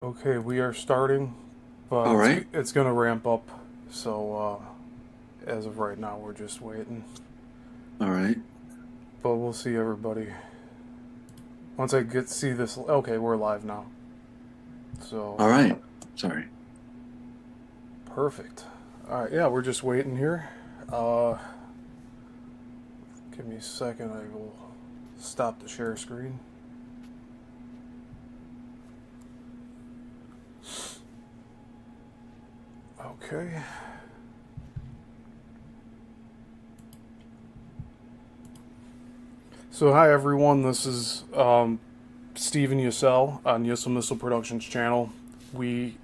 Okay, we are starting, but All right. it's gonna ramp up. So as of right now, we're just waiting. All right. But we'll see everybody once I get see this. Okay, we're live now. So All right. Sorry. perfect. All right, yeah, we're just waiting here. Uh, Give me a second. I will stop the share screen. Okay. So hi everyone. This is Stephen Yisel on Yissilmissil Productions channel. We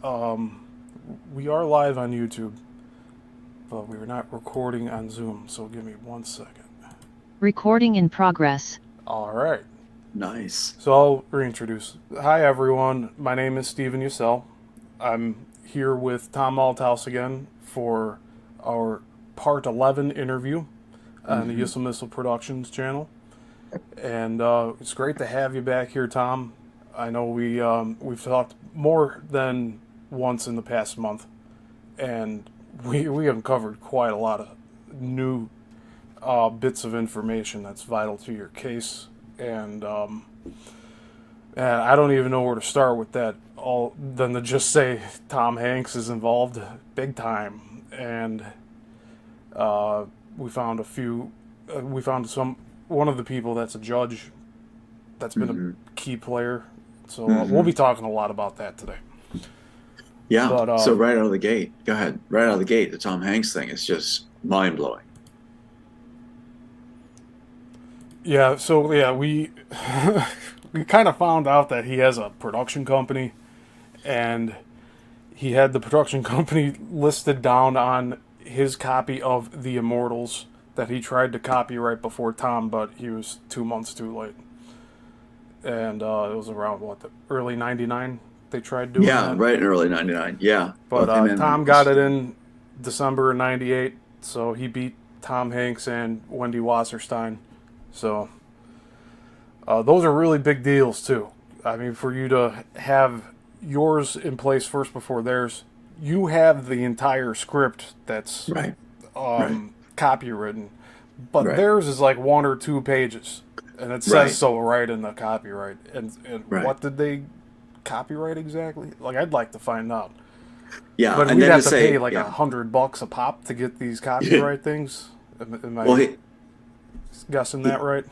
um, we are live on YouTube, but we are not recording on Zoom. So give me 1 second. Recording in progress. All right. Nice. So I'll reintroduce. Hi everyone. My name is Stephen Yisel. I'm here with Tom Althouse again for our Part 11 interview on the Hmm. Yissilmissil Productions channel. And it's great to have you back here, Tom. I know we've talked more than once in the past month, and we uncovered quite a lot of new bits of information that's vital to your case. And I don't even know where to start with that. All than to just say Tom Hanks is involved big time, and uh, we found a few. We found some one of the people that's a judge that's been Hmm. a key player. So we'll Hmm. be talking a lot about that today. Yeah. But So right out of the gate, go ahead. Right out of the gate, the Tom Hanks thing is just mind blowing. yeah, so yeah, we we kind of found out that he has a production company, and he had the production company listed down on his copy of the Immortals that he tried to copyright before Tom, but he was 2 months too late. And it was around what the early '99 they tried doing Yeah. that. Right in early '99. Yeah. But Both him and Tom got it in December of '98, so he beat Tom Hanks and Wendy Wasserstein. So those are really big deals too. I mean, for you to have yours in place first before theirs, you have the entire script that's right. Right. copywritten, but Right. theirs is like 1 or 2 pages, and it says Right. so right in the copyright. And Right. what did they copyright exactly? Like, I'd like to find out. Yeah. But And we'd then to have to pay say, like yeah. $100 a pop to get these copyright things. Am Well, I guessing that right?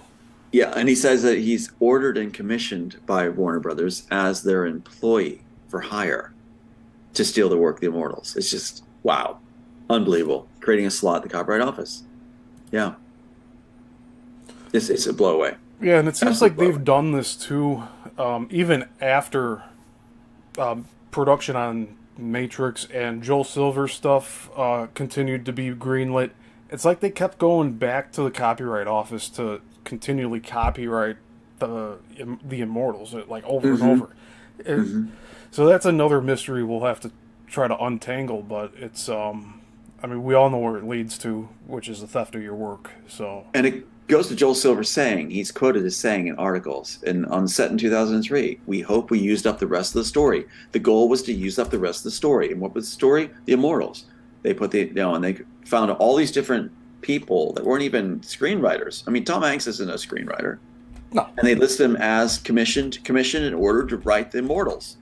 yeah. And he says that he's ordered and commissioned by Warner Brothers as their employee for hire to steal the work, The Immortals. It's just, wow. Unbelievable. Creating a slot at the Copyright Office. Yeah. It's a blow away. Yeah, and it seems Absolute like blow away. they've done this too, even after production on Matrix and Joel Silver stuff continued to be greenlit. It's like they kept going back to the copyright office to continually copyright the Immortals like over and Hmm. over. It, Hmm. so that's another mystery we'll have to try to untangle. But it's I mean, we all know where it leads to, which is the theft of your work. So And it goes to Joel Silver saying, he's quoted as saying in articles and on set in 2003, we hope we used up the rest of the story. The goal was to use up the rest of the story. And what was the story? The Immortals. They put and they found all these different people that weren't even screenwriters. I mean, Tom Hanks isn't a screenwriter. no, And they list him as commissioned in order to write the Immortals.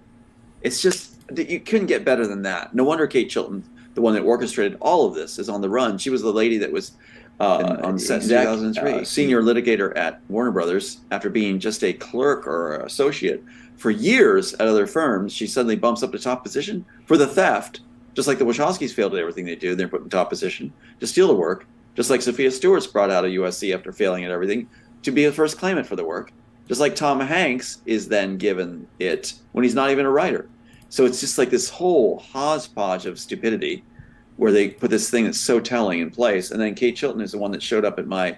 It's just you couldn't get better than that. No wonder Kate Chilton, the one that orchestrated all of this, is on the run. She was the lady that was on set in 2003, senior litigator at Warner Brothers. After being just a clerk or associate for years at other firms, she suddenly bumps up to top position for the theft. Just like the Wachowskis failed at everything they do, they're put in top position to steal the work. Just like Sophia Stewart's brought out of USC after failing at everything to be the first claimant for the work. Just like Tom Hanks is then given it when he's not even a writer. So it's just like this whole hodgepodge of stupidity where they put this thing that's so telling in place. And then Kate Chilton is the one that showed up at my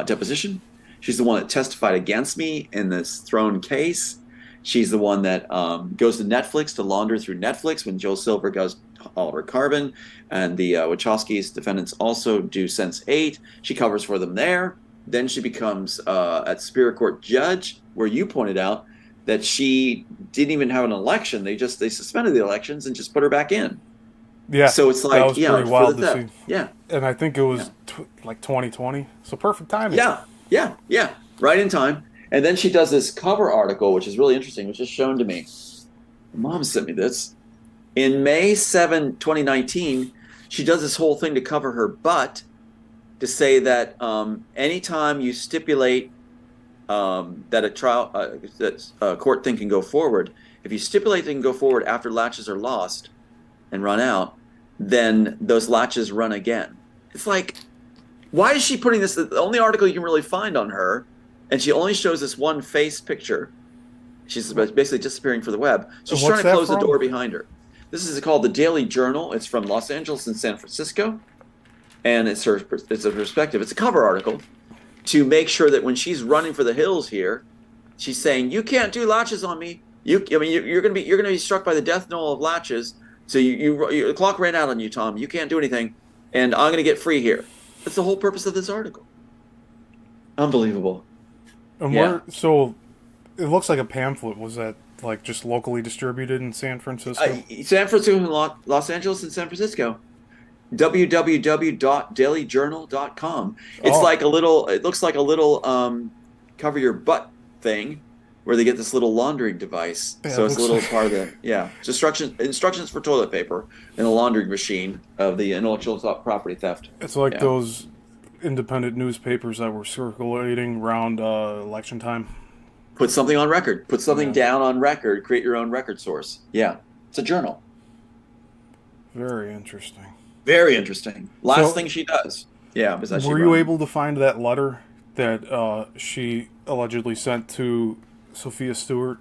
deposition. She's the one that testified against me in this thrown case. She's the one that goes to Netflix to launder through Netflix when Joe Silver goes Oliver Carbon. And the Wachowskis defendants also do Sense8. She covers for them there. Then she becomes at Superior Court judge, where you pointed out that she didn't even have an election. They suspended the elections and just put her back in. Yeah, So it's that like, was pretty for wild the to theft. see. Yeah, And I think it was like 2020, so perfect timing. yeah, right in time. And then she does this cover article, which is really interesting, which is shown to me. Mom sent me this. In May 7, 2019, she does this whole thing to cover her butt to say that anytime you stipulate that a trial that a court thing can go forward, if you stipulate they can go forward after latches are lost and run out, then those latches run again. It's like, why is she putting this? The only article you can really find on her, and she only shows this one face picture. She's basically disappearing for the web. So she's trying to close the door behind her. This is called the Daily Journal. It's from Los Angeles and San Francisco, and it's a perspective. It's a cover article to make sure that when she's running for the hills here, she's saying, "You can't do latches on me. You're going to be struck by the death knell of latches. So the clock ran out on you, Tom. You can't do anything, and I'm going to get free here." That's the whole purpose of this article. Unbelievable. And so it looks like a pamphlet. Was that like just locally distributed in San Francisco? San Francisco, Los Angeles, and San Francisco. www.dailyjournal.com. It's like a little. It looks like a little cover your butt thing, where they get this little laundering device. Yeah, So it's a little part of the instructions for toilet paper and a laundering machine of the intellectual property theft. It's like those independent newspapers that were circulating around election time. Put something on record. Put something down on record. Create your own record source. Yeah, it's a journal. Very interesting. Very interesting. Last thing she does. Yeah. Were you able to find that letter that she allegedly sent to Sophia Stewart?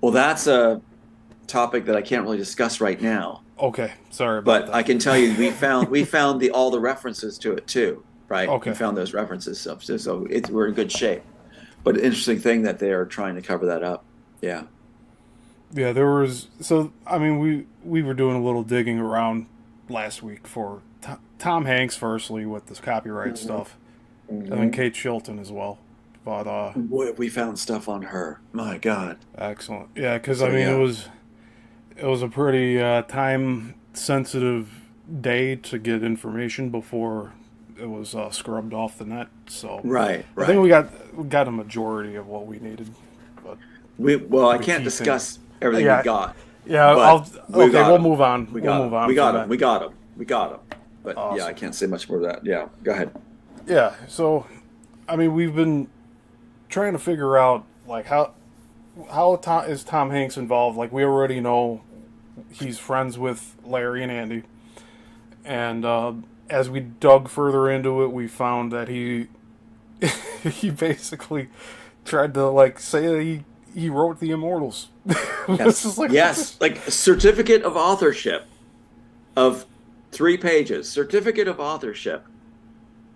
Well, that's a topic that I can't really discuss right now. Okay, sorry about that. But I can tell you, we found all the references to it too, right? Okay. We found those references, so we're in good shape. But an interesting thing that they are trying to cover that up. Yeah. Yeah, there was. So I mean, we were doing a little digging around last week for Tom Hanks, firstly, with this copyright stuff, and then Kate Shilton as well. But we found stuff on her. My God. Excellent. Yeah, because I mean, it was a pretty time sensitive day to get information before it was scrubbed off the net. So right. I think we got a majority of what we needed. But I can't discuss everything we got. Yeah, we'll move on. We got them. But awesome. I can't say much more of that. Yeah, go ahead. Yeah, so I mean, we've been trying to figure out like how is Tom Hanks involved? Like, we already know he's friends with Larry and Andy, and as we dug further into it, we found that he basically tried to like say that he wrote the Immortals. Yes, like a certificate of authorship of 3 pages, certificate of authorship.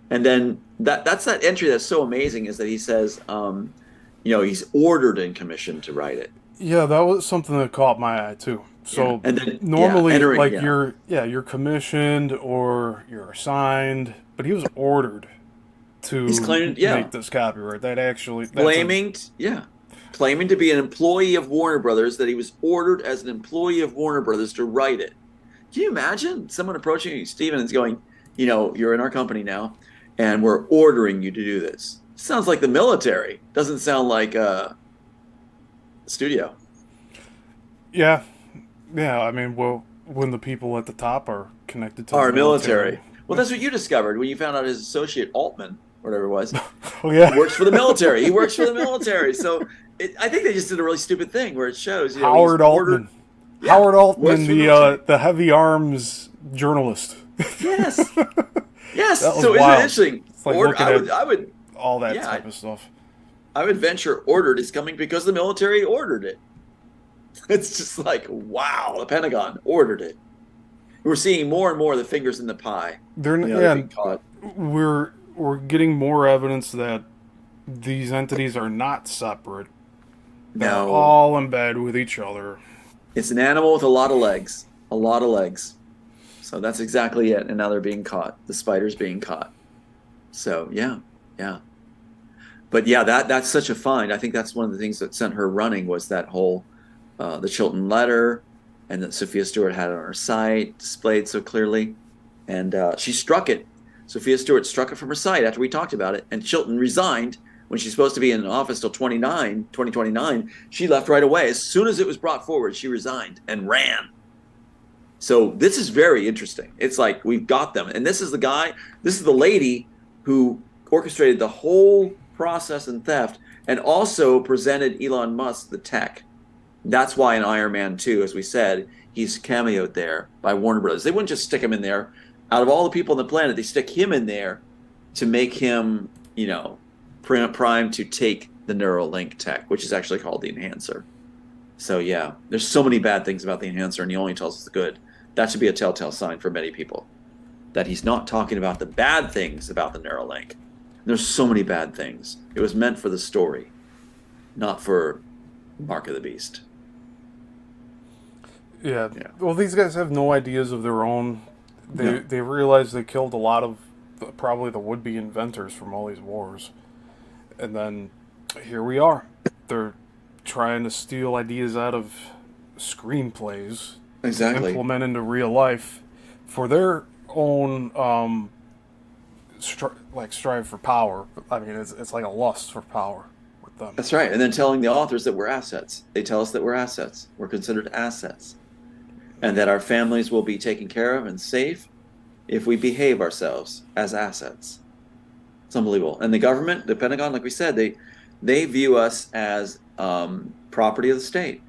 And then that's that entry that's so amazing, is that he says, he's ordered and commissioned to write it. Yeah, that was something that caught my eye too. So and then, normally, you're commissioned or you're assigned, but he was ordered to make this copyright. That actually claiming to be an employee of Warner Brothers, that he was ordered as an employee of Warner Brothers to write it. Can you imagine someone approaching you, Steven, and going, you're in our company now, and we're ordering you to do this? Sounds like the military. Doesn't sound like a studio. Yeah. I mean, well, when the people at the top are connected to our the military. Well, that's what you discovered when you found out his associate Altman, whatever it was. Oh yeah, he works for the military. So I think they just did a really stupid thing where it shows Howard Altman. Yeah, Howard Altman, the heavy arms journalist. Yes. So wild. Isn't it interesting? It's like I would all that type of stuff. I would venture ordered is coming because the military ordered it. It's just like, wow, the Pentagon ordered it. We're seeing more and more of the fingers in the pie. We're getting more evidence that these entities are not separate. They're all in bed with each other. It's an animal with a lot of legs. So that's exactly it. And now they're being caught. The spider's being caught. So, yeah. But yeah, that's such a find. I think that's one of the things that sent her running was that whole the Chilton letter, and that Sophia Stewart had on her site displayed so clearly, and she struck it. Sophia Stewart struck it from her site after we talked about it, and Chilton resigned when she's supposed to be in office till 2029. She left right away. As soon as it was brought forward, she resigned and ran. So this is very interesting. It's like we've got them, and this is the lady who orchestrated the whole process and theft, and also presented Elon Musk the tech. That's why in Iron Man 2, as we said, he's cameoed there by Warner Brothers. They wouldn't just stick him in there. Out of all the people on the planet, they stick him in there to make him, primed to take the Neuralink tech, which is actually called the enhancer. So yeah, there's so many bad things about the enhancer, and he only tells us the good. That should be a telltale sign for many people, that he's not talking about the bad things about the Neuralink. There's so many bad things. It was meant for the story, not for Mark of the Beast. Yeah. Well, these guys have no ideas of their own. They realize they killed a lot of probably the would-be inventors from all these wars. And then here we are. They're trying to steal ideas out of screenplays. Exactly. Implement into real life for their own strive for power. I mean, it's like a lust for power with them. That's right. And then telling the authors that we're assets. They tell us that we're assets. We're considered assets. And that our families will be taken care of and safe if we behave ourselves as assets. It's unbelievable. And the government, the Pentagon, like we said, they view us as property of the state.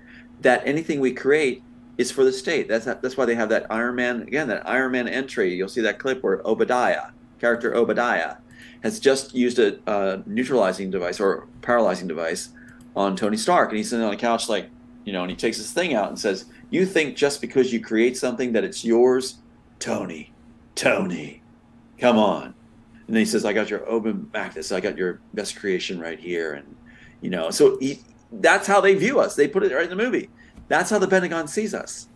That anything we create is for the state. That's why they have that Iron Man, again, that Iron Man entry. You'll see that clip where character Obadiah, has just used a neutralizing device or paralyzing device on Tony Stark. And he's sitting on a couch and he takes his thing out and says, "You think just because you create something that it's yours? Tony, come on." And then he says, "I got your Oben Magnus. I got your best creation right here." And, so that's how they view us. They put it right in the movie. That's how the Pentagon sees us,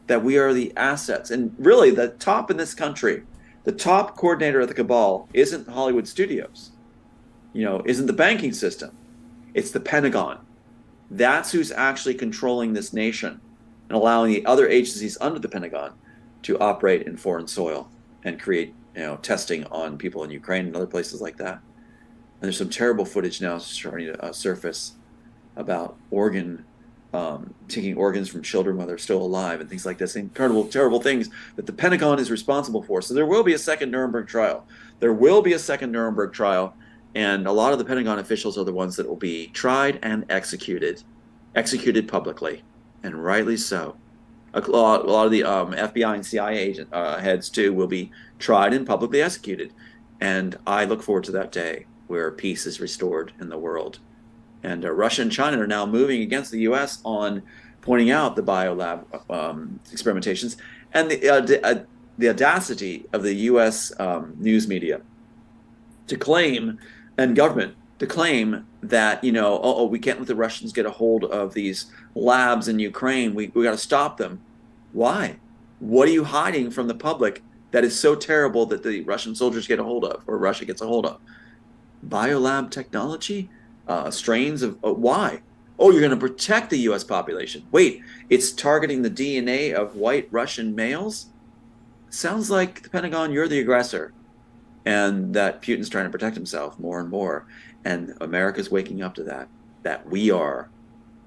that we are the assets. And really, the top in this country, the top coordinator of the cabal isn't Hollywood studios, isn't the banking system. It's the Pentagon. That's who's actually controlling this nation and allowing the other agencies under the Pentagon to operate in foreign soil and create, testing on people in Ukraine and other places like that. And there's some terrible footage now starting to surface about taking organs from children while they're still alive and things like this. Incredible, terrible things that the Pentagon is responsible for. So there will be a second Nuremberg trial. And a lot of the Pentagon officials are the ones that will be tried and executed publicly, and rightly so. A lot of the FBI and CIA heads too will be tried and publicly executed. And I look forward to that day where peace is restored in the world. And Russia and China are now moving against the U.S. on pointing out the biolab experimentations and the audacity of the U.S. News media to claim, and government to claim that, we can't let the Russians get a hold of these labs in Ukraine. We got to stop them. Why? What are you hiding from the public that is so terrible that the Russian soldiers get a hold of, or Russia gets a hold of? Biolab technology? Strains of why? Oh, you're going to protect the U.S. population. Wait, it's targeting the DNA of white Russian males? Sounds like the Pentagon, you're the aggressor. And that Putin's trying to protect himself more and more. And America's waking up to that we are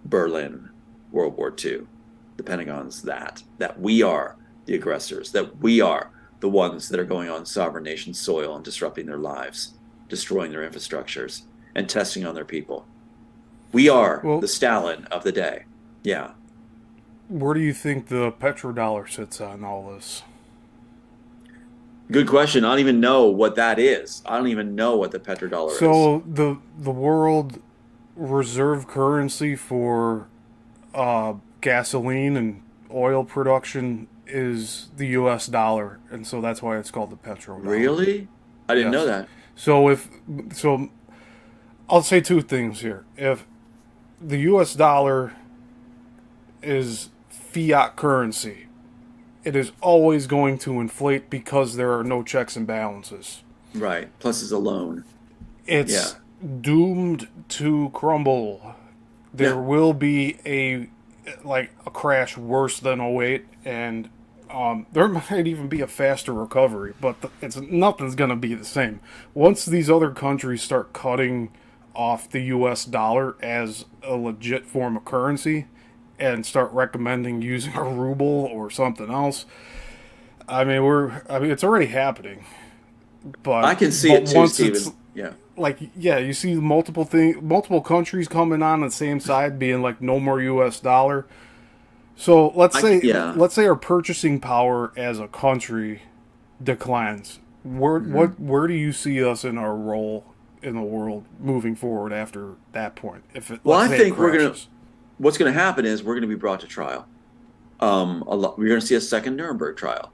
Berlin, World War II. The Pentagon's that we are the aggressors, that we are the ones that are going on sovereign nation soil and disrupting their lives, destroying their infrastructures, and testing on their people. We are the Stalin of the day. Yeah. Where do you think the petrodollar sits on all this? Good question. I don't even know what that is. I don't even know what the petrodollar is. So the world reserve currency for gasoline and oil production is the U.S. dollar, and so that's why it's called the petrodollar. Really? I didn't know that. So I'll say two things here. If the U.S. dollar is fiat currency, it is always going to inflate because there are no checks and balances. Right. Plus it's a loan. It's doomed to crumble. There Yeah. will be a crash worse than '08, and there might even be a faster recovery. But it's nothing's gonna be the same once these other countries start cutting off the U.S. dollar as a legit form of currency and start recommending using a ruble or something else. I mean, it's already happening, I but can see but it too, once it's Stephen. Yeah. like, yeah, you see multiple countries coming on the same side, being like, no more U.S. dollar. So Yeah. let's say our purchasing power as a country declines. Mhm. Where do you see us in our role in the world moving forward after that point? If Well, let's I say it think crashes, what's gonna happen is we're gonna be brought to trial. We're gonna see a second Nuremberg trial,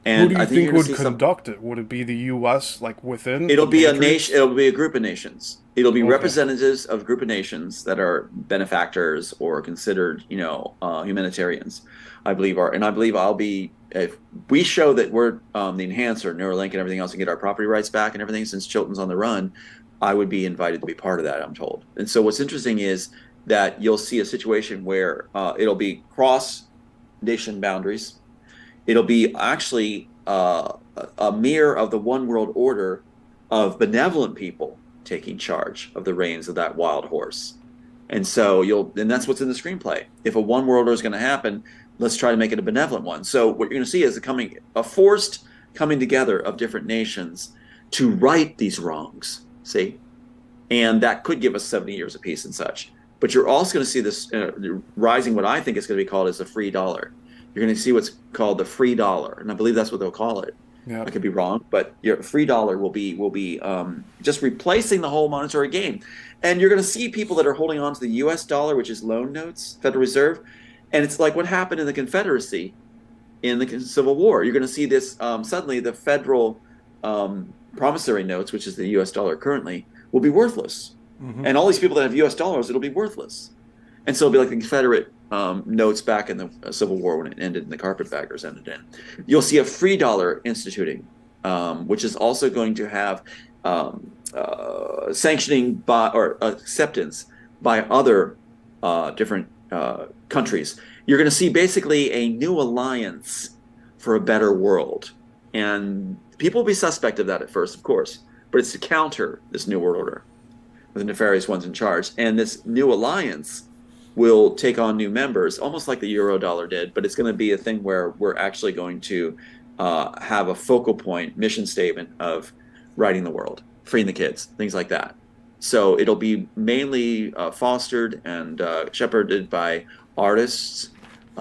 who and do I you think you're think gonna would see some. conduct it? Would it be the U.S. like within the It'll be a nation. Patriots? It'll be a group of nations. It'll be Okay, representatives of a group of nations that are benefactors or considered, humanitarians. I believe I'll be if we show that we're the enhancer, Neuralink, and everything else, and get our property rights back and everything. Since Chilton's on the run, I would be invited to be part of that. I'm told. And so what's interesting is that you'll see a situation where it'll be cross nation boundaries. It'll be actually a mirror of the one world order of benevolent people taking charge of the reins of that wild horse. And that's what's in the screenplay. If a one world order is going to happen, let's try to make it a benevolent one. So what you're going to see is a forced coming together of different nations to right these wrongs. See, and that could give us 70 years of peace and such. But you're also going to see this rising, what I think is going to be called as the free dollar. You're going to see what's called the free dollar, and I believe that's what they'll call it. yeah. I could be wrong, but your free dollar will be just replacing the whole monetary game, and you're going to see people that are holding on to the U.S. dollar, which is loan notes, Federal Reserve, and it's like what happened in the Confederacy in the Civil War. You're going to see this suddenly the federal promissory notes, which is the U.S. dollar currently, will be worthless, Hmm. and all these people that have U.S. dollars, it'll be worthless, and so it'll be like the Confederate notes back in the Civil War when it ended and the carpetbaggers ended in. You'll see a free dollar instituting, which is also going to have sanctioning by or acceptance by other different countries. You're going to see basically a new alliance for a better world. And people will be suspect of that at first, of course, but it's to counter this new world order with the nefarious ones in charge. And this new alliance will take on new members, almost like the euro dollar did, but it's going to be a thing where we're actually going to have a focal point mission statement of righting the world, freeing the kids, things like that. So it'll be mainly fostered and shepherded by artists,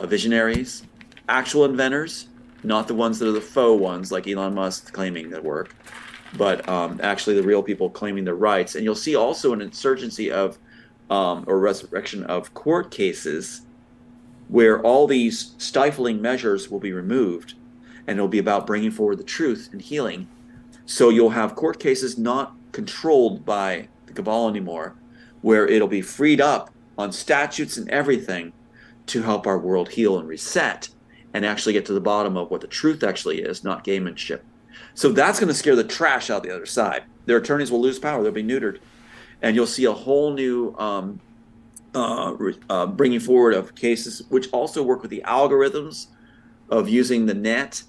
visionaries, actual inventors, not the ones that are the faux ones like Elon Musk claiming their work, but actually the real people claiming their rights. And you'll see also an insurgency of or resurrection of court cases where all these stifling measures will be removed, and it'll be about bringing forward the truth and healing. So you'll have court cases not controlled by the cabal anymore, where it'll be freed up on statutes and everything to help our world heal and reset and actually get to the bottom of what the truth actually is, not gamemanship. So that's going to scare the trash out the other side. Their attorneys will lose power. They'll be neutered. And you'll see a whole new bringing forward of cases, which also work with the algorithms of using the net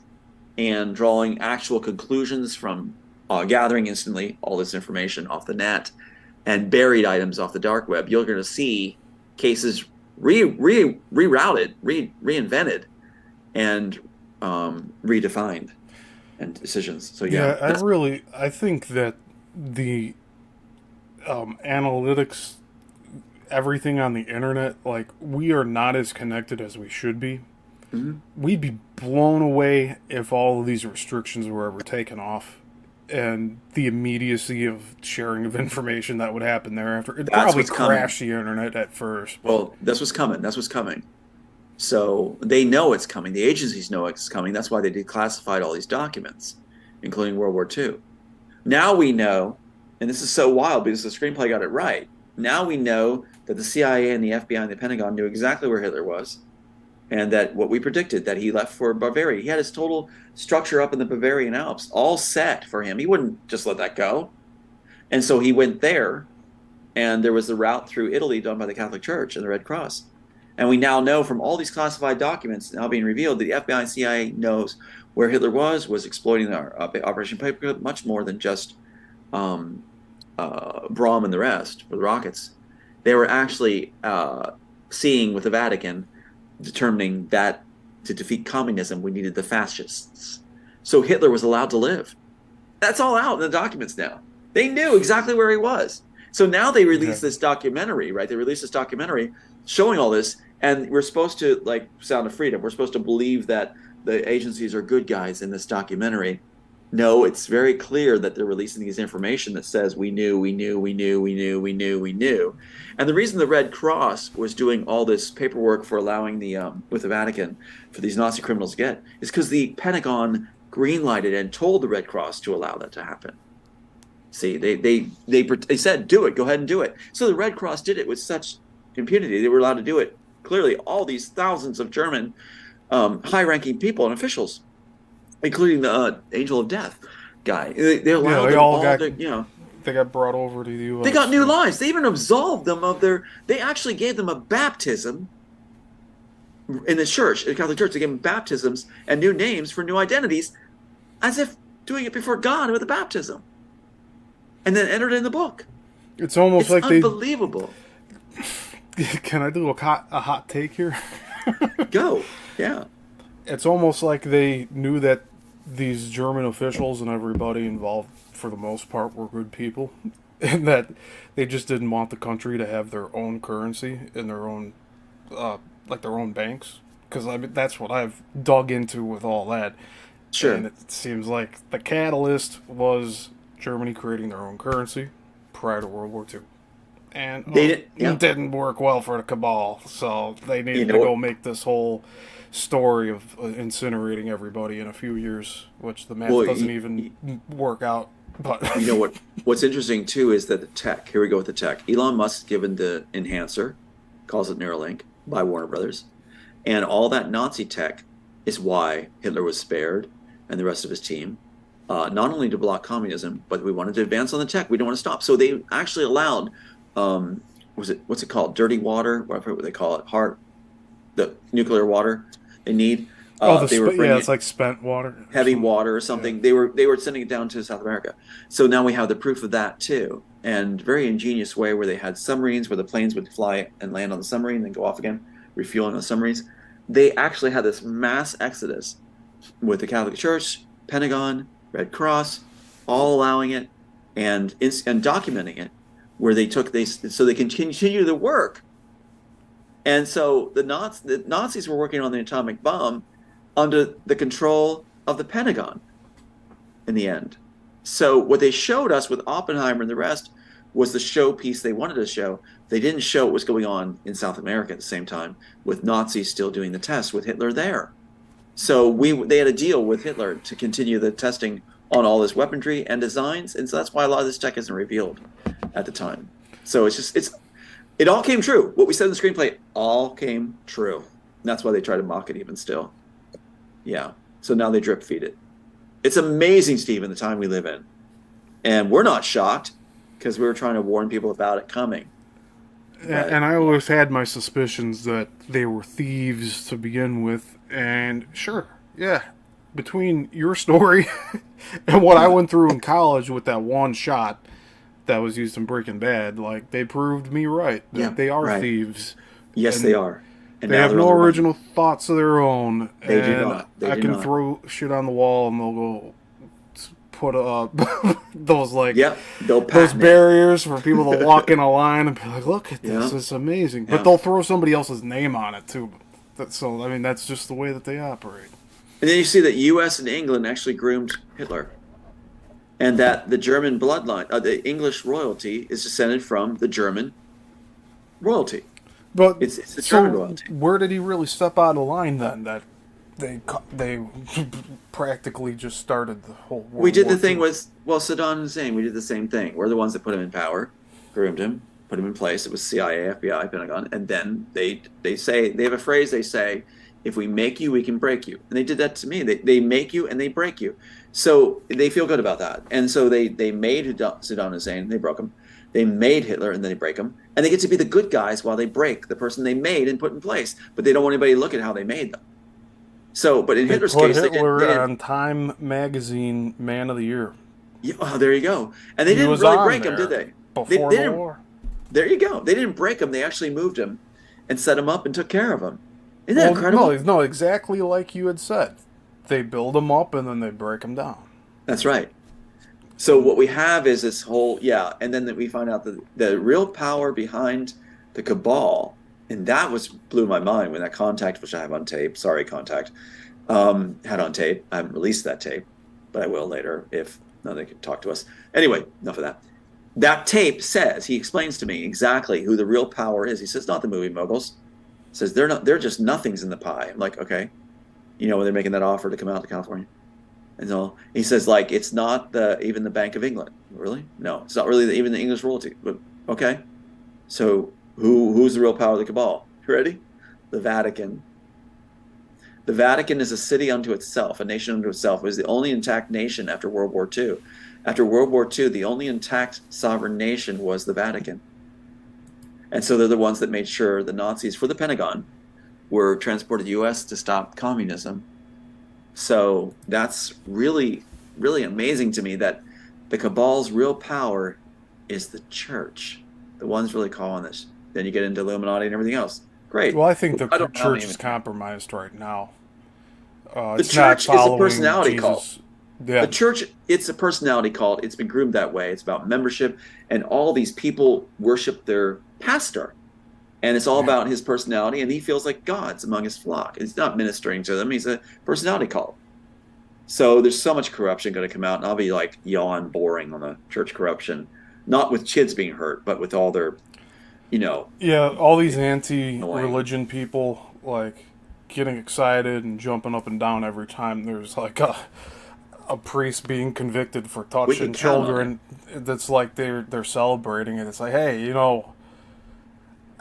and drawing actual conclusions from gathering instantly all this information off the net and buried items off the dark web. You're going to see cases rerouted, reinvented, and redefined, and decisions. So yeah, Yeah, I think that the analytics, everything on the internet, like, we are not as connected as we should be. mm-hmm. We'd be blown away if all of these restrictions were ever taken off, and the immediacy of sharing of information that would happen thereafter. It'd That's probably what's coming. crash the internet at first, but Well, that's what's coming. That's what's coming. So they know it's coming. The agencies know it's coming. That's why they declassified all these documents, including World War II. Now we know, and this is so wild because the screenplay got it right. Now we know that the CIA and the FBI and the Pentagon knew exactly where Hitler was, and that what we predicted, that he left for Bavaria. He had his total structure up in the Bavarian Alps, all set for him. He wouldn't just let that go. And so he went there, and there was the route through Italy done by the Catholic Church and the Red Cross. And we now know from all these classified documents now being revealed that the FBI and CIA knows where Hitler was exploiting our Operation Paperclip much more than just Brahm and the rest for the rockets. They were actually seeing with the Vatican, determining that to defeat communism, we needed the fascists. So Hitler was allowed to live. That's all out in the documents now. They knew exactly where he was. So now they release this documentary, right? They release this documentary showing all this, and we're supposed to, like Sound of Freedom, we're supposed to believe that the agencies are good guys in this documentary. No, it's very clear that they're releasing these information that says we knew. And the reason the Red Cross was doing all this paperwork for allowing with the Vatican for these Nazi criminals to get is because the Pentagon greenlighted and told the Red Cross to allow that to happen. See, they said, do it, go ahead and do it. So the Red Cross did it with such impunity. They were allowed to do it. Clearly, all these thousands of German high-ranking people and officials, including the Angel of Death guy, they allowed them all to, they got brought over to the U.S. They got new lives. They even absolved them of they actually gave them a baptism in the church, in the Catholic Church. They gave them baptisms and new names for new identities, as if doing it before God with a baptism, and then entered in the book. It's almost like unbelievable. Can I do a hot take here? Go, yeah. It's almost like they knew that these German officials and everybody involved, for the most part, were good people, and that they just didn't want the country to have their own currency and their own, their own banks. Because that's what I've dug into with all that. Sure. And it seems like the catalyst was Germany creating their own currency prior to World War II. And it didn't work well for the cabal, so they needed to go make this whole story of incinerating everybody in a few years, which the math doesn't even work out. But you know what's interesting too is that the tech. Here we go with the tech. Elon Musk given the enhancer, calls it Neuralink by Warner Brothers, and all that Nazi tech is why Hitler was spared and the rest of his team. Not only to block communism, but we wanted to advance on the tech. We don't want to stop. So they actually allowed. What's it called? Dirty water? What they call it? The nuclear water they need. It's like spent water, heavy water or something. Yeah. They were sending it down to South America. So now we have the proof of that too, and very ingenious way where they had submarines where the planes would fly and land on the submarine, then go off again, refueling the submarines. They actually had this mass exodus with the Catholic Church, Pentagon, Red Cross, all allowing it and documenting it. Where so they can continue the work, and so the Nazis were working on the atomic bomb under the control of the Pentagon. In the end, so what they showed us with Oppenheimer and the rest was the showpiece they wanted to show. They didn't show what was going on in South America at the same time, with Nazis still doing the tests with Hitler there. So they had a deal with Hitler to continue the testing on all this weaponry and designs, and so that's why a lot of this tech isn't revealed at the time. So it all came true. What we said in the screenplay all came true. And that's why they try to mock it even still. Yeah. So now they drip feed it. It's amazing, Steve, in the time we live in. And we're not shocked because we were trying to warn people about it coming. And I always had my suspicions that they were thieves to begin with. And sure, yeah, between your story and what I went through in college with that one shot that was used in Breaking Bad, like, they proved me right. That they are thieves. Yes, they are. And they have no original thoughts of their own. They do not. I can throw shit on the wall and they'll go put up those those barriers for people to walk in a line and be like, look at this, it's amazing. But they'll throw somebody else's name on it too. So, I mean, that's just the way that they operate. And then you see that U.S. and England actually groomed Hitler. And that the German bloodline, the English royalty, is descended from the German royalty. But it's the German royalty. Where did he really step out of line then? That they practically just started the whole World We did War the thing II. with Saddam Hussein. We did the same thing. We're the ones that put him in power, groomed him, put him in place. It was CIA, FBI, Pentagon, and then they have a phrase they say. If we make you, we can break you. And they did that to me. They make you and they break you. So they feel good about that. And so they made Saddam Hussein. They broke him. They made Hitler, and then they break him, and they get to be the good guys while they break the person they made and put in place. But they don't want anybody to look at how they made them. So, but in They Hitler's put case, they Hitler didn't. on Time Magazine Man of the Year. Yeah, oh, there you go. And they He didn't was really on break him, there did they? before They the didn't. war. There you go. They didn't break him. They actually moved him and set him up and took care of him. Isn't that Well, incredible? no, exactly like you had said. They build him up and then they break him down. That's right. So what we have is this whole, yeah, and then we find out that the real power behind the cabal, and that was blew my mind when that Contact, which I have on tape, sorry Contact, had on tape. I haven't released that tape, but I will later if no, they can talk to us. Anyway, enough of that. That tape says, he explains to me exactly who the real power is. He says, not the movie moguls. He says they're just nothings in the pie. I'm like, okay, when they're making that offer to come out to California. And so he says, like, it's not even the Bank of England. Really? No, it's not really even the English royalty. But okay, so who's the real power of the cabal? You ready? The Vatican. The Vatican is a city unto itself, a nation unto itself. It was the only intact nation after World War II. After World War II, the only intact sovereign nation was the Vatican. And so they're the ones that made sure the Nazis, for the Pentagon, were transported to the U.S. to stop communism. So that's really, really amazing to me that the cabal's real power is the church. The ones really calling this. Then you get into Illuminati and everything else. Great. Well, I think the I don't church even- is compromised right now. The It's not church is a following personality Jesus. cult. Yeah, The church, it's a personality cult. It's been groomed that way. It's about membership, and all these people worship their pastor. And it's all about his personality, and he feels like God's among his flock. He's not ministering to them. He's a personality cult. So there's so much corruption going to come out, and I'll be like yawn boring on the church corruption, not with kids being hurt, but with all their, yeah. All these anti-religion people like getting excited and jumping up and down every time there's like a priest being convicted for touching children. That's like they're celebrating it. It's like, hey,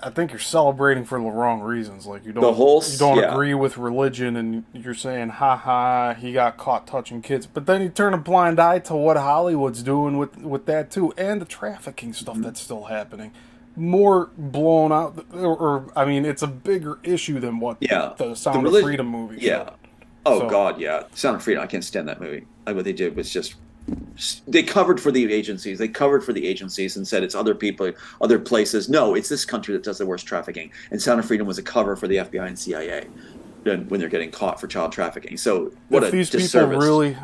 I think you're celebrating for the wrong reasons. Like you don't agree with religion, and you're saying, "Ha ha, he got caught touching kids." But then you turn a blind eye to what Hollywood's doing with that too, and the trafficking stuff that's still happening. More blown out, or I mean, it's a bigger issue than what the Sound of Freedom movie. Yeah. showed. Oh So- God, yeah. Sound of Freedom. I can't stand that movie. Like what they did was just they covered for the agencies. They covered for the agencies and said it's other people, other places. No, it's this country that does the worst trafficking. And Sound of Freedom was a cover for the FBI and CIA when they're getting caught for child trafficking. So what if a these disservice. people really,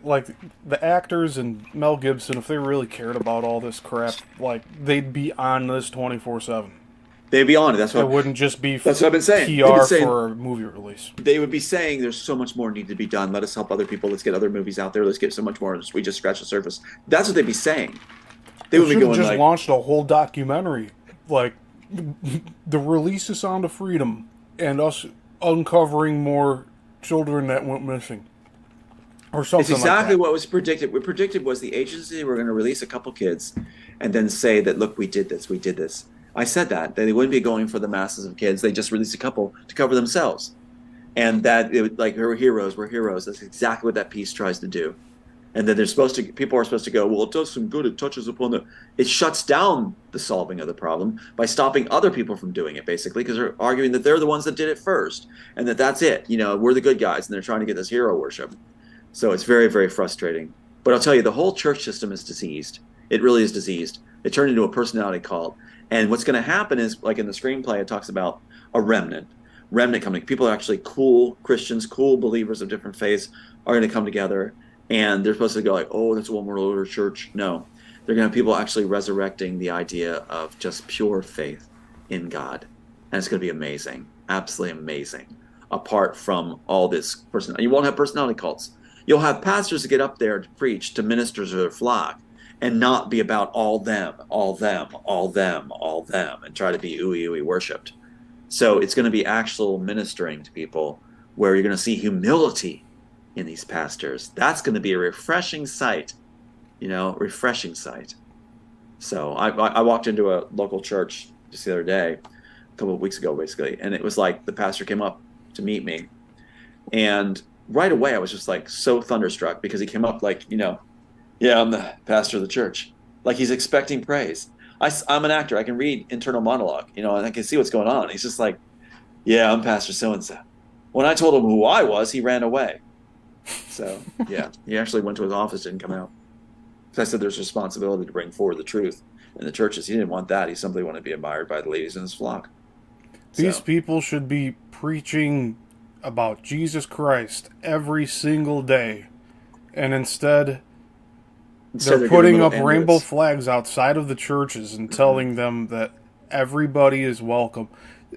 like the actors and Mel Gibson, if they really cared about all this crap, like they'd be on this 24/7. They'd be on it. That's It what wouldn't just be That's what I've been saying. They've PR been saying- for a movie release. they would be saying there's so much more need to be done. Let us help other people. Let's get other movies out there. Let's get so much more. We just scratched the surface. That's what they'd be saying. They would be should have going just like, launched a whole documentary, like the release of Sound of Freedom and us uncovering more children that went missing, or something. it's exactly like what was predicted. What predicted was the agency were going to release a couple kids and then say that, look, we did this. I said that they wouldn't be going for the masses of kids. They just released a couple to cover themselves. And that it would, like, we're heroes. That's exactly what that piece tries to do. And then people are supposed to go, well, it does some good. It touches upon it shuts down the solving of the problem by stopping other people from doing it, basically, because they're arguing that they're the ones that did it first and that's it. We're the good guys, and they're trying to get this hero worship. So it's very, very frustrating. But I'll tell you, the whole church system is diseased. It really is diseased. It turned into a personality cult. And what's going to happen is, like in the screenplay, it talks about a remnant coming. People are actually cool Christians, cool believers of different faiths are going to come together. And they're supposed to go like, oh, that's one world order church. No, they're going to have people actually resurrecting the idea of just pure faith in God. And it's going to be amazing. Absolutely amazing. Apart from all this you won't have personality cults. You'll have pastors to get up there to preach to ministers of their flock and not be about all them, and try to be ooey worshipped. So it's going to be actual ministering to people where you're going to see humility in these pastors. That's going to be a refreshing sight, refreshing sight. So I walked into a local church just the other day, a couple of weeks ago, basically, and it was like the pastor came up to meet me, and right away I was just like so thunderstruck because he came up like, yeah, I'm the pastor of the church. like he's expecting praise. I'm an actor. I can read internal monologue, you know, and I can see what's going on. He's just like, yeah, I'm Pastor so and so. When I told him who I was, he ran away. So yeah, he actually went to his office, didn't come out. Because I said there's responsibility to bring forward the truth in the churches. He didn't want that. He simply wanted to be admired by the ladies in his flock. These So people should be preaching about Jesus Christ every single day. And instead, instead, they're they're giving putting little up rainbow amulets. flags outside of the churches and telling them that everybody is welcome.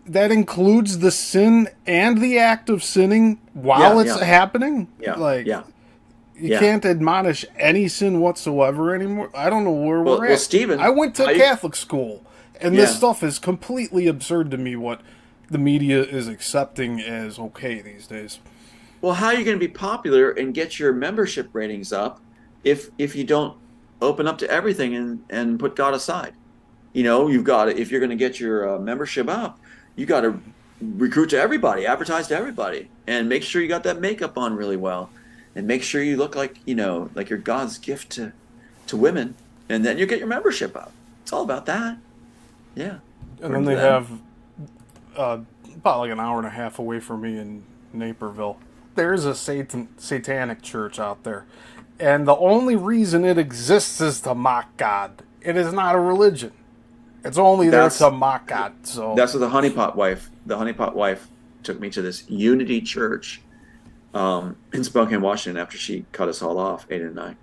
That includes the sin and the act of sinning while Yeah, it's yeah, happening. yeah, Like, yeah, you yeah. can't admonish any sin whatsoever anymore. I don't know where we're Well, at. I Stephen, went to how you? Catholic school, and this Yeah. stuff is completely absurd to me what the media is accepting as okay these days. Well, how are you going to be popular and get your membership ratings up if you don't open up to everything and put God aside? You know, you've got to, if you're going to get your membership up, you got to recruit to everybody, advertise to everybody, and make sure you got that makeup on really well, and make sure you look like, you know, like you're God's gift to women, and then you get your membership up. It's all about that. Yeah, And then according to they them. have about like an hour and a half away from me in Naperville. There's a satanic church out there, and the only reason it exists is to mock God. It is not a religion. It's only there to That's mock God. So that's what the honeypot wife took me to this Unity Church in Spokane, Washington, after she cut us all off, Aiden and I.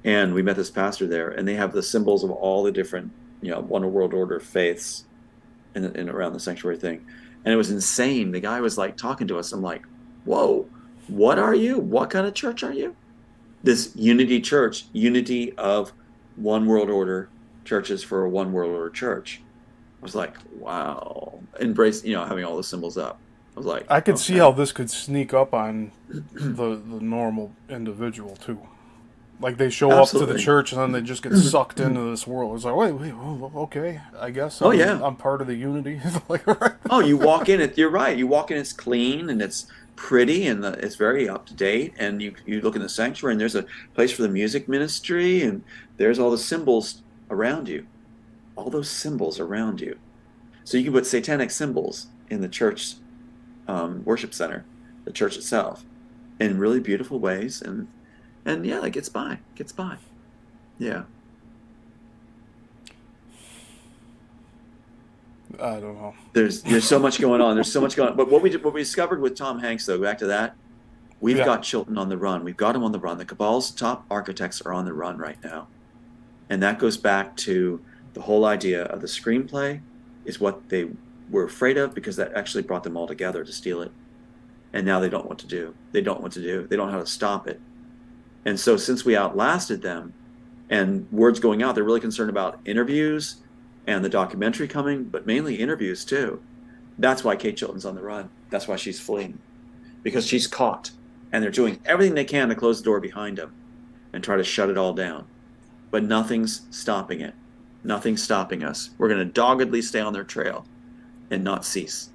And we met this pastor there, and they have the symbols of all the different, you know, One World Order faiths in around the sanctuary thing. And it was insane. The guy was like talking to us. I'm like, whoa, what are you? What kind of church are you? This Unity Church, unity of One World Order churches for a One World Order church. I was like, wow. Embrace, you know, having all the symbols up. I was like, I could see okay. how this could sneak up on the normal individual too. Like they show up to the Absolutely. church and then they just get sucked into this world. It's like, wait, oh, okay, I guess Oh I'm yeah. I'm part of the unity. Like, right? Oh, you walk in it. You're right. You walk in. It's clean and it's pretty and it's very up to date. And you look in the sanctuary and there's a place for the music ministry and there's all the symbols around you. All those symbols around you. So you can put satanic symbols in the church worship center, the church itself, in really beautiful ways. And yeah, it gets by. Gets by. Yeah. I don't know. There's so much going on. There's so much going on. But what we discovered with Tom Hanks, though, back to that, we've Yeah, got Chilton on the run. We've got him on the run. The Cabal's top architects are on the run right now. And that goes back to the whole idea of the screenplay is what they were afraid of because that actually brought them all together to steal it. And now they don't know what to do. They don't know what to do. They don't know how to stop it. And so since we outlasted them and words going out, they're really concerned about interviews and the documentary coming, but mainly interviews too. That's why Kate Chilton's on the run. That's why she's fleeing, because she's caught, and they're doing everything they can to close the door behind them and try to shut it all down. But nothing's stopping it. Nothing's stopping us. We're going to doggedly stay on their trail and not cease.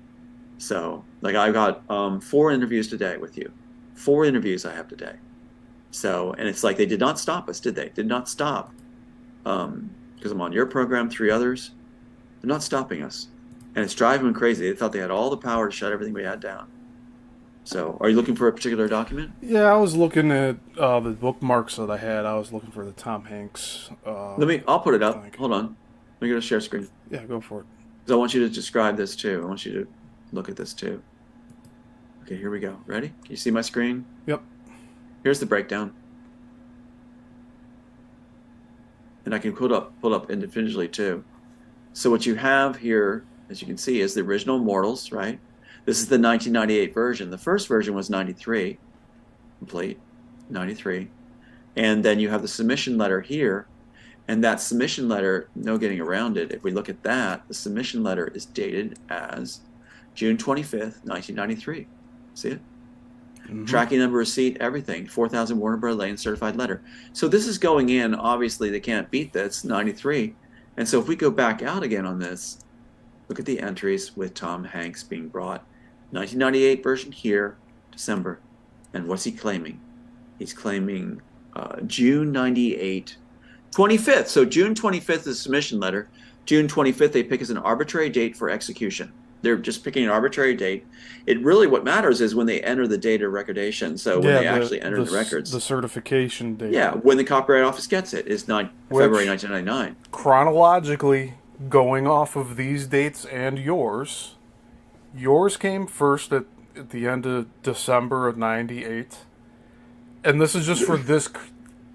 So, like I got 4 interviews today with you. 4 interviews I have today. So, and it's like they did not stop us, did they? Did not stop. Because I'm on your program, 3 others. They're not stopping us. And it's driving them crazy. They thought they had all the power to shut everything we had down. So, are you looking for a particular document? yeah. I was looking at the bookmarks that I had. I was looking for the Tom Hanks. I'll put it up. Link. Hold on. Let me go to share screen. Yeah, go for it. Because I want you to describe this too. I want you to look at this too. Okay, here we go. Ready? Can you see my screen? Yep. Here's the breakdown. And I can pull up individually too. So what you have here, as you can see, is the original Immortals, right? This is the 1998 version. The first version was 93, complete, 93. And then you have the submission letter here. And that submission letter, no getting around it. If we look at that, the submission letter is dated as June 25th, 1993. See it? Mm-hmm. Tracking number, receipt, everything. 4,000 Warner Bros. Lane certified letter. So this is going in. Obviously, they can't beat this, 93. And so if we go back out again on this, look at the entries with Tom Hanks being brought. 1998 version here, December. And what's he claiming? He's claiming June 98 25th. So June 25th is the submission letter. June 25th, they pick as an arbitrary date for execution. They're just picking an arbitrary date. It really, what matters is when they enter the date of recordation. So when they actually enter the records. The certification date. Yeah, when the Copyright Office gets it is February 1999. Chronologically, going off of these dates and yours came first at the end of December of 98. And this is just for this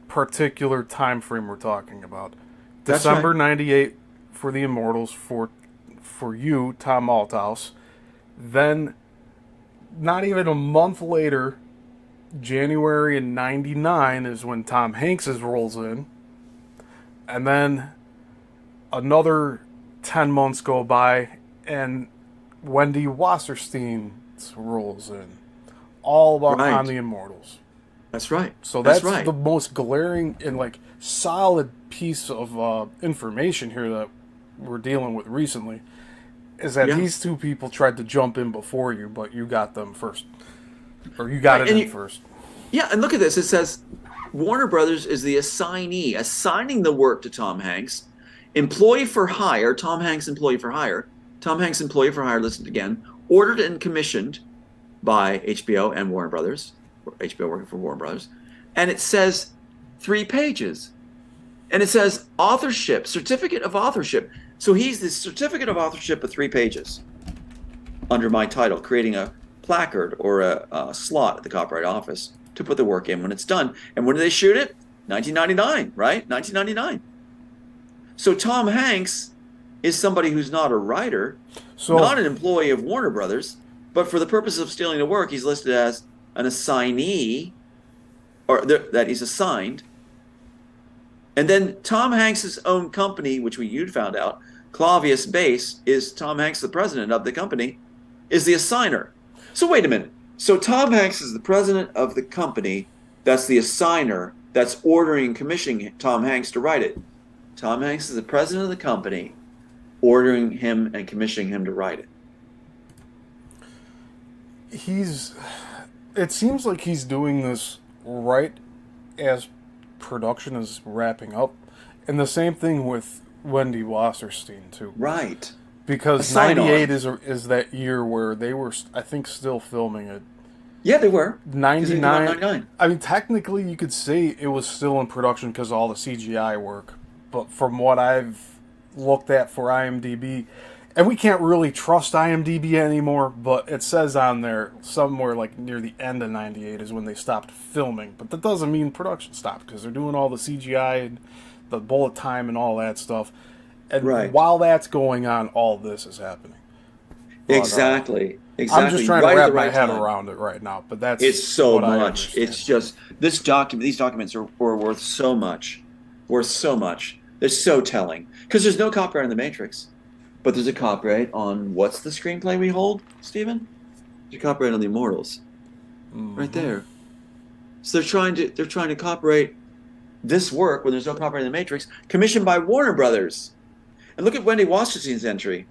particular time frame we're talking about. That's December right. 98 for the Immortals, for you, Tom Althouse. Then, not even a month later, January of 99 is when Tom Hanks rolls in. And then another 10 months go by and Wendy Wasserstein rolls in. All about Right. on the Immortals. That's right. So that's right. the most glaring and solid piece of information here that we're dealing with recently, is that these two people tried to jump in before you, but you got them first, or you got it in first. Yeah, and look at this. It says Warner Brothers is the assignee, assigning the work to Tom Hanks, employee for hire. Tom Hanks, employee for hire. Tom Hanks, employee for hire. Listen again. Ordered and commissioned by HBO and Warner Brothers. HBO working for Warner Brothers, and it says 3 pages, and it says authorship, certificate of authorship. So he's the certificate of authorship of 3 pages under my title, creating a placard or a slot at the Copyright Office to put the work in when it's done. And when did they shoot it? 1999, right? 1999. So Tom Hanks is somebody who's not a writer, not an employee of Warner Brothers, but for the purpose of stealing the work, he's listed as an assignee, or that he's assigned. And then Tom Hanks' own company, which you'd found out, Clavius Base, is Tom Hanks, the president of the company, is the assigner. So wait a minute. So Tom Hanks is the president of the company, that's the assigner, that's ordering and commissioning Tom Hanks to write it. Tom Hanks is the president of the company, ordering him and commissioning him to write it. It seems like he's doing this right as production is wrapping up. And the same thing with Wendy Wasserstein, too. Right. Because 98 is that year where they were, I think, still filming it. Yeah, they were. 99. I mean, technically, you could say it was still in production because of all the CGI work. But from what I've looked at for IMDb, and we can't really trust IMDb anymore, but it says on there somewhere near the end of 98 is when they stopped filming. But that doesn't mean production stopped, because they're doing all the CGI and the bullet time and all that stuff. And while that's going on, all this is happening. But, Exactly. I'm just trying to wrap my head around it right now. But it's so much. It's just, these documents are worth so much. They're so telling. Because there's no copyright in The Matrix. But there's a copyright on what's the screenplay we hold, Stephen? There's a copyright on The Immortals, right there. So they're trying to copyright this work when there's no copyright in The Matrix, commissioned by Warner Brothers. And look at Wendy Wasserstein's entry.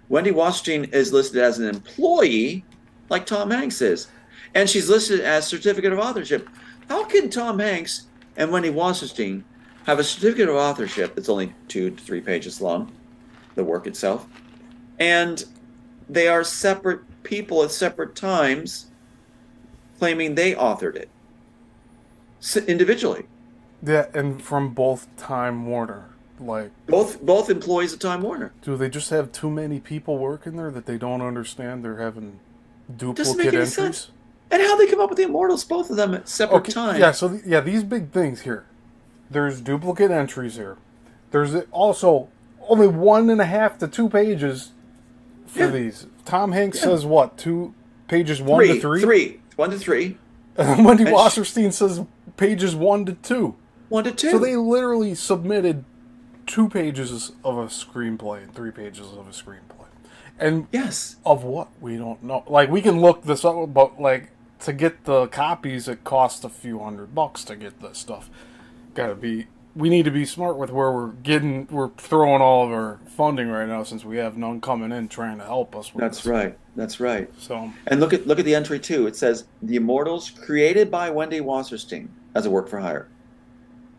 Wendy Wasserstein is listed as an employee, like Tom Hanks is, and she's listed as certificate of authorship. How can Tom Hanks and Wendy Wasserstein have a certificate of authorship that's only 2 to 3 pages long? The work itself, and they are separate people at separate times claiming they authored it individually. Yeah, and from both Time Warner, both employees of Time Warner. Do they just have too many people working there that they don't understand they're having duplicate Doesn't make any entries? sense. And how they come up with the Immortals, both of them at separate times. Yeah, so these big things here. There's duplicate entries here. There's also only 1.5 to 2 pages for these. Tom Hanks says what? 2 pages 1 to 3? 1 to 3. And Wendy Wasserstein says pages 1 to 2. 1 to 2. So they literally submitted 2 pages of a screenplay and 3 pages of a screenplay. And of what? We don't know. We can look this up, but to get the copies, it costs a few $100 to get this stuff. We need to be smart with where we're throwing all of our funding right now, since we have none coming in trying to help us with this. That's right. So, and look at the entry too. It says The Immortals created by Wendy Wasserstein as a work for hire.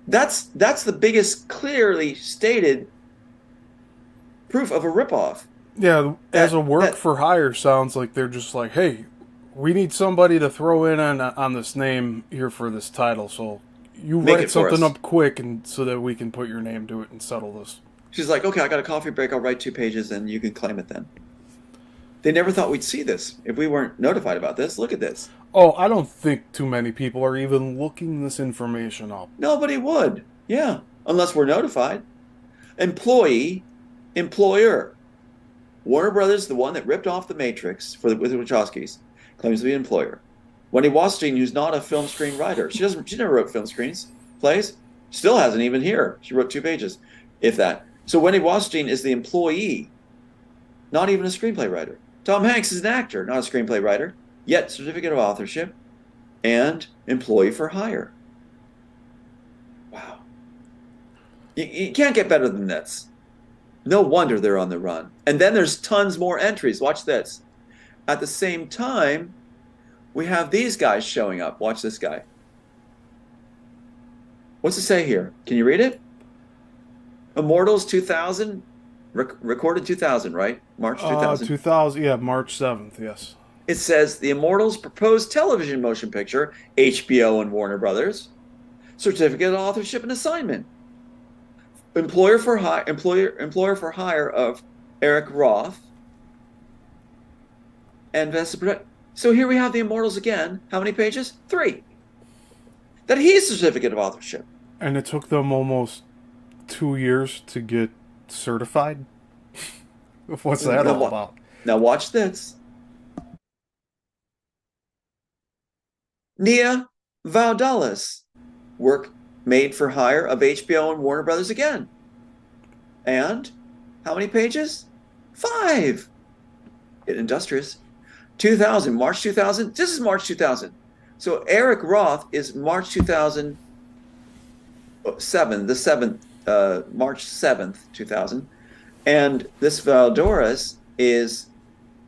That's the biggest clearly stated proof of a ripoff. Yeah, as a work That for hire sounds like they're just like, hey, we need somebody to throw in on this name here for this title, so you make write it for something us. up quick and so that we can put your name to it and settle this. She's like, okay, I got a coffee break. I'll write 2 pages and you can claim it then. They never thought we'd see this if we weren't notified about this. Look at this. Oh, I don't think too many people are even looking this information up. Nobody would. Yeah, unless we're notified. Employee, employer. Warner Brothers, the one that ripped off the Matrix with the Wachowskis, claims to be an employer. Wendy Washington, who's not a film screenwriter, she never wrote film screens, plays, still hasn't even here. She wrote 2 pages, if that. So Wendy Washington is the employee, not even a screenplay writer. Tom Hanks is an actor, not a screenplay writer, yet certificate of authorship and employee for hire. Wow. You can't get better than this. No wonder they're on the run. And then there's tons more entries. Watch this. At the same time, we have these guys showing up. Watch this guy. What's it say here? Can you read it? Immortals 2000, recorded 2000, right? March 2000. 2000, yeah, March 7th, yes. It says the Immortals proposed television motion picture, HBO and Warner Brothers, certificate of authorship and assignment. Employer for hire of Eric Roth and Vesta. So here we have the Immortals again. How many pages? 3. That he's certificate of authorship. And it took them almost 2 years to get certified? What's that all about? Now watch this. Nia Vardalos, work made for hire of HBO and Warner Brothers again. And how many pages? 5. Get industrious. 2000, March 2000. This is March 2000. So Eric Roth is March 2007, March 7th, 2000. And this Valdoris is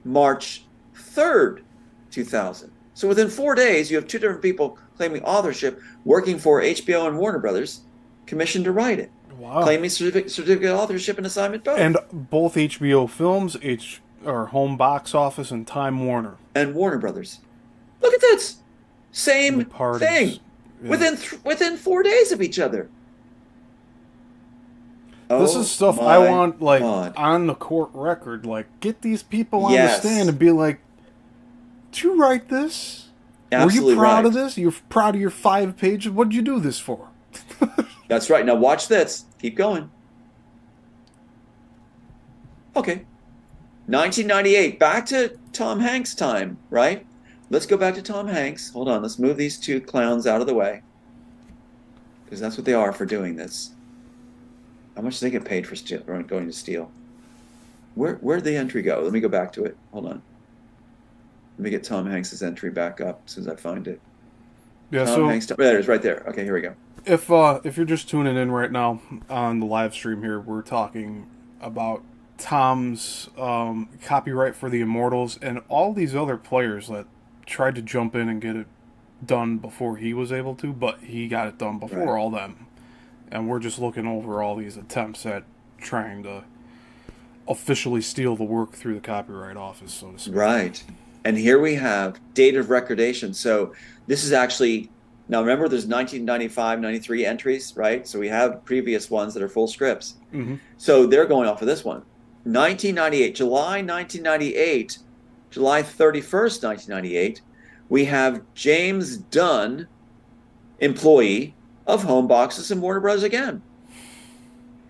March 3rd, 2000. So within 4 days, you have 2 different people claiming authorship, working for HBO and Warner Brothers, commissioned to write it. Wow. Claiming certificate of authorship and assignment both. And both HBO Films, or Home Box Office, and Time Warner. And Warner Brothers. Look at this. Same thing. Yeah. Within 4 days of each other. This is stuff I want, like, God. On the court record. Like, get these people on the stand and be like, did you write this? Absolutely. Were you proud of this? You're proud of your 5 pages? What did you do this for? That's right. Now watch this. Keep going. Okay. 1998. Back to Tom Hanks time, right? Let's go back to Tom Hanks. Hold on. Let's move these 2 clowns out of the way. Because that's what they are for doing this. How much do they get paid for going to steal? Where'd the entry go? Let me go back to it. Hold on. Let me get Tom Hanks' entry back up as soon as I find it. Yeah, Tom Hanks. There it is, right there. Okay, here we go. If you're just tuning in right now on the live stream here, we're talking about Tom's copyright for the Immortals and all these other players that tried to jump in and get it done before he was able to, but he got it done before all them. And we're just looking over all these attempts at trying to officially steal the work through the Copyright Office, so to speak. Right. And here we have date of recordation. So this is actually, now remember there's 1995, 93 entries, right? So we have previous ones that are full scripts. Mm-hmm. So they're going off of this one. 1998, July 1998, July 31st, 1998, we have James Dunn, employee of Home Boxes and Warner Bros. Again.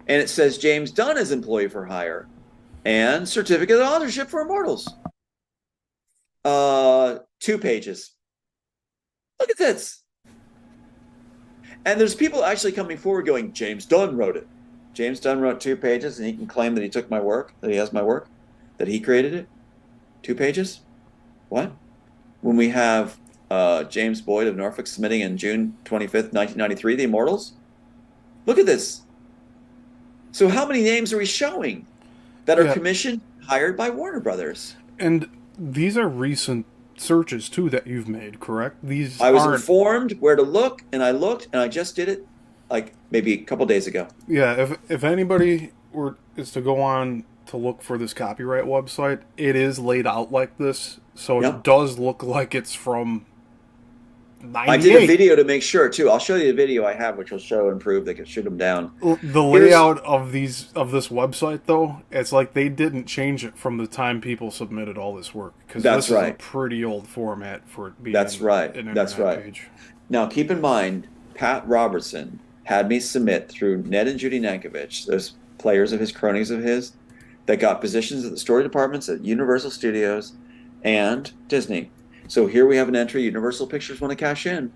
And it says James Dunn is employee for hire and certificate of authorship for Immortals. 2 pages. Look at this. And there's people actually coming forward going, James Dunn wrote it. James Dunn wrote 2 pages and he can claim that he took my work, that he has my work, that he created it. 2 pages? What? When we have James Boyd of Norfolk submitting in June 25th, 1993, The Immortals? Look at this. So how many names are we showing that are commissioned, hired by Warner Brothers? And these are recent searches, too, that you've made, correct? I was informed where to look, and I looked, and I just did it like maybe a couple days ago. Yeah, if anybody is to go on to look for this copyright website, it is laid out like this, so Yep. it does look like it's from I did a 98. video to make sure too. I'll show you the video I have, which will show and prove they can shoot them down. The Here's- layout of this website, though, it's like they didn't change it from the time people submitted all this work, because That's this is a right. pretty old format for it being That's right. an That's internet right. page. Now, keep in mind, Pat Robertson had me submit through Ned and Judy Nankovich, those players of his, cronies of his, that got positions at the story departments at Universal Studios and Disney. So here we have an entry Universal Pictures want to cash in.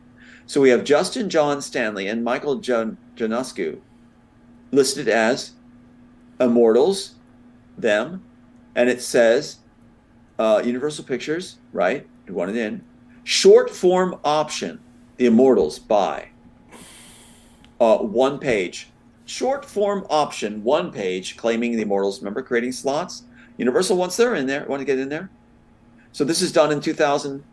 So we have Justin John Stanley and Michael Januscu listed as Immortals, them, and it says Universal Pictures, right? You want it in. Short form option, The Immortals by 1 page. Short form option, 1 page, claiming The Immortals. Remember creating slots? Universal wants their in there. Want to get in there? So this is done in 2000,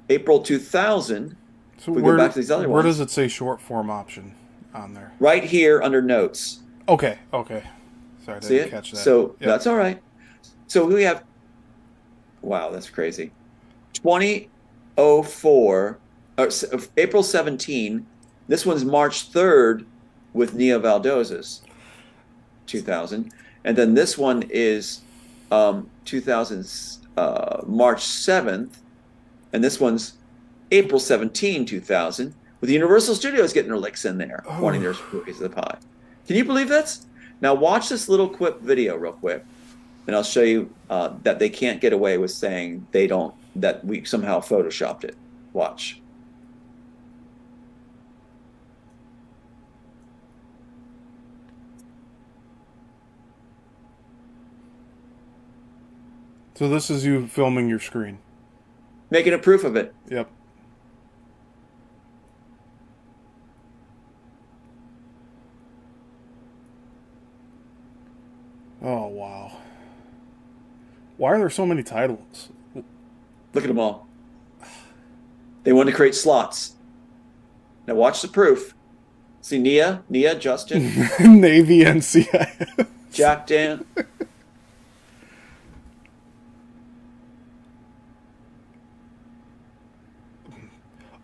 April 2000. So We go back to these other where ones. does it say short form option on there? Right here under notes. Okay. Sorry, I See didn't it? catch that. So Yep. that's all right. So we have, wow, that's crazy. 2004, April 17. This one's March 3rd with Nia Valdoz's 2000. And then this one is 2000, March 7th. And this one's April 17, 2000, with Universal Studios getting their licks in there, wanting their piece of the pie. Can you believe this? Now watch this little quip video real quick, and I'll show you that they can't get away with saying that we somehow photoshopped it. Watch. So this is you filming your screen. Making a proof of it. Yep. Oh, wow. Why are there so many titles? Look at them all. They want to create slots. Now watch the proof. See Nia, Justin, Navy NCIS. Jack Dan.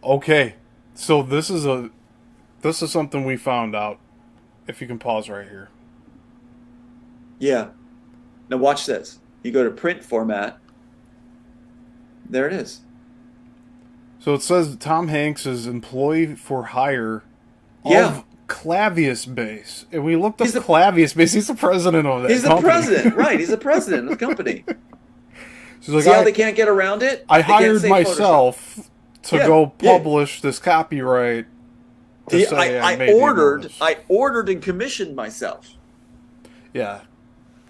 Okay, so this is something we found out. If you can pause right here. Yeah. Now watch this. You go to print format. There it is. So it says Tom Hanks is employee for hire Yeah. of Clavius Base. And we looked up He's the- Clavius Base. He's the president of that He's the company. president, right? He's the president of the company. She's like, See how they can't get around it? I They can't hired say myself to Yeah, go yeah. publish this copyright. To Photoshop. say I made the ordered. Immortals. I ordered and commissioned myself. Yeah.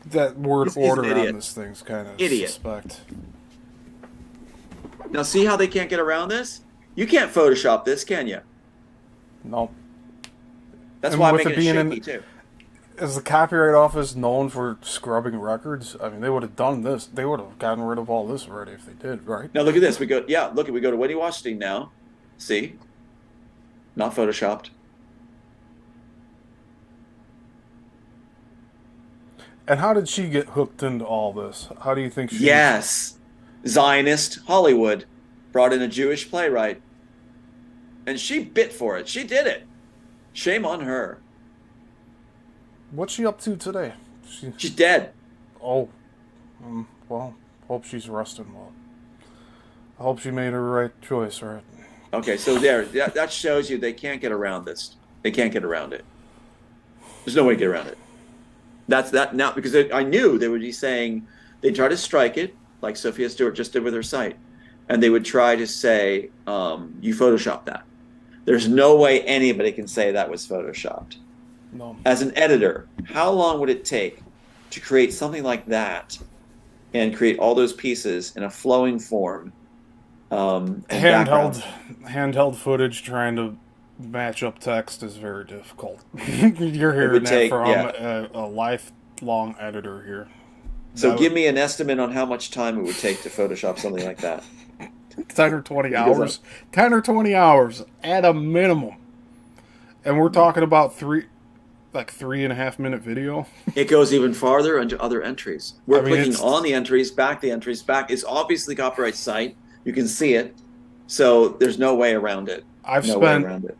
That word He's an order idiot. on this thing's kind of Idiot. suspect. Now see how they can't get around this? You can't Photoshop this, can you? Nope. That's And why I'm with making it it being shaky too. Is the Copyright Office known for scrubbing records? I mean, they would have done this. They would have gotten rid of all this already if they did, right? Now look at this. We go. Yeah, look. We go to Wendy Washington now. See, not photoshopped. And how did she get hooked into all this? How do you think she... Yes, Zionist Hollywood brought in a Jewish playwright, and she bit for it. She did it. Shame on her. What's she up to today? She's dead. Oh. Well, hope she's resting well. I hope she made her right choice, right? Okay, so there. That shows you they can't get around this. They can't get around it. There's no way to get around it. That's that now, because I knew they would be saying they'd try to strike it like Sophia Stewart just did with her site, and they would try to say you photoshopped that. There's no way anybody can say that was photoshopped. No. As an editor, how long would it take to create something like that and create all those pieces in a flowing form? And background? Handheld footage trying to match up text is very difficult. You're hearing that take- from yeah. a lifelong editor here. So That give me an estimate on how much time it would take to Photoshop something like that. 10 or 20 Because hours. 10 or 20 hours at a minimum. And we're talking about 3.5 minute video. It goes even farther into other entries. We're I mean, clicking it's- on the entries, back the entries, back. It's obviously copyright site. You can see it. So there's no way around it. I've No way spent around it.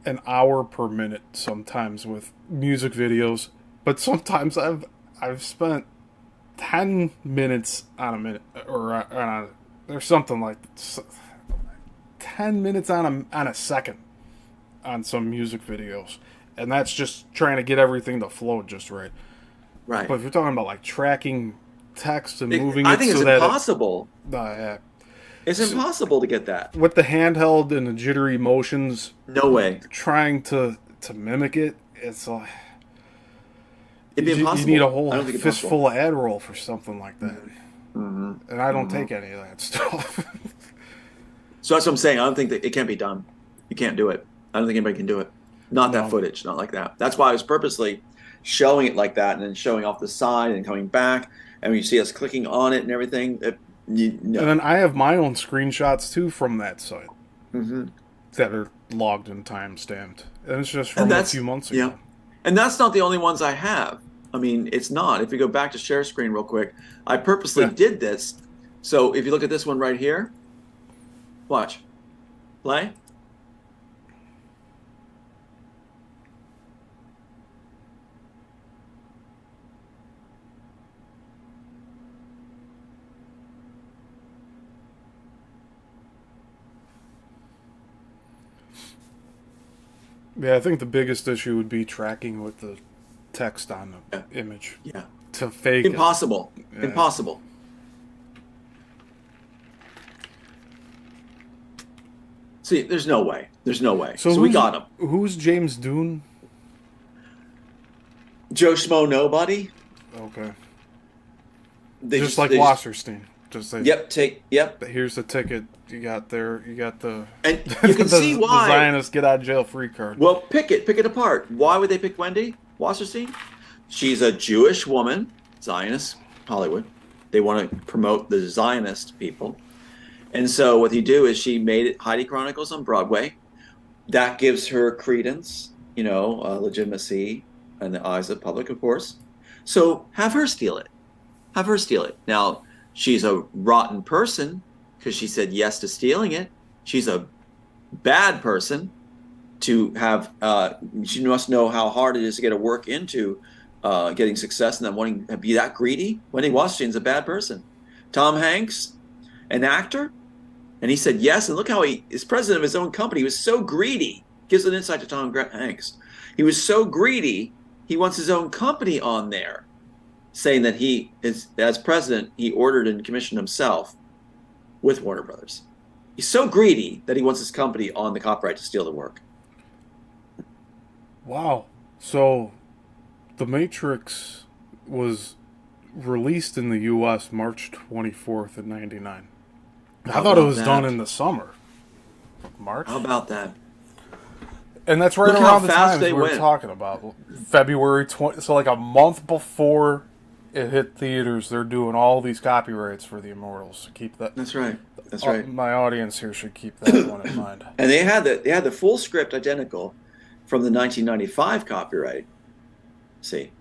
an hour per minute sometimes with music videos, but sometimes I've spent 10 minutes on a minute or something like 10 minutes on a second on some music videos, and that's just trying to get everything to flow just right. Right. But if you're talking about like tracking text and moving I it think so it's that impossible. yeah. It's impossible to get that. With the handheld and the jittery motions, No way. trying to mimic it, it's like It'd be impossible. you need a I whole don't think it's fistful of Adderall for something like that. Mm-hmm. And I don't take any of that stuff. So that's what I'm saying. I don't think that it can't be done. You can't do it. I don't think anybody can do it. Not that No. footage, not like that. That's why I was purposely showing it like that and then showing off the side and coming back. And when you see us clicking on it and everything, no. And then I have my own screenshots too from that site Mm-hmm. that are logged and time stamped. And it's just from a few months ago. Yeah. And that's not the only ones I have. I mean, it's not. If you go back to share screen real quick, I purposely did this. So if you look at this one right here, watch. Play. Yeah, I think the biggest issue would be tracking with the text on the image Yeah. to fake Impossible. Yeah. Impossible. See, there's no way. There's no way. it. So we got him. Who's James Dune? Joe Schmo Nobody. Okay. They just like they Wasserstein. Just say, Yep. here's the ticket you got there. You got the And you can see why. the Zionist get out of jail free card. Well, pick it apart. Why would they pick Wendy Wasserstein? She's a Jewish woman, Zionist, Hollywood. They want to promote the Zionist people. And so what you do is she made it Heidi Chronicles on Broadway. That gives her credence, legitimacy in the eyes of the public, of course. So have her steal it. Have her steal it. Now, she's a rotten person because she said yes to stealing it. She's a bad person to have, she must know how hard it is to get a work into getting success and then wanting to be that greedy. Wendy Wasserstein's a bad person. Tom Hanks, an actor, and he said yes, and look how he is president of his own company. He was so greedy. Gives an insight to Tom Hanks. He was so greedy, he wants his own company on there, saying that he is, as president, he ordered and commissioned himself with Warner Brothers. He's so greedy that he wants his company on the copyright to steal the work. Wow. So, The Matrix was released in the U.S. March 24th of 99. I thought it was done in the summer. March? How about that? And that's right Look how around the fast time they we were went. talking about. February 20... So like a month before it hit theaters, they're doing all these copyrights for the Immortals. Keep that... That's right. That's right. My audience here should keep that one in mind. And they had the full script identical from the 1995 copyright. See,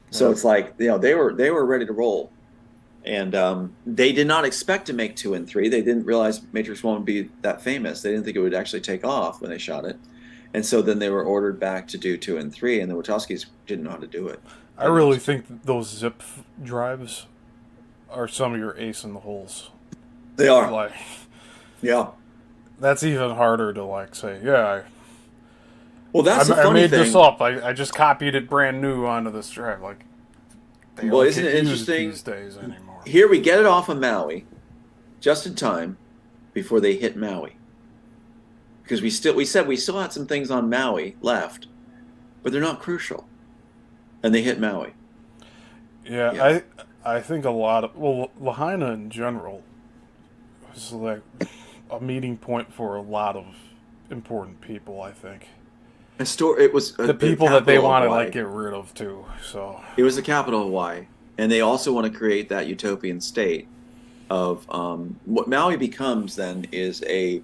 so it's like they were ready to roll, and they did not expect to make 2 and 3. They didn't realize Matrix 1 would be that famous. They didn't think it would actually take off when they shot it, and so then they were ordered back to do 2 and 3, and the Wachowskis didn't know how to do it. I really think that those zip drives are some of your ace in the holes. They are. Like, Yeah. that's even harder to like say. Yeah, Well, that's the I funny made thing. this up. I just copied it brand new onto this drive. Like, they Well, don't isn't get it used interesting? these days anymore? Here we get it off of Maui, just in time before they hit Maui. Because we said we still had some things on Maui left, but they're not crucial, and they hit Maui. Yeah. I think a lot of Lahaina in general was like a meeting point for a lot of important people. I think It was the people that they capital of want to Hawaii. like get rid of too. So It was the capital of Hawaii, and they also want to create that utopian state of what Maui becomes. Then is you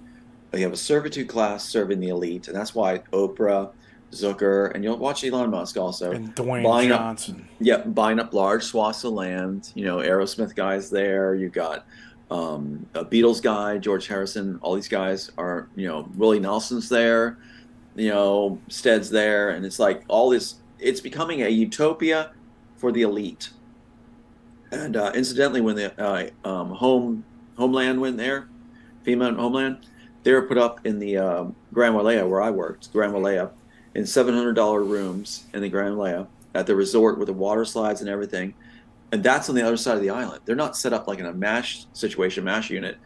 have a servitude class serving the elite, and that's why Oprah, Zucker, and you'll watch Elon Musk also And Dwayne buying up, Johnson. buying up large swaths of land. Aerosmith guys there. You got a Beatles guy, George Harrison. All these guys are, Willie Nelson's there. Stead's there, and it's like all this. It's becoming a utopia for the elite. And incidentally, when the Homeland went there, FEMA Homeland, they were put up in the Grand Wailea where I worked, Grand Wailea, in $700 rooms in the Grand Wailea at the resort with the water slides and everything. And that's on the other side of the island. They're not set up like in a MASH situation, MASH unit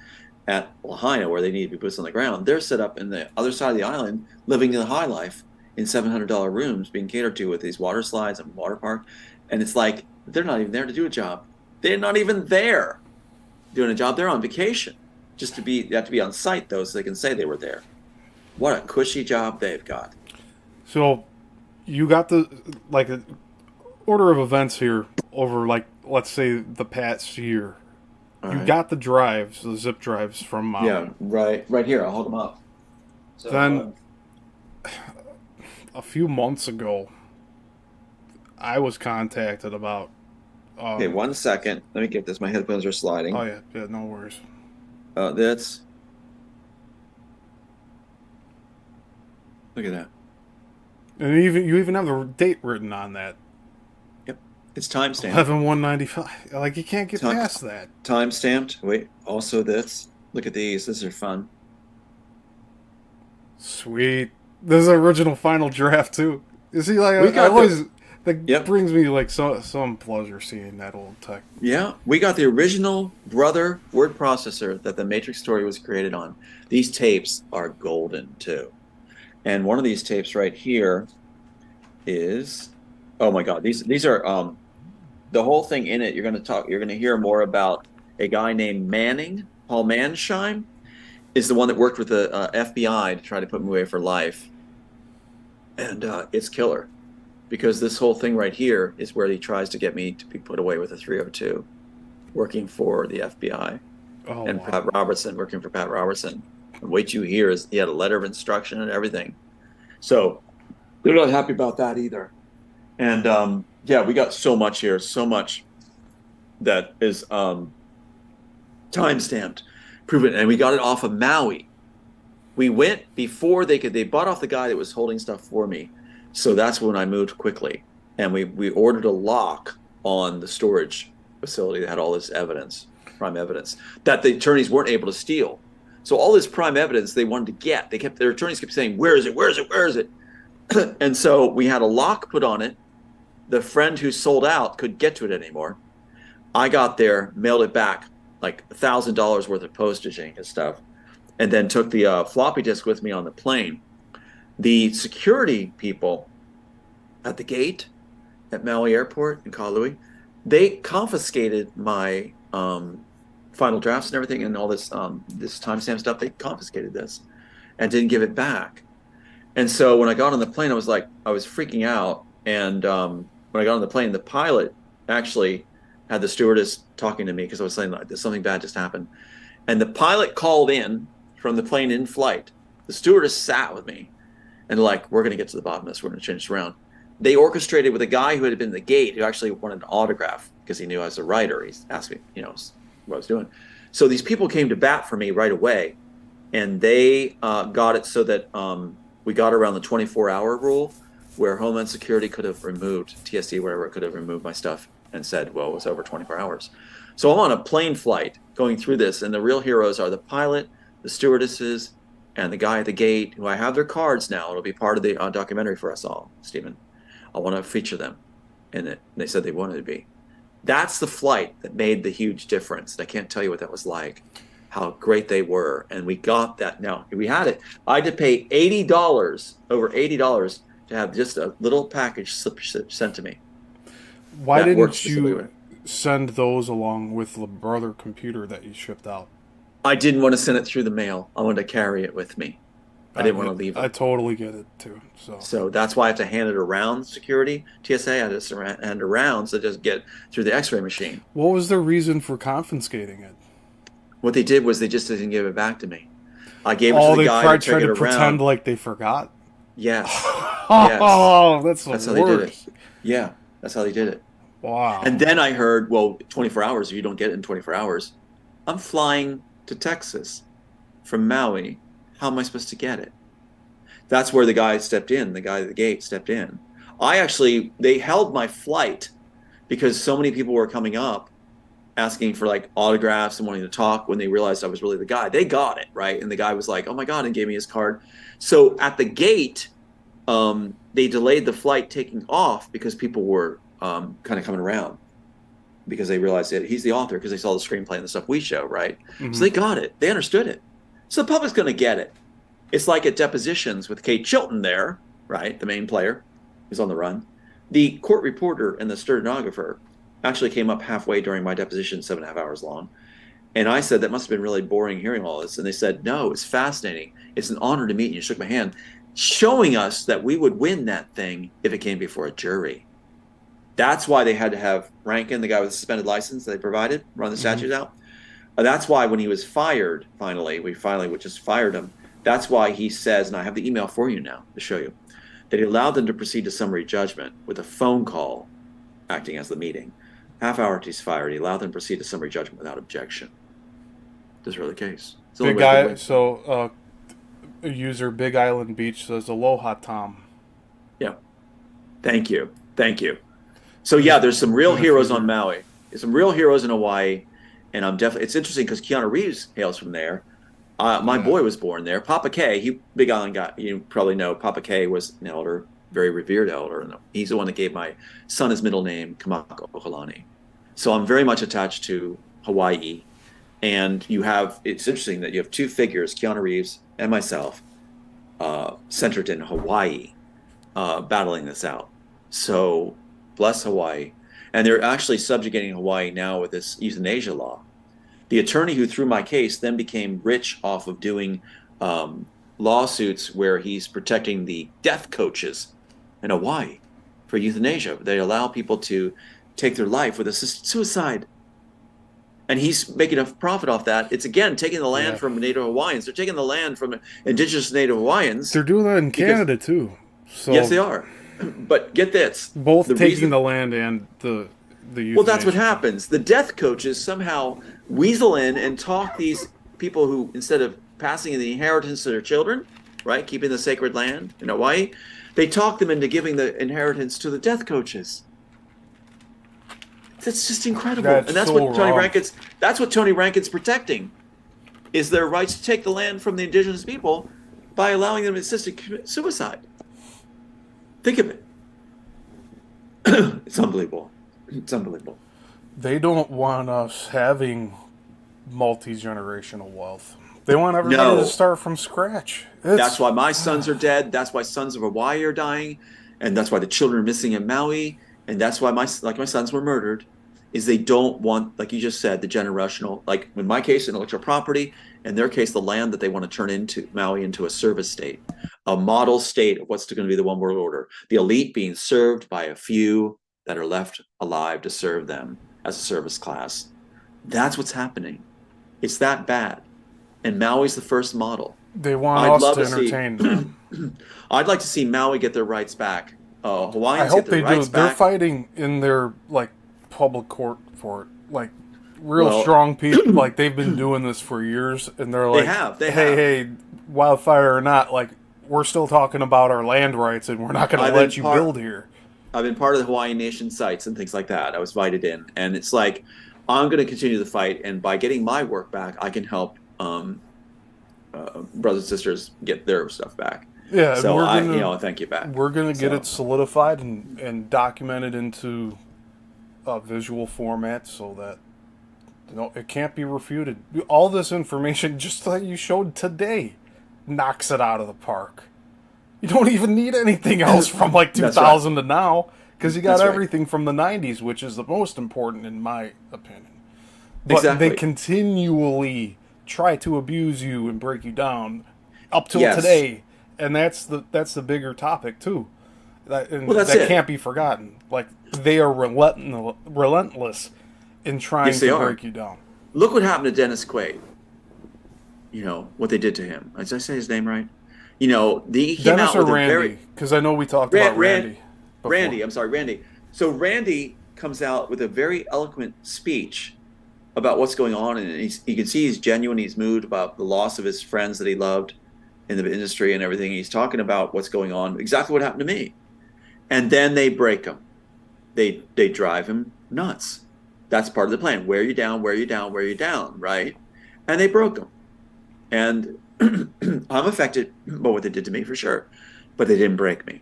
at Lahaina where they need to be put on the ground. They're set up in the other side of the island, living the high life in $700 rooms, being catered to with these water slides and water park. And it's like they're not even there to do a job. They're not even there doing a job. They're on vacation. They have to be on site though, so they can say they were there. What a cushy job they've got. So you got the order of events here over let's say the past year. All You right. got the zip drives from Maui. Yeah, right here. I'll hold them up. So, Then a few months ago, I was contacted about. okay, 1 second. Let me get this. My headphones are sliding. Oh yeah, no worries. That's. Look at that. And you even have the date written on that. Yep, it's timestamped. 11/195. Like you can't get Time- past that. Timestamped. Wait. Also, this. Look at these. These are fun. Sweet. This is the original final draft too. You see, like We I got always that Yep. brings me some pleasure seeing that old tech. Yeah, we got the original Brother word processor that the Matrix story was created on. These tapes are golden too. And one of these tapes right here is, oh my God, these are the whole thing in it. You're going to hear more about a guy named Paul Mansheim is the one that worked with the FBI to try to put me away for life. And it's killer because this whole thing right here is where he tries to get me to be put away with a 302, working for the FBI. Oh, And wow. Pat Robertson, working for Pat Robertson. And what you hear is he had a letter of instruction and everything. So they're not happy about that either. And yeah, we got so much here, so much that is time-stamped, proven. And we got it off of Maui. We went before they bought off the guy that was holding stuff for me. So that's when I moved quickly. And we ordered a lock on the storage facility that had all this evidence, prime evidence, that the attorneys weren't able to steal. So all this prime evidence they wanted to get, their attorneys kept saying, where is it? Where is it? Where is it? And so we had a lock put on it. The friend who sold out couldn't get to it anymore. I got there, mailed it back, like $1,000 worth of postaging and stuff, and then took the floppy disk with me on the plane. The security people at the gate at Maui Airport in Kaului, they confiscated my final drafts and everything and all this this timestamp stuff. They confiscated this and didn't give it back. And so when I got on the plane, I was freaking out. And when I got on the plane, the pilot actually had the stewardess talking to me because I was saying like, something bad just happened. And the pilot called in from the plane in flight. The stewardess sat with me and like, we're going to get to the bottom of this. We're going to change this around. They orchestrated with a guy who had been at the gate who actually wanted an autograph because he knew I was a writer. He asked me, what I was doing. So these people came to bat for me right away. And they got it so that we got around the 24-hour rule where Homeland Security could have removed, TSD, whatever, could have removed my stuff and said, well, it was over 24 hours. So I'm on a plane flight going through this, and the real heroes are the pilot, the stewardesses, and the guy at the gate, who I have their cards now. It'll be part of the documentary for us all, Stephen. I want to feature them in it. And they said they wanted to be. That's the flight that made the huge difference. And I can't tell you what that was like, how great they were. And we got that now. We had it. I had to pay $80, over $80, to have just a little package sent to me. Why That works didn't specifically you with- send those along with the brother computer that you shipped out? I didn't want to send it through the mail. I wanted to carry it with me. I didn't want to leave I it. totally get it too. So that's why I have to hand it around security. TSA, I had to hand it around so it doesn't get through the x-ray machine. What was their reason for confiscating it? What they did was they just didn't give it back to me. I gave it to Oh, the they guy tried to take it to around. pretend like they forgot. Yes. Yes, Oh, that's the that's how they did it. worst. Yeah, that's how they did it. And Wow. then I heard, well, 24 hours, if you don't get it in 24 hours, I'm flying to Texas from Maui. How am I supposed to get it? That's where the guy stepped in. The guy at the gate stepped in. They held my flight because so many people were coming up asking for like autographs and wanting to talk when they realized I was really the guy. They got it, right? And the guy was like, oh my God, and gave me his card. So at the gate, they delayed the flight taking off because people were kind of coming around because they realized that he's the author because they saw the screenplay and the stuff we show, right? Mm-hmm. So they got it. They understood it. So the public's going to get it. It's like at depositions with Kate Chilton there, right? The main player who's on the run. The court reporter and the stenographer actually came up halfway during my deposition, 7.5 hours long. And I said, that must have been really boring hearing all this. And they said, no, it's fascinating. It's an honor to meet you. Shook my hand, showing us that we would win that thing if it came before a jury. That's why they had to have Rankin, the guy with the suspended license that they provided, run the statutes out. That's why when he was fired, we just fired him. That's why he says, and I have the email for you now to show you, that he allowed them to proceed to summary judgment with a phone call acting as the meeting. Half hour after he's fired, he allowed them to proceed to summary judgment without objection. This is really the case. Big guy. So, user Big Island Beach says, "Aloha, Tom." Yeah. Thank you. So yeah, there's some real heroes on Maui. There's some real heroes in Hawaii, and it's interesting because Keanu Reeves hails from there. My boy was born there. Papa K, Big Island guy. You probably know Papa K was an elder, very revered elder, and he's the one that gave my son his middle name, Kamako Ohalani. So I'm very much attached to Hawaii, and it's interesting that you have two figures, Keanu Reeves and myself, centered in Hawaii, battling this out. So bless Hawaii. And they're actually subjugating Hawaii now with this euthanasia law. The attorney who threw my case then became rich off of doing lawsuits where he's protecting the death coaches in Hawaii for euthanasia. They allow people to take their life with assisted suicide. And he's making a profit off that. It's, again, taking the land from Native Hawaiians. They're taking the land from indigenous Native Hawaiians. They're doing that in Canada, too. So yes, they are. But get this. Both taking the land and the euthanasia. Well, that's what happens. The death coaches somehow weasel in and talk these people who, instead of passing the inheritance to their children, right, keeping the sacred land in Hawaii, they talk them into giving the inheritance to the death coaches. That's just incredible. That's what Tony Rankin's protecting, is their rights to take the land from the indigenous people by allowing them to assist in commit suicide. Think of it. It's unbelievable. It's unbelievable. They don't want us having multi-generational wealth. They want everybody to start from scratch. That's why my sons are dead. That's why sons of Hawaii are dying. And that's why the children are missing in Maui. And that's why my sons were murdered, is they don't want, like you just said, the generational, like in my case, intellectual property, in their case, the land that they want to turn into Maui into a service state, a model state of what's going to be the one world order. The elite being served by a few that are left alive to serve them as a service class. That's what's happening. It's that bad. And Maui's the first model. They want us to entertain them. I'd like to see Maui get their rights back. Hawaiians I hope get their they rights do. back. They're fighting in their public court for it. Strong people. Like, they've been doing this for years, and they're like, hey, wildfire or not, we're still talking about our land rights, and we're not going to let you build here. I've been part of the Hawaiian Nation sites and things like that. I was invited in, and it's like, I'm going to continue the fight, and by getting my work back, I can help brothers and sisters get their stuff back. Yeah, so thank you back. We're going to get it solidified and documented into a visual format so that it can't be refuted. All this information, just like you showed today, knocks it out of the park. You don't even need anything else from 2000 to now, because you got everything from the 90s, which is the most important in my opinion. But they continually try to abuse you and break you down up till today, and that's the bigger topic too. That can't be forgotten. They are relentless in trying to break you down. Look what happened to Dennis Quaid. What they did to him. Did I say his name right? He came Dennis out or with a Randy? very Because I know we talked about Randy before. Randy. I'm sorry, Randy. So Randy comes out with a very eloquent speech about what's going on, and you can see he's genuine. He's moved about the loss of his friends that he loved in the industry and everything. He's talking about what's going on, exactly what happened to me, and then they break him. They drive him nuts. That's part of the plan. Wear you down, wear you down, wear you down, right? And they broke him. And I'm affected by what they did to me for sure, but they didn't break me.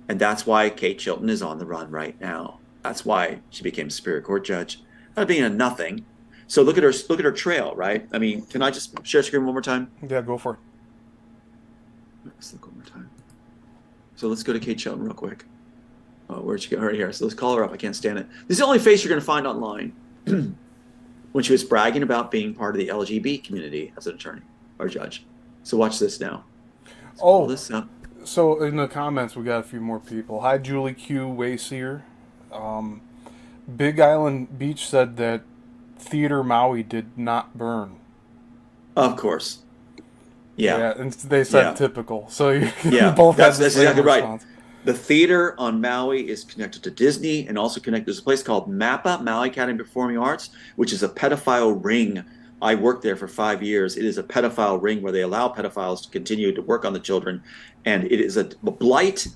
And that's why Kate Chilton is on the run right now. That's why she became Superior Court judge. Out of being a nothing. So look at her trail, right? I mean, can I just share screen one more time? Yeah, go for it. Let's look one more time. So let's go to Kate Chilton real quick. Oh, where'd she go? Right here. So let's call her up. I can't stand it. This is the only face you're going to find online when she was bragging about being part of the LGBT community as an attorney or judge. So watch this now. Let's pull this up. So in the comments, we got a few more people. Hi, Julie Q. Wayseer. Big Island Beach said that Theater Maui did not burn. Of course. Yeah. And they said typical. So you both that's have the same exactly response. right. The theater on Maui is connected to Disney and also connected. There's a place called MAPA, Maui Academy of Performing Arts, which is a pedophile ring. I worked there for 5 years. It is a pedophile ring where they allow pedophiles to continue to work on the children, and it is a blight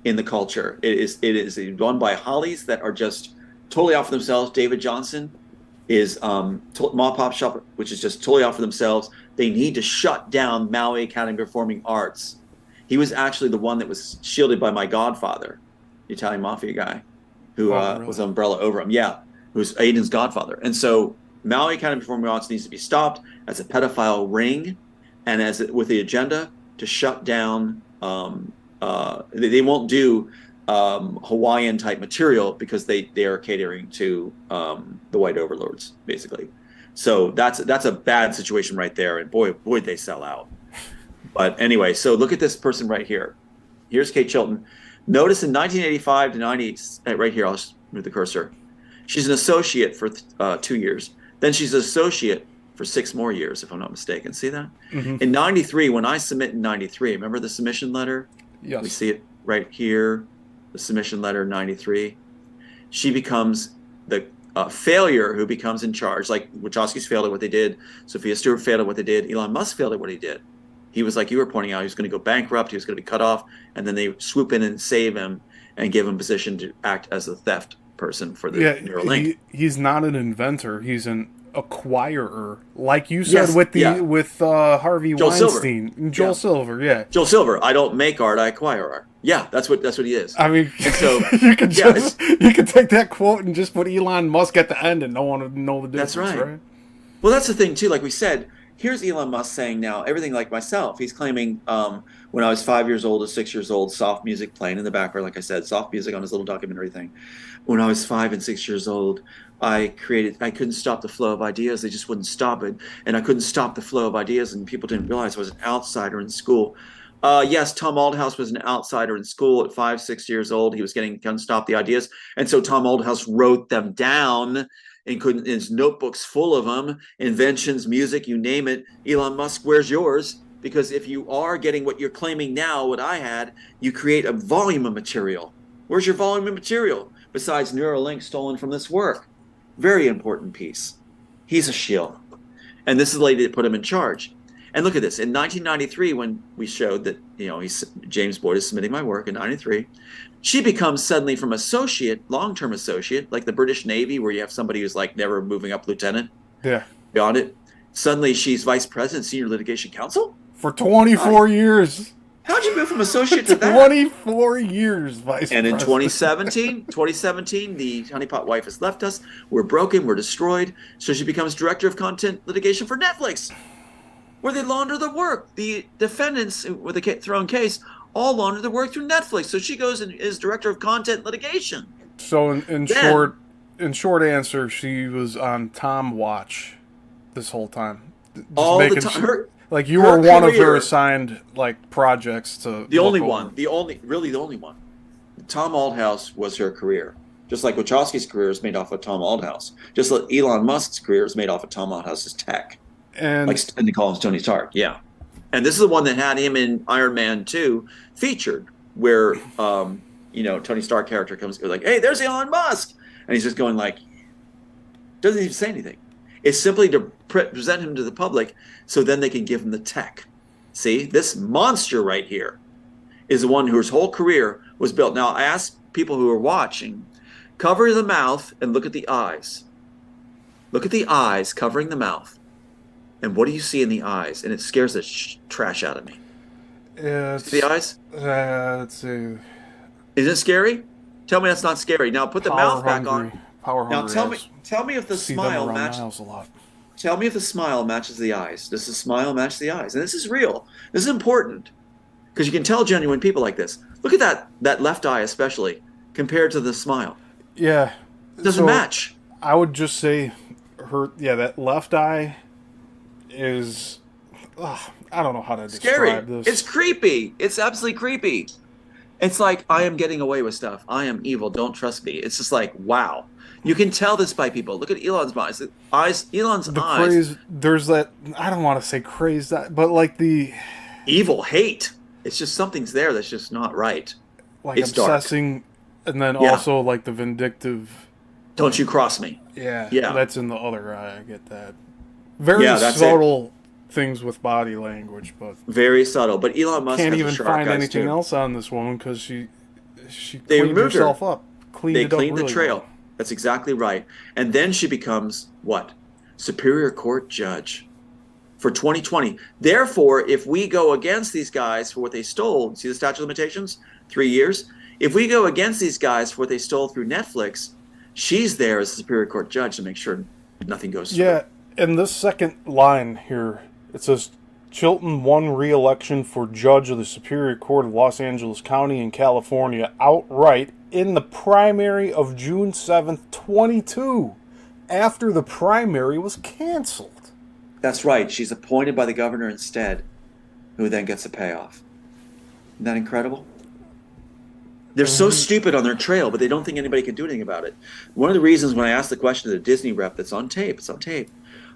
in the culture. It is run by Hollies that are just totally off for themselves. David Johnson is Mom Pop Shop, which is just totally off for themselves. They need to shut down Maui Academy of Performing Arts. He was actually the one that was shielded by my godfather, the Italian mafia guy, who really? was umbrella over him. Yeah, who's Aiden's godfather. And so Maui Academy of Performing Arts needs to be stopped as a pedophile ring, and with the agenda to shut down. They won't do Hawaiian type material because they are catering to the white overlords, basically. So that's a bad situation right there, and boy they sell out. But anyway, so look at this person right here. Here's Kate Chilton. Notice in 1985 to 90, right here, I'll just move the cursor. She's an associate for 2 years. Then she's an associate for 6 more years, if I'm not mistaken. See that? Mm-hmm. In 93, when I submit in 93, remember the submission letter? Yes. We see it right here, the submission letter 93. She becomes the failure who becomes in charge. Like Wachowski's failed at what they did. Sophia Stewart failed at what they did. Elon Musk failed at what he did. He was like you were pointing out, he was going to go bankrupt, he was going to be cut off, and then they swoop in and save him and give him position to act as a theft person for the Neuralink. He's not an inventor, he's an acquirer, like you said with Harvey Joel Weinstein. Silver. Joel Silver, yeah. Joel Silver, I don't make art, I acquire art. Yeah, that's what he is. I mean, so you could take that quote and just put Elon Musk at the end and no one would know the difference. That's right? Well, that's the thing too, like we said. Here's Elon Musk saying now, everything like myself. He's claiming when I was 5 years old or 6 years old, soft music playing in the background, like I said, soft music on his little documentary thing. When I was 5 and 6 years old, I couldn't stop the flow of ideas. They just wouldn't stop it. And I couldn't stop the flow of ideas, and people didn't realize I was an outsider in school. Yes, Tom Althouse was an outsider in school at 5, 6 years old. He was couldn't stop the ideas. And so Tom Althouse wrote them down and his notebooks full of them, inventions, music, you name it. Elon Musk, where's yours? Because if you are getting what you're claiming now, what I had, you create a volume of material. Where's your volume of material? Besides Neuralink stolen from this work. Very important piece. He's a shill. And this is the lady that put him in charge. And look at this. In 1993, when we showed that, James Boyd is submitting my work in 93, she becomes suddenly from associate, long-term associate, like the British Navy, where you have somebody who's like never moving up lieutenant. Yeah. Beyond it. Suddenly she's vice president, senior litigation counsel. For 24 years. How'd you move from associate to that? 24 years, vice president. And in 2017, the honeypot wife has left us. We're broken. We're destroyed. So she becomes director of content litigation for Netflix, where they launder the work. The defendants with the thrown case all launder the work through Netflix. So she goes and is director of content litigation. So in short answer, she was on Tom Watch this whole time. Just all the time. Like you were one of her assigned projects to. The only one. Tom Althouse was her career. Just like Wachowski's career is made off of Tom Althouse. Just like Elon Musk's career is made off of Tom Althouse's tech. And like Stanley Collins, Tony Stark, yeah. And this is the one that had him in Iron Man 2 featured, where Tony Stark character goes like, "Hey, there's Elon Musk," and he's just going like, doesn't even say anything. It's simply to present him to the public, so then they can give him the tech. See, this monster right here is the one whose whole career was built. Now, I ask people who are watching, cover the mouth and look at the eyes. Look at the eyes covering the mouth. And what do you see in the eyes? And it scares the trash out of me. See the eyes? Let's see. Is it scary? Tell me that's not scary. Now put the mouth back on. Power now hungry. Tell me if the smile matches. Tell me if the smile matches the eyes. Does the smile match the eyes? And this is real. This is important because you can tell genuine people like this. Look at that left eye, especially compared to the smile. Yeah, it doesn't match. I would just say that left eye is. I don't know how to describe this. It's creepy. It's absolutely creepy. It's like, I am getting away with stuff. I am evil. Don't trust me. It's just like, wow. You can tell this by people. Look at Elon's eyes. Elon's eyes. Craze, there's that, I don't want to say craze, but like the... evil hate. It's just something's there that's just not right. Like it's obsessing, dark. And then also like the vindictive... Don't you cross me. Yeah. That's in the other eye. I get that. Very subtle things with body language, but... very subtle. But Elon Musk can't even find anything else on this woman because she cleaned herself up. They cleaned the trail. Well. That's exactly right. And then she becomes what? Superior Court judge for 2020. Therefore, if we go against these guys for what they stole, see the statute of limitations? 3 years. If we go against these guys for what they stole through Netflix, she's there as the Superior Court judge to make sure nothing goes through. Yeah, and this second line here, it says, Chilton won re-election for judge of the Superior Court of Los Angeles County in California outright in the primary of June 7th, 22, after the primary was canceled. That's right. She's appointed by the governor instead, who then gets a payoff. Isn't that incredible? They're so stupid on their trail, but they don't think anybody can do anything about it. One of the reasons when I asked the question to the Disney rep that's on tape,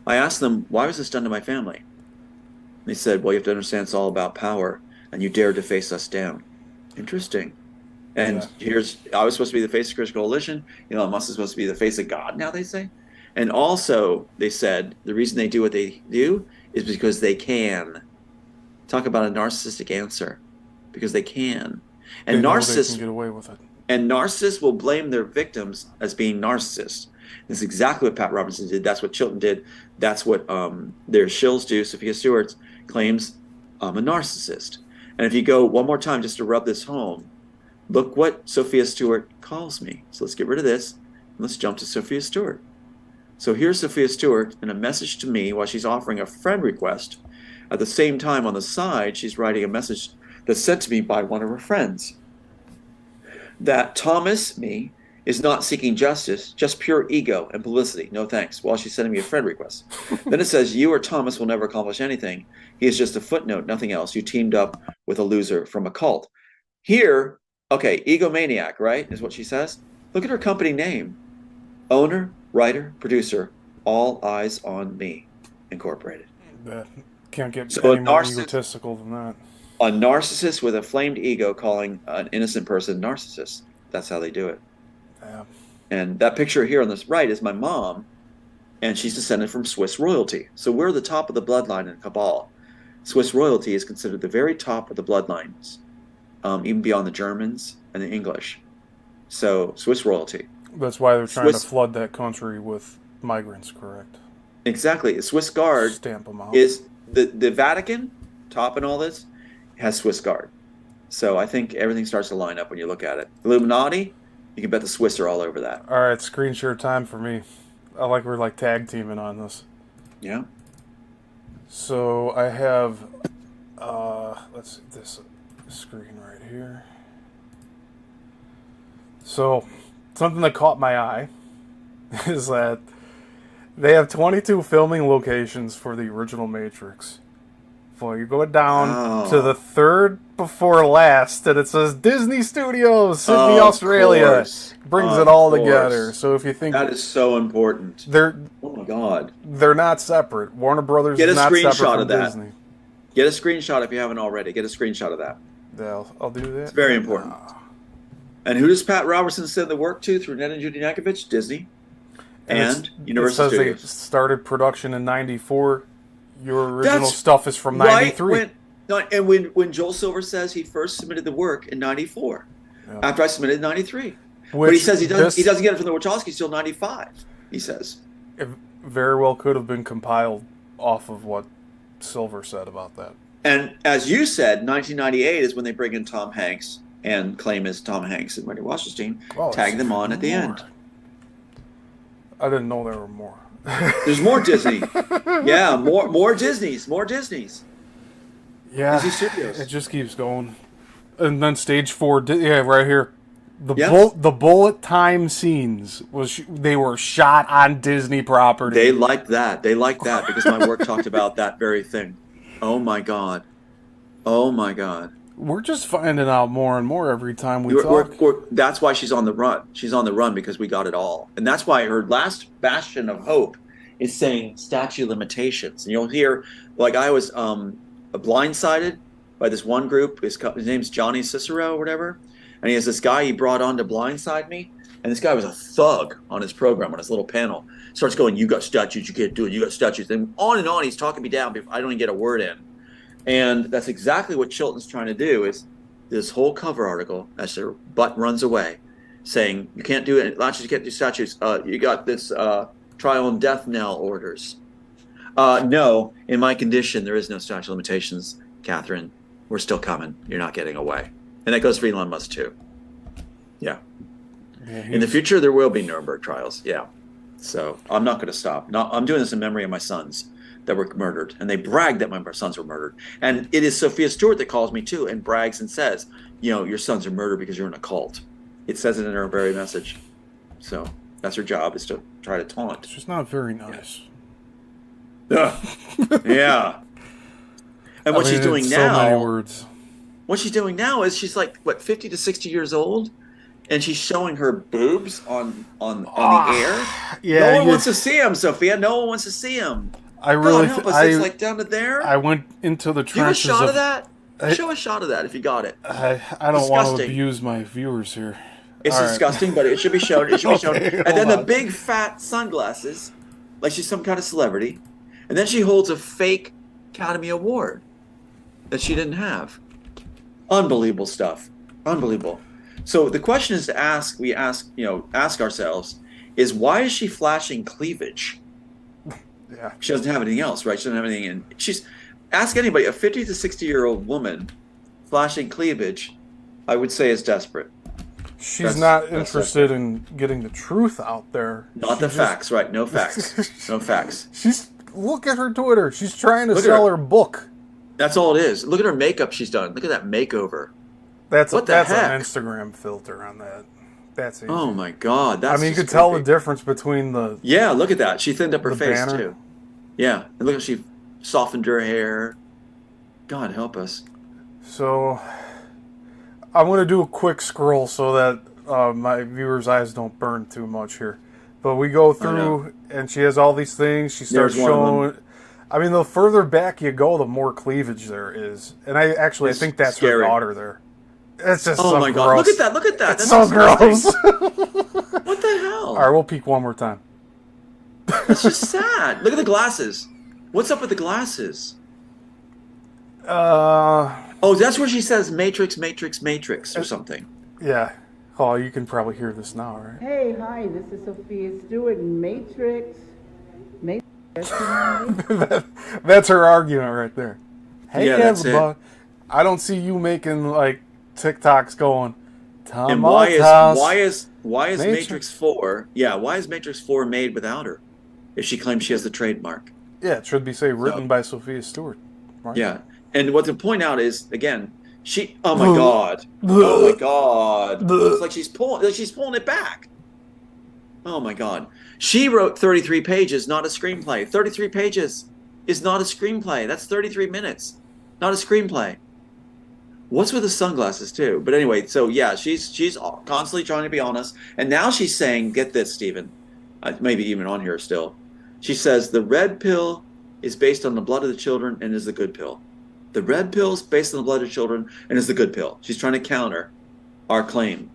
I asked them, why was this done to my family? And they said, well, you have to understand it's all about power, and you dared to face us down. Interesting. And I was supposed to be the face of Christian Coalition. Elon Musk is supposed to be the face of God now, they say. And also, they said, the reason they do what they do is because they can. Talk about a narcissistic answer. Because they can. And narcissists can get away with it. And narcissists will blame their victims as being narcissists. That's exactly what Pat Robertson did. That's what Chilton did. That's what their shills do. Sophia Stewart claims I'm a narcissist. And if you go one more time just to rub this home, look what Sophia Stewart calls me. So let's get rid of this. And let's jump to Sophia Stewart. So here's Sophia Stewart in a message to me while she's offering a friend request. At the same time, on the side, she's writing a message that's sent to me by one of her friends. That Thomas, me, is not seeking justice, just pure ego and publicity. No thanks. While she's sending me a friend request. Then it says, you or Thomas will never accomplish anything. He is just a footnote, nothing else. You teamed up with a loser from a cult. Here, okay, egomaniac, right, is what she says. Look at her company name. Owner, writer, producer, All Eyes on Me, Incorporated. That can't get any more egotistical than that. A narcissist with a flamed ego calling an innocent person narcissist. That's how they do it. Yeah. And that picture here on this right is my mom, and she's descended from Swiss royalty. So we're the top of the bloodline in Cabal. Swiss royalty is considered the very top of the bloodlines, even beyond the Germans and the English. So Swiss royalty. That's why they're trying to flood that country with migrants, correct? Exactly. The Swiss Guard stamp them out. Is the Vatican, top in all this, has Swiss Guard. So I think everything starts to line up when you look at it. Illuminati, you can bet the Swiss are all over that. All right, screen share time for me. I like we're like tag teaming on this. Yeah. So I have, let's see, this screen right here. So something that caught my eye is that they have 22 filming locations for the original Matrix. Well, you go down to the third before last, and it says Disney Studios, Sydney, Australia. Brings it all together. So if you think that is so important, they're oh my god, they're not separate. Warner Brothers is not separate from Disney. Get a screenshot if you haven't already. Get a screenshot of that. Yeah, I'll do that. It's very important. And who does Pat Robertson send the work to through Ned and Judy Yankovic? Disney and Universal it says Studios. they started production in '94. Your original stuff is from '93. And when Joel Silver says he first submitted the work in '94, after I submitted in '93, but he says he doesn't get it from the Wachowskis till '95. He says it very well could have been compiled off of what Silver said about that. And as you said, 1998 is when they bring in Tom Hanks and claim it's Tom Hanks and Marty Wasserstein, tag them on at the end. I didn't know there were more. There's more Disney. Yeah, more Disneys. Yeah, Disney Studios. It just keeps going. And then stage 4, right here. The bullet time scenes they were shot on Disney property. They like that. Because my work talked about that very thing. Oh my God. We're just finding out more and more every time we talk. That's why she's on the run. She's on the run because we got it all. And that's why her last bastion of hope is saying statute of limitations. And you'll hear, like I was blindsided by this one group. His name's Johnny Cicero or whatever. And he has this guy he brought on to blindside me. And this guy was a thug on his program, on his little panel. Starts going, you got statutes, you can't do it, you got statutes. And on, he's talking me down before I don't even get a word in. And that's exactly what Chilton's trying to do, is this whole cover article, as their butt runs away, saying you can't do it, you can't do statutes. You got this trial and death knell orders. No, in my condition, there is no statute of limitations, Catherine. We're still coming. You're not getting away. And that goes for Elon Musk, too. Yeah. In the future, there will be Nuremberg trials. Yeah. So I'm not going to stop. I'm doing this in memory of my sons that were murdered. And they bragged that my sons were murdered. And it is Sophia Stewart that calls me, too, and brags and says, your sons are murdered because you're in a cult. It says it in her very message. So that's her job, is to try to taunt. It's just not very nice. Yeah. And what she's doing now... So many words. What she's doing now is she's like, 50 to 60 years old? And she's showing her boobs on the air? Yeah, no one wants to see them, Sophia. No one wants to see them. I really... God help us, it's like down to there? I went into the trenches. Do you have a shot of that? Show a shot of that if you got it. I don't want to abuse my viewers here. It's disgusting, but it should be shown. It should be shown. And then the big fat sunglasses, like she's some kind of celebrity. And then she holds a fake Academy Award that she didn't have. Unbelievable stuff. Unbelievable. So the question is ask ourselves is, why is she flashing cleavage? Yeah. She doesn't have anything else, right? She doesn't have anything in. Ask anybody, a 50 to 60-year-old woman flashing cleavage, I would say is desperate. She's not interested in getting the truth out there. Not the facts, right? No facts. No facts. Look at her Twitter. She's trying to sell her book. That's all it is. Look at her makeup she's done. Look at that makeover. That's an Instagram filter on that. That's easy. Oh my God. You could tell the difference between the... Yeah, look at that. She thinned up her face banner. too. Yeah, and look how she softened her hair. God help us. So, I'm going to do a quick scroll so that my viewers' eyes don't burn too much here. But we go through, and she has all these things. She starts showing... the further back you go, the more cleavage there is. And I think that's scary. Her daughter there. It's just so God. gross. Look at that. It's so gross. What the hell? All right, we'll peek one more time. It's just sad. Look at the glasses. What's up with the glasses? That's where she says Matrix, Matrix, Matrix or something. Yeah. Oh, you can probably hear this now, right? Hey, hi, this is Sophia Stewart in Matrix. That's her argument right there. Hey, yeah, that's everybody. I don't see you making TikToks going, Tom and Althouse. why is Matrix 4? Yeah, why is Matrix 4 made without her? If she claims she has the trademark. Yeah, it should be written by Sophia Stewart. Right? Yeah, and what to point out is, again, she. Oh my God! Oh my God! It's like she's pulling it back. Oh my God! She wrote 33 pages, not a screenplay. 33 pages is not a screenplay. That's 33 minutes, not a screenplay. What's with the sunglasses too? But anyway, so yeah, she's constantly trying to be honest, and now she's saying, get this, Stephen, maybe even on here still. She says the red pill is based on the blood of the children and is the good pill. The red pill's based on the blood of children and is the good pill. She's trying to counter our claim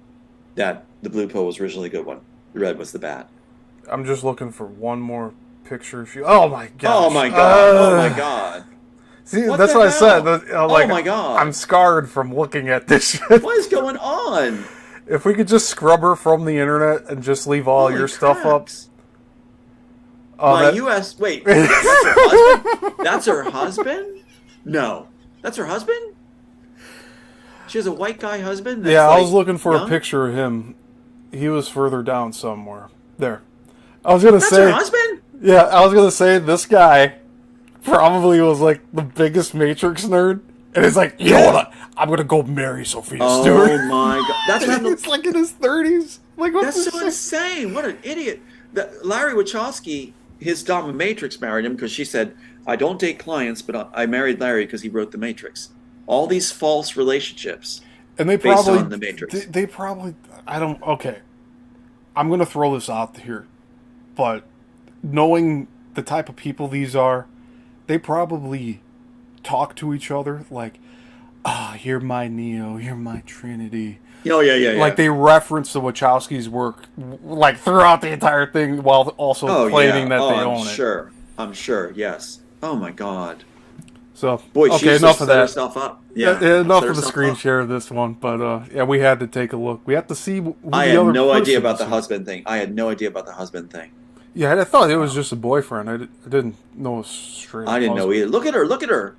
that the blue pill was originally the good one. The red was the bad. I'm just looking for one more picture. Oh my god! Oh my god! Oh my god! See, What that's the what I hell? said. Like, oh my god! I'm scarred from looking at this shit. What is going on? If we could just scrub her from the internet and just leave all Holy your stuff up. cracks. Oh, My U.S. Wait, that's her husband? That's her husband? No, that's her husband. She has a white guy husband. That's yeah, I like was looking for young? a picture of him. He was further down somewhere. There. I was gonna That's say. her husband. Yeah, I was gonna say this guy probably was like the biggest Matrix nerd, and it's like, you know what? I'm gonna go marry Sophia Stewart. Oh my god, that's what happened. He's like in his 30s. Like, what That's the so shit? insane. What an idiot. Larry Wachowski, his dominatrix married him because she said, I don't date clients, but I married Larry because he wrote The Matrix. All these false relationships And they based probably, on The Matrix. they probably, okay. I'm gonna throw this out here, but knowing the type of people these are, they probably talk to each other like, you're my Neo, you're my Trinity. Oh, yeah. Like, they reference the Wachowskis' work like throughout the entire thing while also claiming that they own it. I'm sure, yes. Oh my god. So, Boy, okay, she's enough just of set that. herself up. Yeah, Enough set of the herself screen up. share of this one, but yeah, we had to take a look. We had to see who I the had other no idea person about the was. husband thing. I had no idea about the husband thing. Yeah, I thought it was just a boyfriend. I didn't know it was straight. I didn't know either. Look at her. Look at her.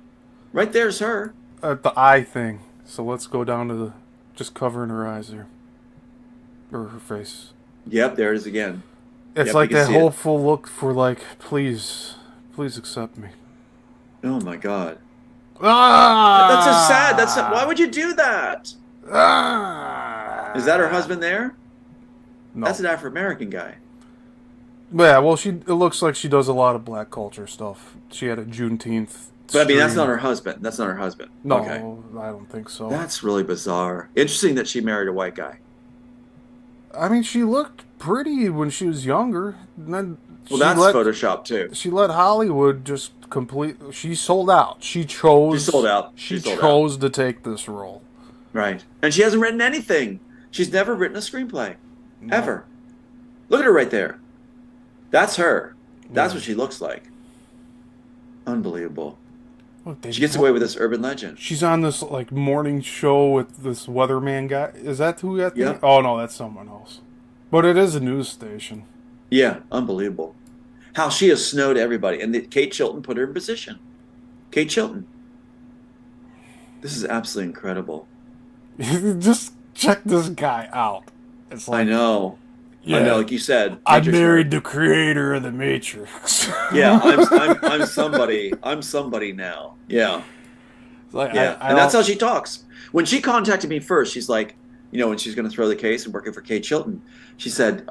Right there's her. The eye thing. So let's go down to the just covering her eyes there, or her face. Yep, there it is again. It's Yep, like you can that see it. hopeful look for like, please accept me. Oh my god. Ah, That's so sad. Why would you do that? Ah, Is that her husband there? No. That's an African American guy. Yeah, well, it looks like she does a lot of black culture stuff. She had a Juneteenth. But I mean, that's stream. not her husband. That's not her husband. No, Okay. I don't think so. That's really bizarre. Interesting that she married a white guy. I mean, she looked pretty when she was younger. And then Well, that's Photoshop too. She let Hollywood just She sold out. She chose. She sold out. She She sold chose to take this role. Right. And she hasn't written anything. She's never written a screenplay. No. Ever. Look at her right there. That's her. That's Yeah. what she looks like. Unbelievable. Look, She gets away with this urban legend. She's on this like morning show with this weatherman guy. Is that who that? Yeah. Thing? Oh no, that's someone else. But it is a news station. Yeah, unbelievable. How she has snowed everybody. And Kate Chilton put her in position. Kate Chilton. This is absolutely incredible. Just check this guy out. It's like, I know. Yeah, I know, like you said. I Matrix married nerd. the creator of the Matrix. Yeah, I'm somebody. I'm somebody now. Yeah. Like, Yeah. I And that's don't- how she talks. When she contacted me first, she's like, when she's going to throw the case and working for Kate Chilton, she said, is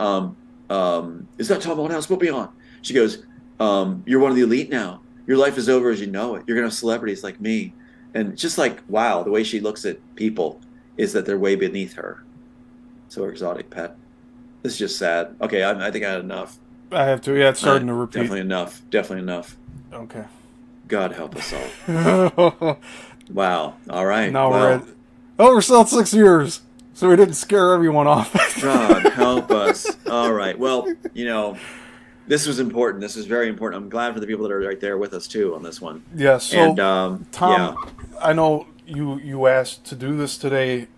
that Tom Althouse? Put me on. She goes, you're one of the elite now. Your life is over as you know it. You're going to have celebrities like me. And just like, wow, the way she looks at people is that they're way beneath her. So exotic, pet. This is just sad. Okay, I think I had enough. I have to. Yeah, it's starting to repeat. Definitely enough. Definitely enough. Okay. God help us all. Now Wow. All right. we're at. Oh, we're still at 6 years, so we didn't scare everyone off. God help us. All right. Well, this was important. This is very important. I'm glad for the people that are right there with us too on this one. Yeah. So, And Tom, I know you asked to do this today,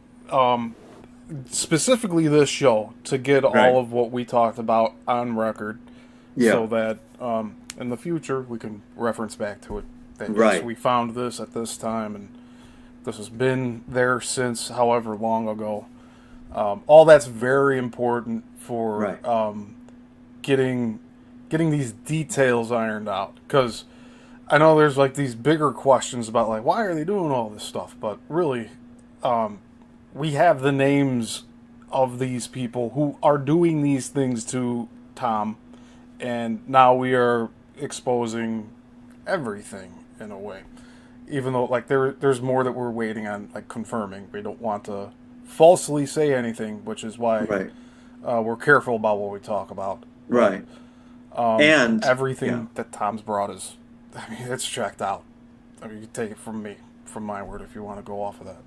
specifically this show, to get Right. all of what we talked about on record, Yeah. so that in the future we can reference back to it. That yes, Right. we found this at this time, and this has been there since however long ago. All that's very important for Right. getting these details ironed out, because I know there's like these bigger questions about like, why are they doing all this stuff, but really we have the names of these people who are doing these things to Tom, and now we are exposing everything in a way, even though like there's more that we're waiting on, like confirming. We don't want to falsely say anything, which is why Right. we're careful about what we talk about. Right. And Everything yeah. that Tom's brought is, I mean, it's checked out. I mean, you can take it from me. from my word if you want to go off of that.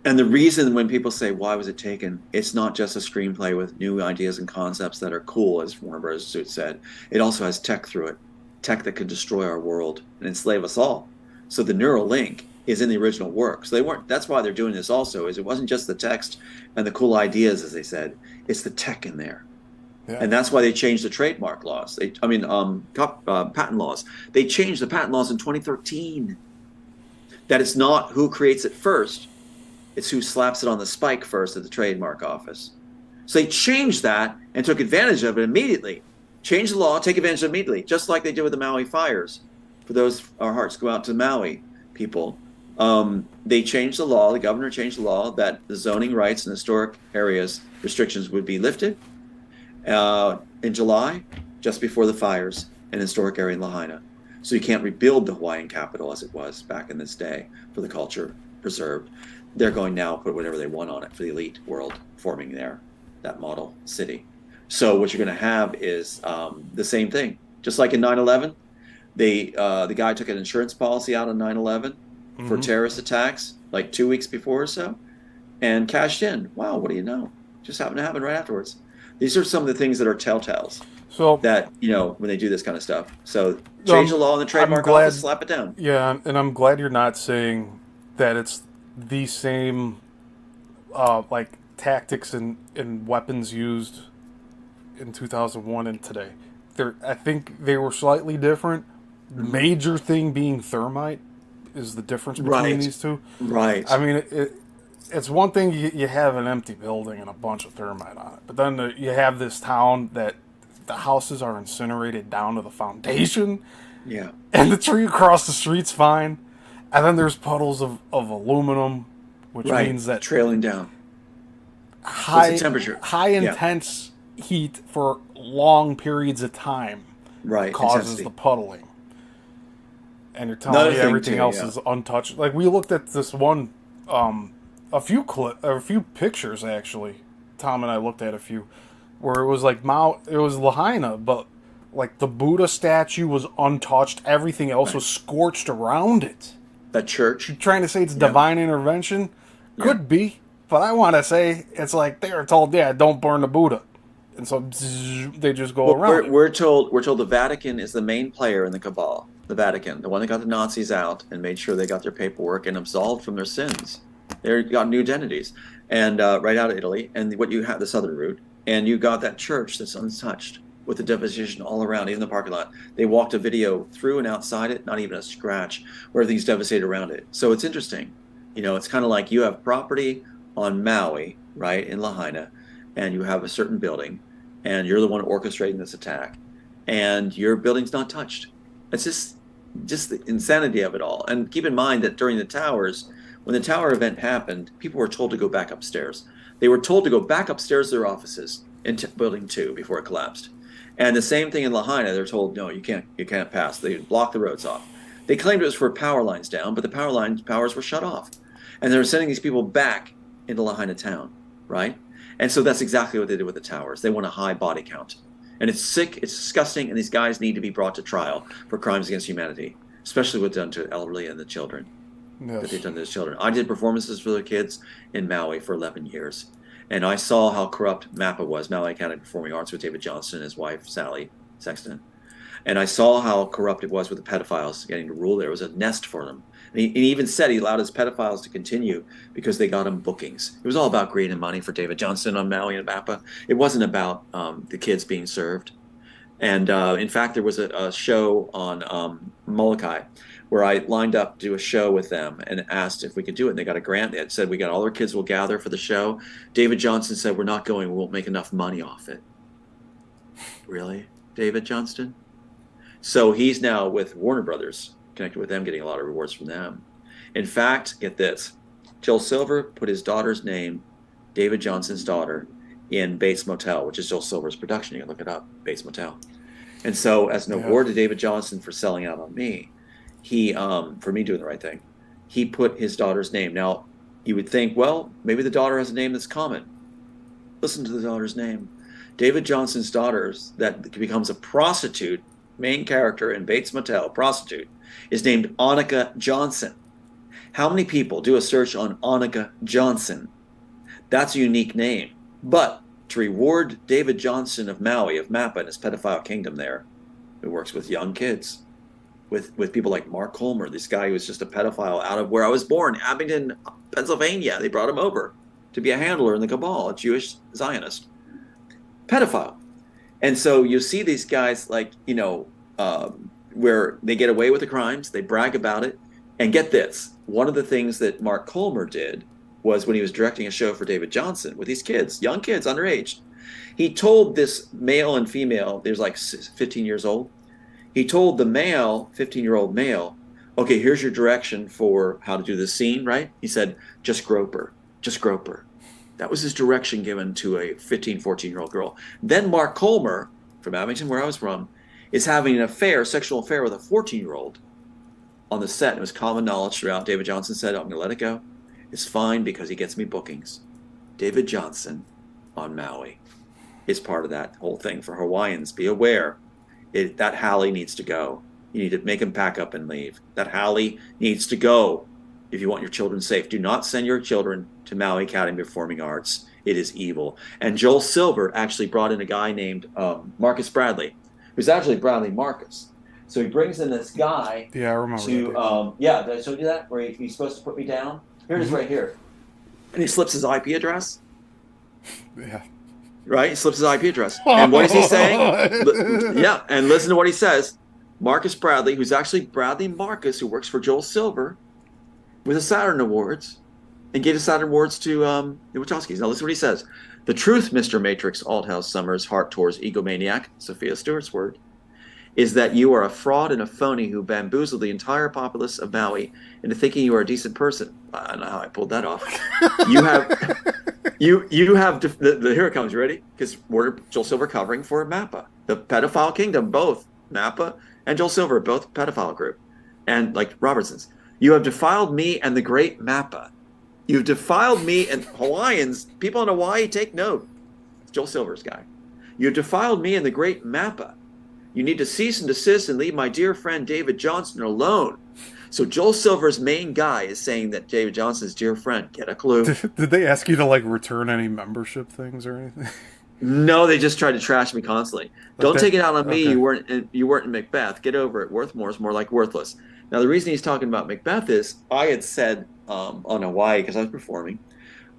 And the reason when people say, why was it taken? It's not just a screenplay with new ideas and concepts that are cool, as Warner Bros. Said. It also has tech through it, tech that could destroy our world and enslave us all. So the neural link is in the original work. So they weren't. That's why they're doing this also, is it wasn't just the text and the cool ideas, as they said. It's the tech in there. Yeah. And that's why they changed the trademark laws. Patent laws. They changed the patent laws in 2013. That it's not who creates it first. It's who slaps it on the spike first at the trademark office. So they changed that and took advantage of it immediately. Changed the law, take advantage of it immediately, just like they did with the Maui fires. For those, our hearts go out to Maui people. They changed the law, the governor changed the law that the zoning rights in historic areas restrictions would be lifted in July, just before the fires in historic area in Lahaina. So you can't rebuild the Hawaiian capital as it was back in this day for the culture preserved. They're going now to put whatever they want on it for the elite world forming there, that model city. So what you're going to have is the same thing. Just like in 9/11, the guy took an insurance policy out on 9/11 for terrorist attacks, like 2 weeks before or so, and cashed in. Wow, what do you know? Just happened to happen right afterwards. These are some of the things that are telltales. So that, when they do this kind of stuff. So change the law in the trademark office, slap it down. Yeah, and I'm glad you're not saying that it's the same like tactics and weapons used in 2001 and today. I think they were slightly different. Major thing being thermite is the difference between these two. Right. I mean, it's one thing you have an empty building and a bunch of thermite on it, but then you have this town that the houses are incinerated down to the foundation. Yeah. And the tree across the street's fine. And then there's puddles of aluminum, which means that trailing down. High temperature? High intense heat for long periods of time causes intensity. the puddling. And you're telling me everything else is untouched. Like, we looked at this one, a few pictures actually. Tom and I looked at a few, where it was like it was Lahaina, but like the Buddha statue was untouched. Everything else was scorched around it. That church. You're trying to say it's divine intervention? Could be, but I want to say it's like they were told, don't burn the Buddha, and so they just go around. We're told the Vatican is the main player in the cabal. The Vatican, the one that got the Nazis out and made sure they got their paperwork and absolved from their sins. They got new identities, and right out of Italy. And what you have, the southern route, and you got that church that's untouched with the devastation all around, even the parking lot. They walked a video through and outside it, not even a scratch, where everything's devastated around it. So it's interesting. It's kind of like you have property on Maui, right, in Lahaina, and you have a certain building, and you're the one orchestrating this attack, and your building's not touched. It's just the insanity of it all. And keep in mind that during the towers, when the tower event happened, people were told to go back upstairs. They were told to go back upstairs to their offices in building 2 before it collapsed. And the same thing in Lahaina, they're told, no, you can't pass. They blocked the roads off. They claimed it was for power lines down, but the powers were shut off. And they were sending these people back into Lahaina town, right? And so that's exactly what they did with the towers. They want a high body count. And it's sick, it's disgusting, and these guys need to be brought to trial for crimes against humanity, especially what's done to elderly and the children. That they've done to those children. I did performances for the kids in Maui for 11 years. And I saw how corrupt MAPA was, Maui Academy of Performing Arts, with David Johnston and his wife, Sally Sexton. And I saw how corrupt it was with the pedophiles getting to rule there. It was a nest for them. And he even said he allowed his pedophiles to continue because they got him bookings. It was all about greed and money for David Johnston on Maui and MAPA. It wasn't about the kids being served. And in fact, there was a show on Molokai where I lined up to do a show with them and asked if we could do it. And they got a grant. They had said, we got all our kids will gather for the show. David Johnston said, we're not going. We won't make enough money off it. Really? David Johnston? So he's now with Warner Brothers, connected with them, getting a lot of rewards from them. In fact, get this. Joel Silver put his daughter's name, David Johnston's daughter, in Bates Motel, which is Joel Silver's production. You can look it up, Bates Motel. And so as an award to David Johnston for selling out on me, he, for me doing the right thing, he put his daughter's name. Now, you would think, well, maybe the daughter has a name that's common. Listen to the daughter's name. David Johnston's daughter, that becomes a prostitute, main character in Bates Motel, prostitute, is named Annika Johnson. How many people do a search on Annika Johnson? That's a unique name. But to reward David Johnson of Maui, of Mappa and his pedophile kingdom there, who works with young kids, with people like Mark Colmer, this guy who was just a pedophile out of where I was born, Abingdon, Pennsylvania. They brought him over to be a handler in the cabal, a Jewish Zionist pedophile. And so you see these guys like, where they get away with the crimes, they brag about it. And get this, one of the things that Mark Colmer did was when he was directing a show for David Johnson with these kids, young kids, underage, he told this male and female, there's like 15 years old, he told the male, 15-year-old male, okay, here's your direction for how to do this scene, right? He said, just grope her, just grope her. That was his direction given to a 15, 14-year-old girl. Then Mark Colmer, from Abington, where I was from, is having an affair, sexual affair with a 14-year-old on the set. It was common knowledge throughout. David Johnson said, I'm going to let it go. It's fine because he gets me bookings. David Johnson on Maui is part of that whole thing for Hawaiians. Be aware. That Hallie needs to go. You need to make him pack up and leave. That Hallie needs to go if you want your children safe. Do not send your children to Maui Academy of Performing Arts. It is evil. And Joel Silver actually brought in a guy named Marcus Bradley, who's actually Bradley Marcus. So he brings in this guy. Yeah, I remember. Did I show you that? Where he's supposed to put me down? Here it is right here. And he slips his IP address. Yeah. Right? He slips his IP address. And what is he saying? Yeah, and listen to what he says. Marcus Bradley, who's actually Bradley Marcus, who works for Joel Silver, with the Saturn Awards, and gave the Saturn Awards to the Wachowskis. Now listen to what he says. The truth, Mr. Matrix Althouse Summers, Heart Tours egomaniac, Sophia Stewart's word, is that you are a fraud and a phony who bamboozled the entire populace of Maui into thinking you are a decent person. I don't know how I pulled that off. You have, here it comes, you ready? Because we're Joel Silver covering for Mappa, the pedophile kingdom, both Mappa and Joel Silver, both pedophile group, and like Robertson's. You have defiled me and the great Mappa. You've defiled me, and Hawaiians, people in Hawaii, take note. It's Joel Silver's guy. You've defiled me and the great Mappa. You need to cease and desist and leave my dear friend David Johnson alone. So Joel Silver's main guy is saying that David Johnson's dear friend. Get a clue. Did they ask you to like return any membership things or anything? No, they just tried to trash me constantly. Don't take it out on me. Okay. You weren't in Macbeth. Get over it. Worthmore is more like worthless. Now the reason he's talking about Macbeth is I had said on Hawaii, because I was performing,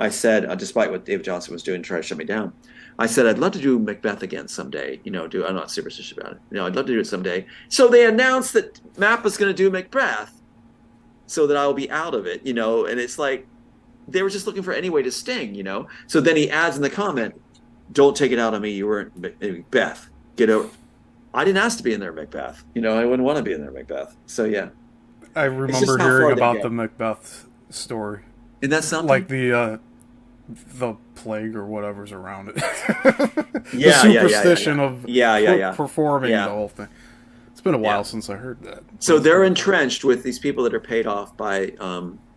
I said, despite what David Johnson was doing to try to shut me down, I said, I'd love to do Macbeth again someday. I'm not superstitious about it. I'd love to do it someday. So they announced that Mappa's going to do Macbeth so that I'll be out of it, and it's like, they were just looking for any way to sting, So then he adds in the comment, don't take it out on me. You weren't in Macbeth. Get over. I didn't ask to be in there, Macbeth. I wouldn't want to be in there, Macbeth. So yeah. I remember hearing about the Macbeth story. Isn't that something? Like the plague or whatever's around it. The superstition of performing the whole thing. It's been a while since I heard that. So they're entrenched with these people that are paid off by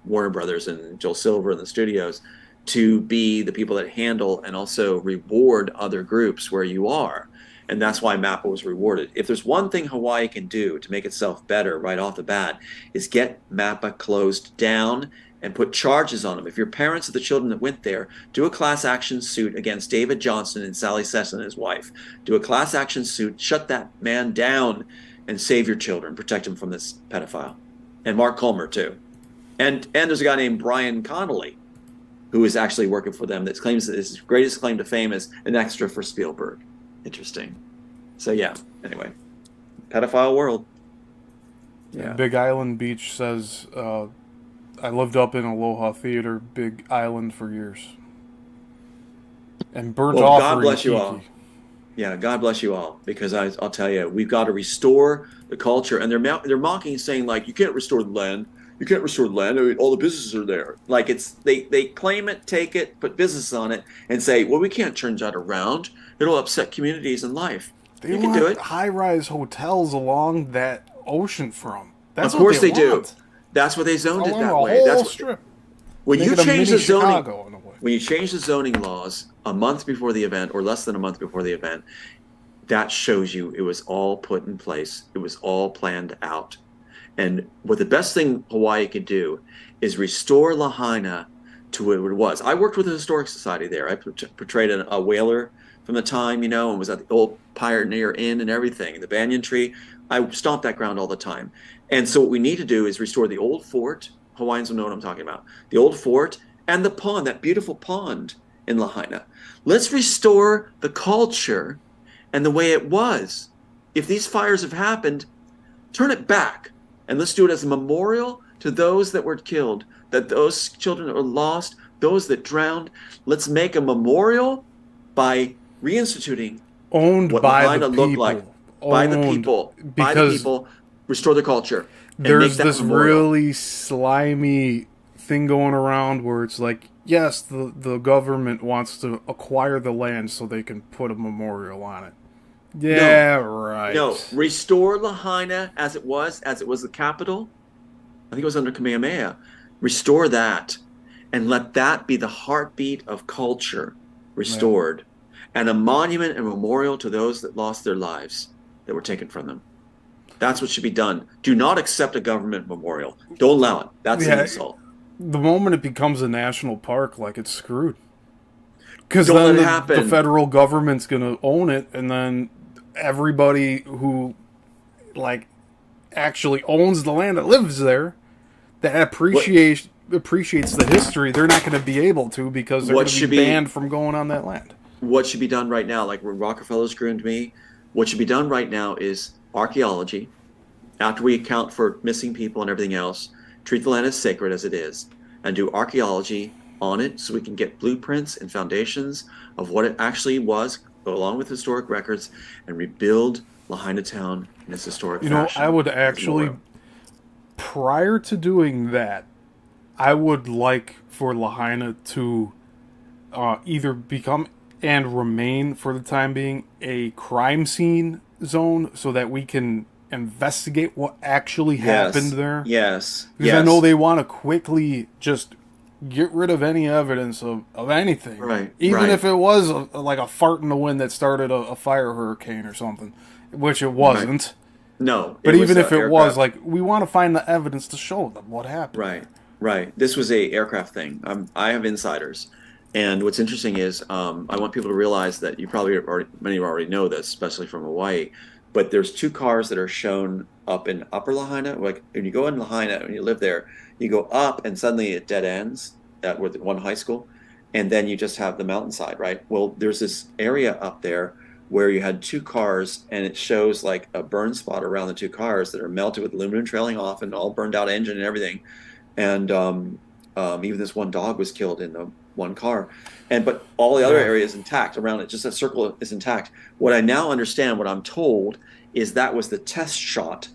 Warner Brothers and Joel Silver and the studios to be the people that handle and also reward other groups where you are. And that's why Mappa was rewarded. If there's one thing Hawaii can do to make itself better right off the bat, is get Mappa closed down and put charges on them. If you're parents of the children that went there, do a class action suit against David Johnson and Sally Sesson, his wife. Do a class action suit, shut that man down, and save your children, protect them from this pedophile. And Mark Colmer, too. And there's a guy named Brian Connolly, who is actually working for them, that claims that his greatest claim to fame is an extra for Spielberg. Interesting. So yeah, anyway. Pedophile world. Yeah. Big Island Beach says, I lived up in Aloha Theater, Big Island for years. And burnt off. God bless you all. Yeah, God bless you all. Because I'll tell you, we've got to restore the culture. And they're mocking, saying like, you can't restore the land. You can't restore the land. I mean, all the businesses are there. Like they claim it, take it, put business on it, and say, well, we can't turn that around. It'll upset communities and life. They can do it. High-rise hotels along that ocean front. That's of course what they do. That's what they zoned it that way. Whole That's strip. When you change the zoning. Chicago, when you change the zoning laws a month before the event, or less than a month before the event, that shows you it was all put in place. It was all planned out. And what the best thing Hawaii could do is restore Lahaina to what it was. I worked with the Historic Society there. I portrayed a whaler from the time, and was at the old Pioneer Inn and everything, the banyan tree. I stomped that ground all the time. And so what we need to do is restore the old fort. Hawaiians will know what I'm talking about. The old fort and the pond, that beautiful pond in Lahaina. Let's restore the culture and the way it was. If these fires have happened, turn it back. And let's do it as a memorial to those that were killed, that those children that were lost, those that drowned. Let's make a memorial by reinstituting Owned what by Lahaina the looked people. like. By the people. By the Because people. Restore the culture. And there's make that this memorial. really slimy thing going around where it's like, yes, the government wants to acquire the land so they can put a memorial on it. Yeah, right. No, restore Lahaina as it was the capital. I think it was under Kamehameha. Restore that and let that be the heartbeat of culture restored. And a monument and memorial to those that lost their lives, that were taken from them. That's what should be done. Do not accept a government memorial. Don't allow it. That's an insult. The moment it becomes a national park, like, it's screwed. Because Don't then let it happen. the federal government's going to own it, and then everybody who, like, actually owns the land that lives there, that appreciates the history, they're not going to be able to, because they're going to be banned from going on that land. What should be done right now, like when Rockefeller's groomed me, what should be done right now is archaeology. After we account for missing people and everything else, treat the land as sacred as it is, and do archaeology on it so we can get blueprints and foundations of what it actually was, go along with historic records, and rebuild Lahaina town in its historic fashion. I would actually, prior to doing that, I would like for Lahaina to either become and remain, for the time being, a crime scene zone so that we can investigate what actually happened there. Yes. Because I know they want to quickly just get rid of any evidence of anything. Right. Even if it was like a fart in the wind that started a fire hurricane or something, which it wasn't. Right. No. But even if it aircraft. was, like, we want to find the evidence to show them what happened. Right. This was a aircraft thing. I have insiders. And what's interesting is I want people to realize that many of you already know this, especially from Hawaii, but there's two cars that are shown up in Upper Lahaina. Like when you go in Lahaina, when you live there, you go up and suddenly it dead ends with one high school, and then you just have the mountainside, right? Well, there's this area up there where you had two cars, and it shows like a burn spot around the two cars that are melted with aluminum trailing off and all burned out engine and everything. And even this one dog was killed in the one car, but all the other areas intact around it. Just that circle is intact. What I now understand, what I'm told, is that was the test shot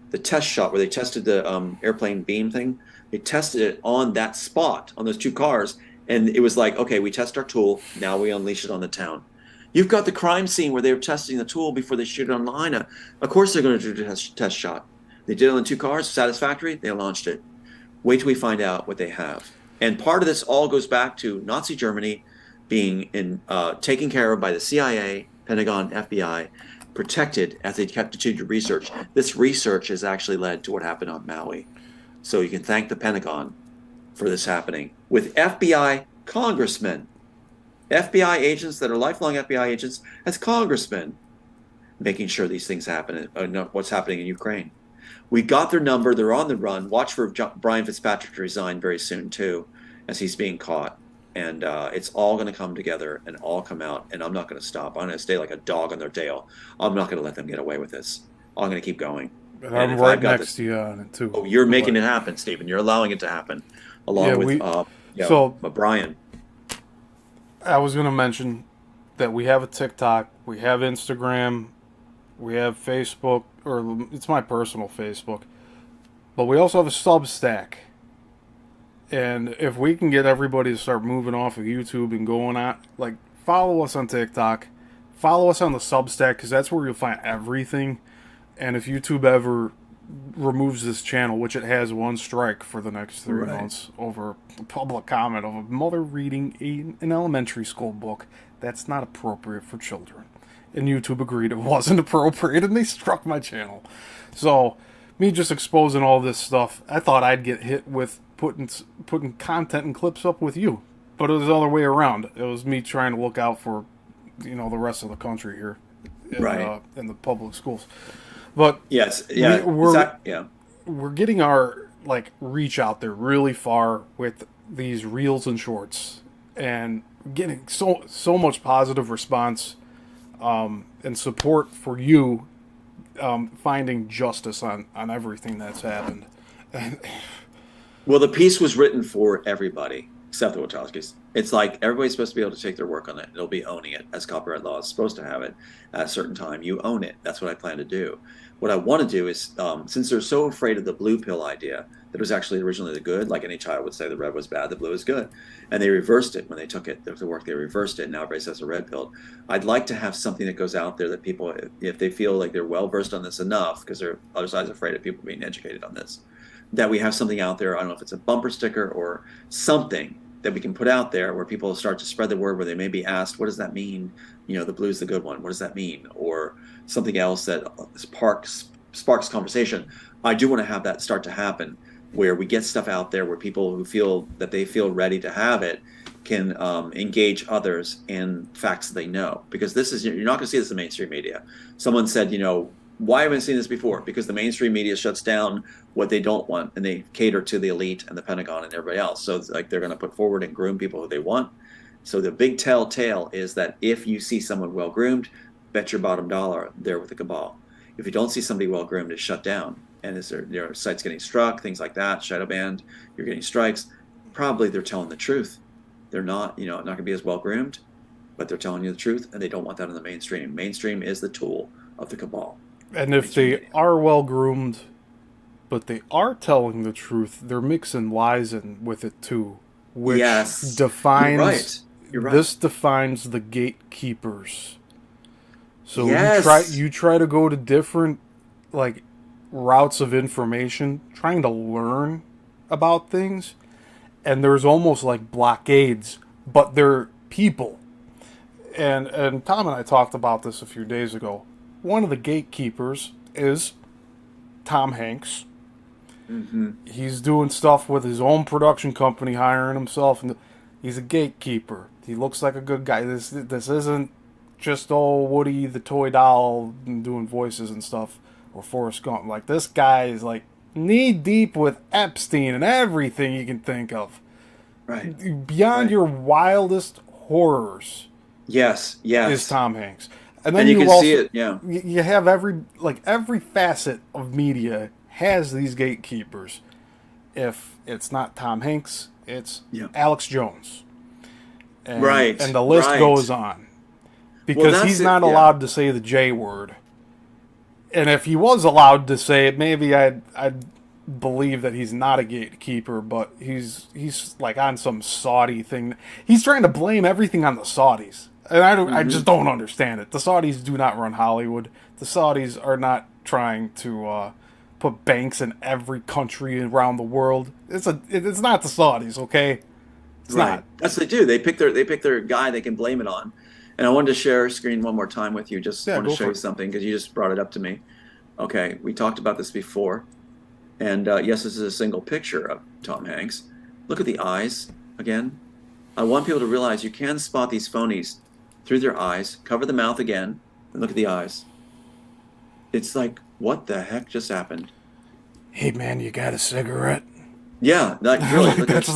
where they tested the airplane beam thing. They tested it on that spot on those two cars, and it was like, okay, we test our tool, now we unleash it on the town. You've got the crime scene where they were testing the tool before they shoot it on Lahaina. Of course they're going to do the test shot. They did it on the two cars, satisfactory, they launched it. Wait till we find out what they have. And part of this all goes back to Nazi Germany being taken care of by the CIA, Pentagon, FBI, protected as they continued to research. This research has actually led to what happened on Maui. So you can thank the Pentagon for this happening. With FBI congressmen, FBI agents that are lifelong FBI agents as congressmen, making sure these things happen, what's happening in Ukraine. We got their number. They're on the run. Watch for Brian Fitzpatrick to resign very soon, too, as he's being caught. And it's all going to come together and all come out. And I'm not going to stop. I'm going to stay like a dog on their tail. I'm not going to let them get away with this. I'm going to keep going. And I'm right next to you on it, too. Oh, you're making it happen, Stephen. You're allowing it to happen, along with Brian. I was going to mention that we have a TikTok, we have Instagram, we have Facebook, or it's my personal Facebook, but we also have a Substack. And if we can get everybody to start moving off of YouTube and going on, like, follow us on TikTok, follow us on the Substack, because that's where you'll find everything. And if YouTube ever removes this channel, which it has one strike for the next 3 months over a public comment of a mother reading an elementary school book that's not appropriate for children. And YouTube agreed it wasn't appropriate, and they struck my channel. So me just exposing all this stuff, I thought I'd get hit with putting content and clips up with you, but it was the other way around. It was me trying to look out for, the rest of the country here, in the public schools. But Yes. Yeah. we're getting our reach out there really far with these reels and shorts, and getting so much positive response and support for you, finding justice on everything that's happened. And Well, the piece was written for everybody except the Wachowskis. It's like everybody's supposed to be able to take their work on it. It'll be owning it, as copyright law is supposed to have it at a certain time. You own it. That's what I plan to do. What I want to do is, since they're so afraid of the blue pill idea, that was actually originally the good, like any child would say the red was bad, the blue is good. And they reversed it when they took it, the work, they reversed it, and now everybody says a red pill. I'd like to have something that goes out there that people, if they feel like they're well versed on this enough, because their other side's afraid of people being educated on this, that we have something out there. I don't know if it's a bumper sticker or something that we can put out there where people start to spread the word, where they may be asked, what does that mean? The blue's the good one. What does that mean? Or something else that sparks conversation. I do want to have that start to happen, where we get stuff out there where people who feel that they feel ready to have it can engage others in facts they know. Because this is, you're not going to see this in mainstream media. Someone said, why haven't I seen this before? Because the mainstream media shuts down what they don't want, and they cater to the elite and the Pentagon and everybody else. So it's like they're going to put forward and groom people who they want. So the big telltale is that if you see someone well groomed, bet your bottom dollar they're with the cabal. If you don't see somebody well groomed, it's shut down, and is their site's getting struck, things like that, shadow banned, you're getting strikes. Probably they're telling the truth. They're not, not going to be as well groomed, but they're telling you the truth, and they don't want that in the mainstream. Mainstream is the tool of the cabal. And if they are well groomed, but they are telling the truth, they're mixing lies in with it too, which defines. You're right. This defines the gatekeepers. So you try to go to different routes of information, trying to learn about things, and there's almost like blockades, but they're people. And Tom and I talked about this a few days ago. One of the gatekeepers is Tom Hanks. Mm-hmm. He's doing stuff with his own production company, hiring himself, and he's a gatekeeper. He looks like a good guy. This isn't just Woody the toy doll and doing voices and stuff, or Forrest Gump. Like, this guy is knee deep with Epstein and everything you can think of. Right. Beyond your wildest horrors. Yes. Is Tom Hanks. And then you can also see it, yeah. You have every facet of media has these gatekeepers. If it's not Tom Hanks, it's Alex Jones. And, right. And the list goes on. Because he's not allowed to say the J word. And if he was allowed to say it, maybe I'd believe that he's not a gatekeeper, but he's on some Saudi thing. He's trying to blame everything on the Saudis. And I just don't understand it. The Saudis do not run Hollywood. The Saudis are not trying to put banks in every country around the world. It's not the Saudis, okay? It's not. That's what they do. They pick their guy they can blame it on. And I wanted to share screen one more time with you. Just want to show you something, because you just brought it up to me. Okay, we talked about this before. And yes, this is a single picture of Tom Hanks. Look at the eyes again. I want people to realize you can spot these phonies through their eyes. Cover the mouth again, and look at the eyes. It's like, what the heck just happened? Hey man, you got a cigarette? Yeah, really. Look that's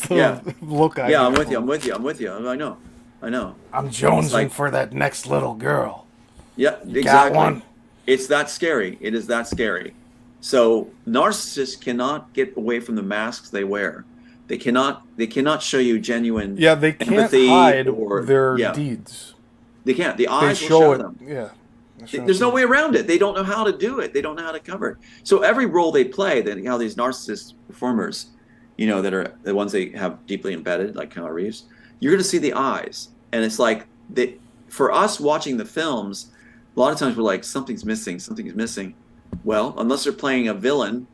the look I Yeah, I'm with you. I know. I'm jonesing for that next little girl. Yeah, You exactly. got one? It's that scary. It is that scary. So narcissists cannot get away from the masks they wear. They cannot show you genuine they can't empathy hide or their deeds. They can't. The eyes will show show it. them. Yeah. There's no way around it. They don't know how to do it. They don't know how to cover it. So every role they play, how these narcissist performers, that are the ones they have deeply embedded, like Keanu Reeves, you're going to see the eyes. And it's like, for us watching the films, a lot of times we're like, something's missing. Well, unless they're playing a villain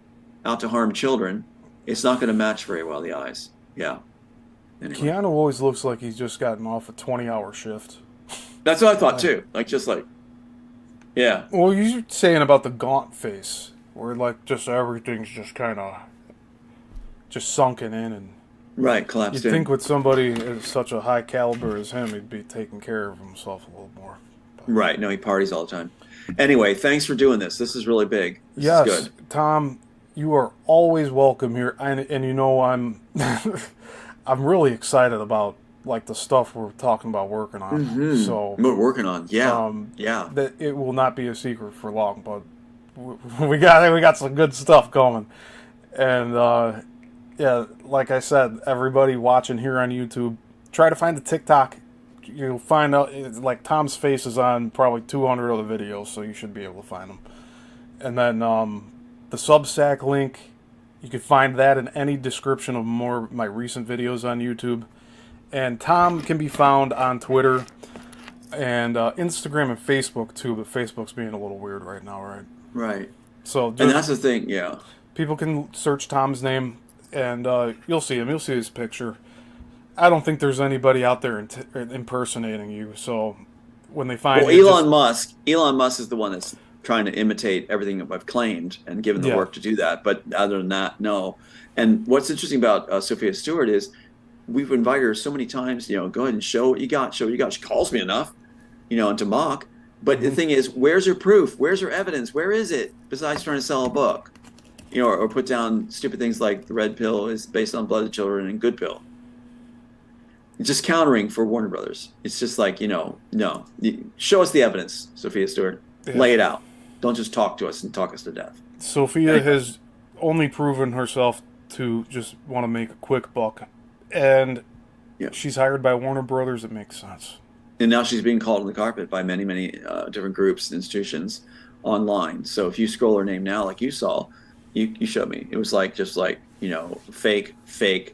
out to harm children, it's not going to match very well, the eyes. Yeah. Anyway. Keanu always looks like he's just gotten off a 20-hour shift. That's what I thought, too. Yeah. Well, you're saying about the gaunt face. where like just everything's just kind of just sunken in, and Right, collapsed you'd in. think with somebody as such a high caliber as him, he'd be taking care of himself a little more. But Right. No, he parties all the time. Anyway, thanks for doing this. This is really big. This is yes, good. Tom, you are always welcome here, and you know I'm I'm really excited about like the stuff we're talking about working on. So We're working on. Yeah. um, Yeah. that it will not be a secret for long, but we got some good stuff coming, and yeah, like I said, everybody watching here on YouTube, try to find the TikTok. You'll find out like Tom's face is on probably 200 other videos, so you should be able to find them. And then the Substack link, you can find that in any description of more of my recent videos on YouTube. And Tom can be found on Twitter and Instagram and Facebook too, but Facebook's being a little weird right now, right? Right. So And that's the thing. Yeah. people can search Tom's name, and you'll see him. You'll see his picture. I don't think there's anybody out there impersonating you. So when they find Well, you, Elon Musk is the one that's trying to imitate everything that I've claimed and given the Yeah. work to do that. But other than that, no. And what's interesting about Sophia Stewart is we've invited her so many times, go ahead and show what you got, show what you got. She calls me enough, and to mock. But the thing is, where's her proof? Where's her evidence? Where is it? Besides trying to sell a book, or put down stupid things like the red pill is based on blood of children and good pill. It's just countering for Warner Brothers. It's just like, no. Show us the evidence, Sophia Stewart. Yeah. Lay it out. Don't just talk to us and talk us to death. Sophia has only proven herself to just want to make a quick buck, and Yeah. she's hired by Warner Brothers. It makes sense. And now she's being called on the carpet by many, many different groups and institutions online. So if you scroll her name now, like you saw, you showed me, it was just like, fake,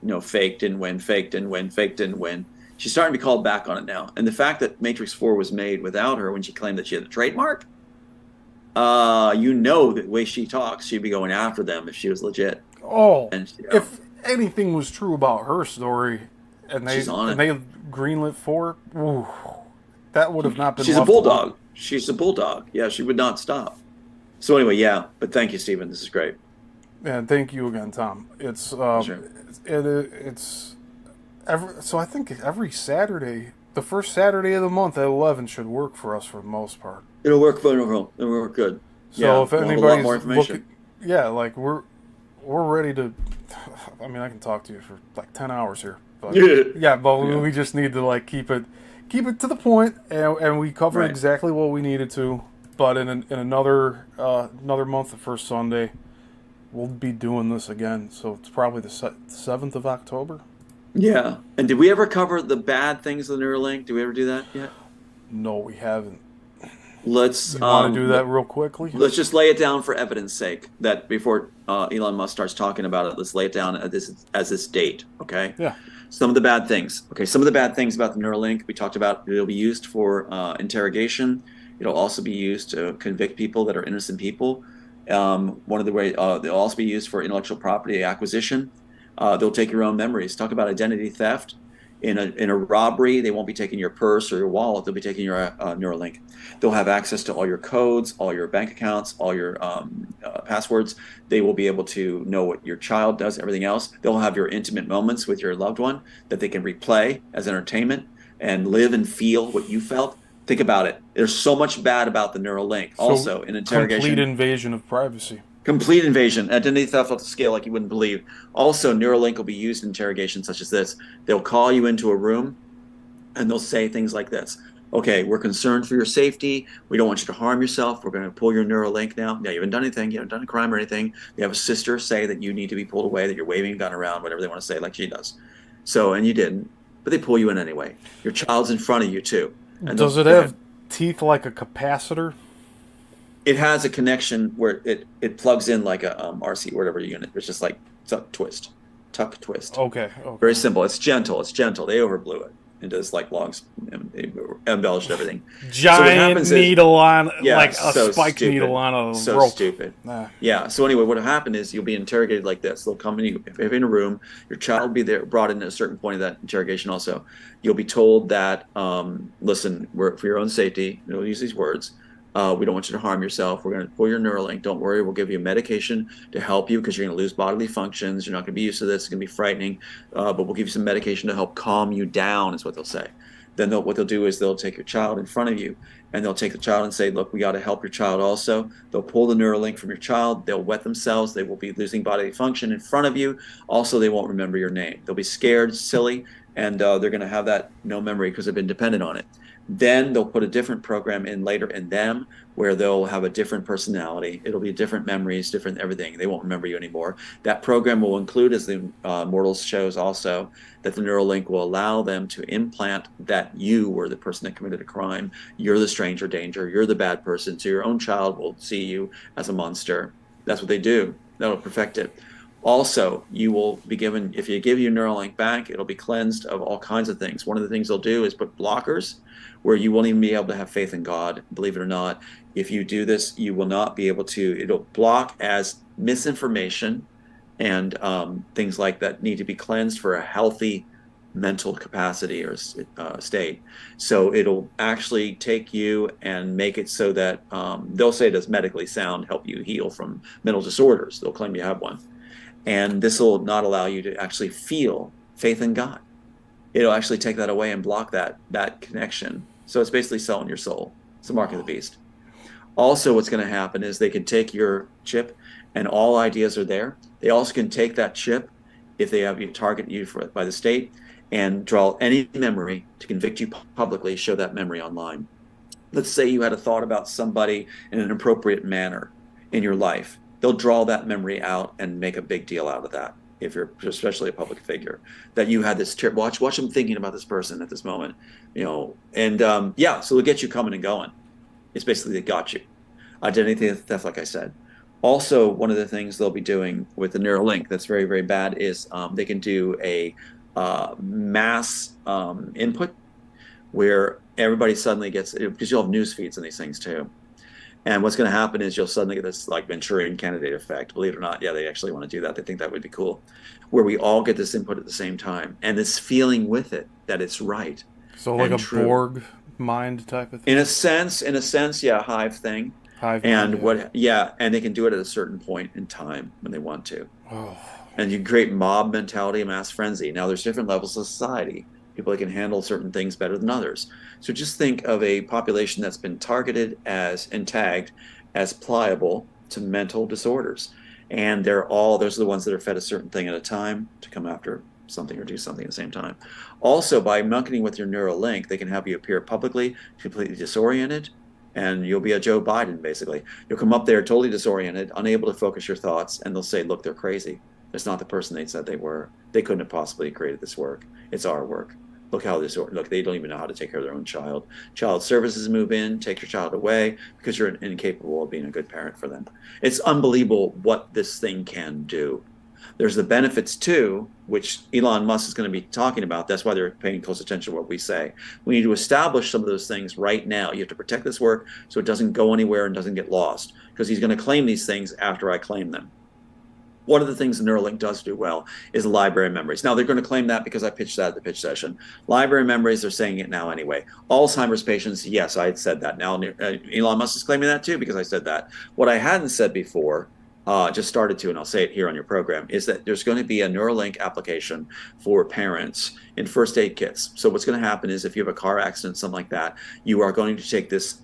no, fake, didn't win, fake, didn't win, fake, didn't win. She's starting to be called back on it now. And the fact that Matrix 4 was made without her when she claimed that she had the trademark, the way she talks, she'd be going after them if she was legit. Oh, And if anything was true about her story, and She's on they greenlit 4, ooh, that would have not been. she's a left alone. bulldog. She's a bulldog. Yeah, she would not stop. So anyway, yeah. But thank you, Stephen. This is great. And thank you again, Tom. It's Sure. it's so I think every Saturday, the first Saturday of the month at 11 should work for us for the most part. It'll work very well. It'll work good. So if we'll have a lot anybody's more information. looking, yeah, like we're ready to. I mean, I can talk to you for like 10 hours here, but we just need to like keep it to the point, and we covered Right. exactly what we needed to. But in another month, the first Sunday, we'll be doing this again. So it's probably the 7th of October. Yeah. And did we ever cover the bad things of the Neuralink? Did we ever do that yet? No, we haven't. Let's You want to do that real quickly? Let's just lay it down for evidence sake. That before Elon Musk starts talking about it, let's lay it down as this date. Okay. Yeah. Some of the bad things. Okay. Some of the bad things about the Neuralink we talked about. It'll be used for interrogation. It'll also be used to convict people that are innocent people. One of the ways they'll also be used for intellectual property acquisition. They'll take your own memories. Talk about identity theft. In a robbery, they won't be taking your purse or your wallet. They'll be taking your Neuralink. They'll have access to all your codes, all your bank accounts, all your passwords. They will be able to know what your child does, everything else. They'll have your intimate moments with your loved one that they can replay as entertainment and live and feel what you felt. Think about it. There's so much bad about the Neuralink. So Also, in interrogation. Complete invasion of privacy. Complete invasion, identity theft off the scale like you wouldn't believe. Also, Neuralink will be used in interrogation such as this. They'll call you into a room and they'll say things like this. Okay, we're concerned for your safety. We don't want you to harm yourself. We're going to pull your Neuralink now. Yeah, you haven't done anything. You haven't done a crime or anything. You have a sister say that you need to be pulled away, that you're waving a gun around, whatever they want to say, like she does. So, and you didn't. But they pull you in anyway. Your child's in front of you, too. And Does it have teeth like a capacitor? It has a connection where it plugs in like a RC whatever unit. It's just like tuck twist. Okay. Very simple. It's gentle. They overblew it into this like long, embellished everything. Giant needle on like a so spiked stupid. needle on a So rope. stupid. Nah. Yeah. So anyway, what'll happen is you'll be interrogated like this. They'll come in. If you're in a room, your child will be there, brought in at a certain point of that interrogation. Also, you'll be told that, listen, for your own safety, you'll use these words. We don't want you to harm yourself. We're going to pull your Neuralink. Don't worry. We'll give you medication to help you because you're going to lose bodily functions. You're not going to be used to this. It's going to be frightening. But we'll give you some medication to help calm you down, is what they'll say. Then what they'll do is they'll take your child in front of you, and they'll take the child and say, look, we got to help your child also. They'll pull the Neuralink from your child. They'll wet themselves. They will be losing bodily function in front of you. Also, they won't remember your name. They'll be scared, silly, and they're going to have that no memory because they've been dependent on it. Then they'll put a different program in later in them where they'll have a different personality. It'll be different memories, different everything. They won't remember you anymore. That program will include, as the Immortals shows also, that the Neuralink will allow them to implant that you were the person that committed a crime. You're the stranger danger. You're the bad person. So your own child will see you as a monster. That's what they do. That'll perfect it. Also, you will be given, if you give your Neuralink back, it'll be cleansed of all kinds of things. One of the things they'll do is put blockers where you won't even be able to have faith in God. Believe it or not, if you do this, you will not be able to. It'll block as misinformation and things like that need to be cleansed for a healthy mental capacity or state. So it'll actually take you and make it so that they'll say it as medically sound, help you heal from mental disorders. They'll claim you have one. And this will not allow you to actually feel faith in God. It'll actually take that away and block that connection. So it's basically selling your soul. It's the mark of the beast. Also, what's going to happen is they can take your chip, and all ideas are there. They also can take that chip, if they have you target you by the state, and draw any memory to convict you publicly, show that memory online. Let's say you had a thought about somebody in an appropriate manner in your life. They'll draw that memory out and make a big deal out of that. If you're especially a public figure, that you had this trip, watch them thinking about this person at this moment, and so they'll get you coming and going. It's basically they got you. Identity theft, like I said. Also, one of the things they'll be doing with the Neuralink that's very, very bad is they can do a mass input where everybody suddenly gets, because you'll have news feeds and these things too. And what's going to happen is you'll suddenly get this like Manchurian candidate effect. Believe it or not, yeah, they actually want to do that. They think that would be cool, where we all get this input at the same time, and this feeling with it that it's right. So like a true. Borg mind type of thing. In a sense, yeah, hive thing. Hive and mind, and they can do it at a certain point in time when they want to. Oh. And you create mob mentality, mass frenzy. Now there's different levels of society. People that can handle certain things better than others. So just think of a population that's been targeted as and tagged as pliable to mental disorders. And those are the ones that are fed a certain thing at a time to come after something or do something at the same time. Also, by monkeying with your Neuralink, they can have you appear publicly completely disoriented, and you'll be a Joe Biden, basically. You'll come up there totally disoriented, unable to focus your thoughts, and they'll say, look, they're crazy. It's not the person they said they were. They couldn't have possibly created this work. It's our work. Look how this works. Look, they don't even know how to take care of their own child. Child services move in, take your child away because you're incapable of being a good parent for them. It's unbelievable what this thing can do. There's the benefits too, which Elon Musk is going to be talking about. That's why they're paying close attention to what we say. We need to establish some of those things right now. You have to protect this work so it doesn't go anywhere and doesn't get lost, because he's going to claim these things after I claim them. One of the things the Neuralink does do well is library memories. Now, they're going to claim that because I pitched that at the pitch session. Library memories, they're saying it now anyway. Alzheimer's patients, yes, I had said that. Now, Elon Musk is claiming that too because I said that. What I hadn't said before, just started to, and I'll say it here on your program, is that there's going to be a Neuralink application for parents in first aid kits. So what's going to happen is if you have a car accident, something like that, you are going to take this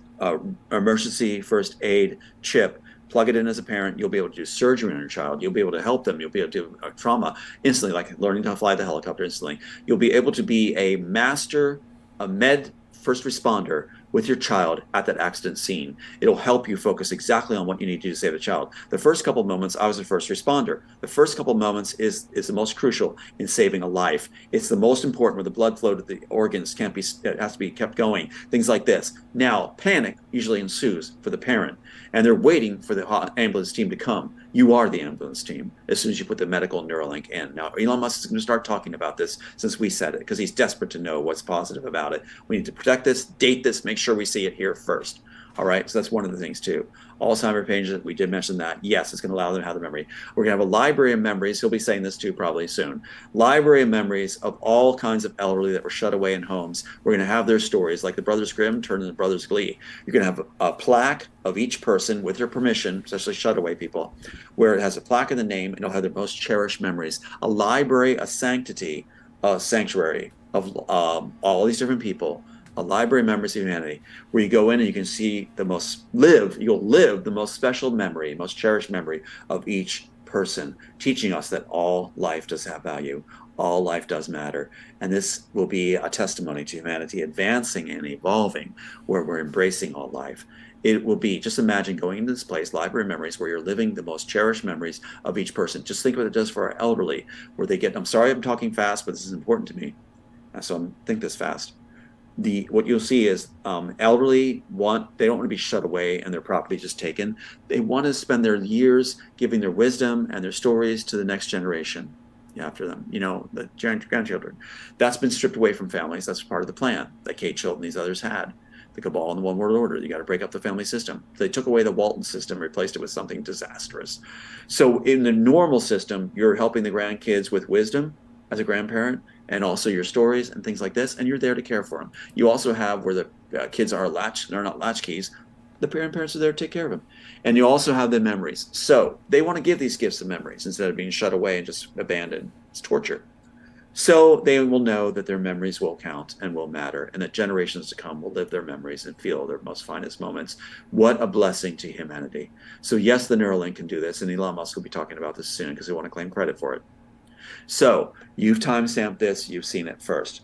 emergency first aid chip, plug it in as a parent. You'll be able to do surgery on your child. You'll be able to help them. You'll be able to do trauma instantly, like learning to fly the helicopter instantly. You'll be able to be a med first responder with your child at that accident scene. It'll help you focus exactly on what you need to do to save the child. The first couple of moments, I was a first responder. The first couple of moments is the most crucial in saving a life. It's the most important, where the blood flow to the organs it has to be kept going, things like this. Now, panic usually ensues for the parent, and they're waiting for the ambulance team to come. You are the ambulance team as soon as you put the medical Neuralink in. Now, Elon Musk is going to start talking about this since we said it, because he's desperate to know what's positive about it. We need to protect this, date this, make sure we see it here first. All right, so that's one of the things too. Alzheimer patients, we did mention that. Yes, it's going to allow them to have the memory. We're going to have a library of memories. He'll be saying this too probably soon. Library of memories of all kinds of elderly that were shut away in homes. We're going to have their stories, like the Brothers Grimm turned into Brothers Glee. You're going to have a plaque of each person with their permission, especially shut away people, where it has a plaque in the name and it'll have their most cherished memories. A library, a sanctity, a sanctuary of all these different people. A library of memories of humanity, where you go in and you can see you'll live the most special memory, most cherished memory of each person, teaching us that all life does have value, all life does matter. And this will be a testimony to humanity advancing and evolving, where we're embracing all life. It will be, just imagine going into this place, library of memories, where you're living the most cherished memories of each person. Just think what it does for our elderly, where they get, I'm sorry I'm talking fast, but this is important to me. So think this fast. What you'll see is elderly they don't want to be shut away and their property just taken. They want to spend their years giving their wisdom and their stories to the next generation after them, the grandchildren. That's been stripped away from families. That's part of the plan that Kate Chilton and these others had. The cabal and the one world order. You got to break up the family system. They took away the Walton system, replaced it with something disastrous. So in the normal system, you're helping the grandkids with wisdom as a grandparent, and also your stories and things like this, and you're there to care for them. You also have where the kids they're not latchkeys, the parents are there to take care of them. And you also have the memories. So they want to give these gifts of memories instead of being shut away and just abandoned. It's torture. So they will know that their memories will count and will matter, and that generations to come will live their memories and feel their most finest moments. What a blessing to humanity. So yes, the Neuralink can do this, and Elon Musk will be talking about this soon because they want to claim credit for it. So you've timestamped this, you've seen it first.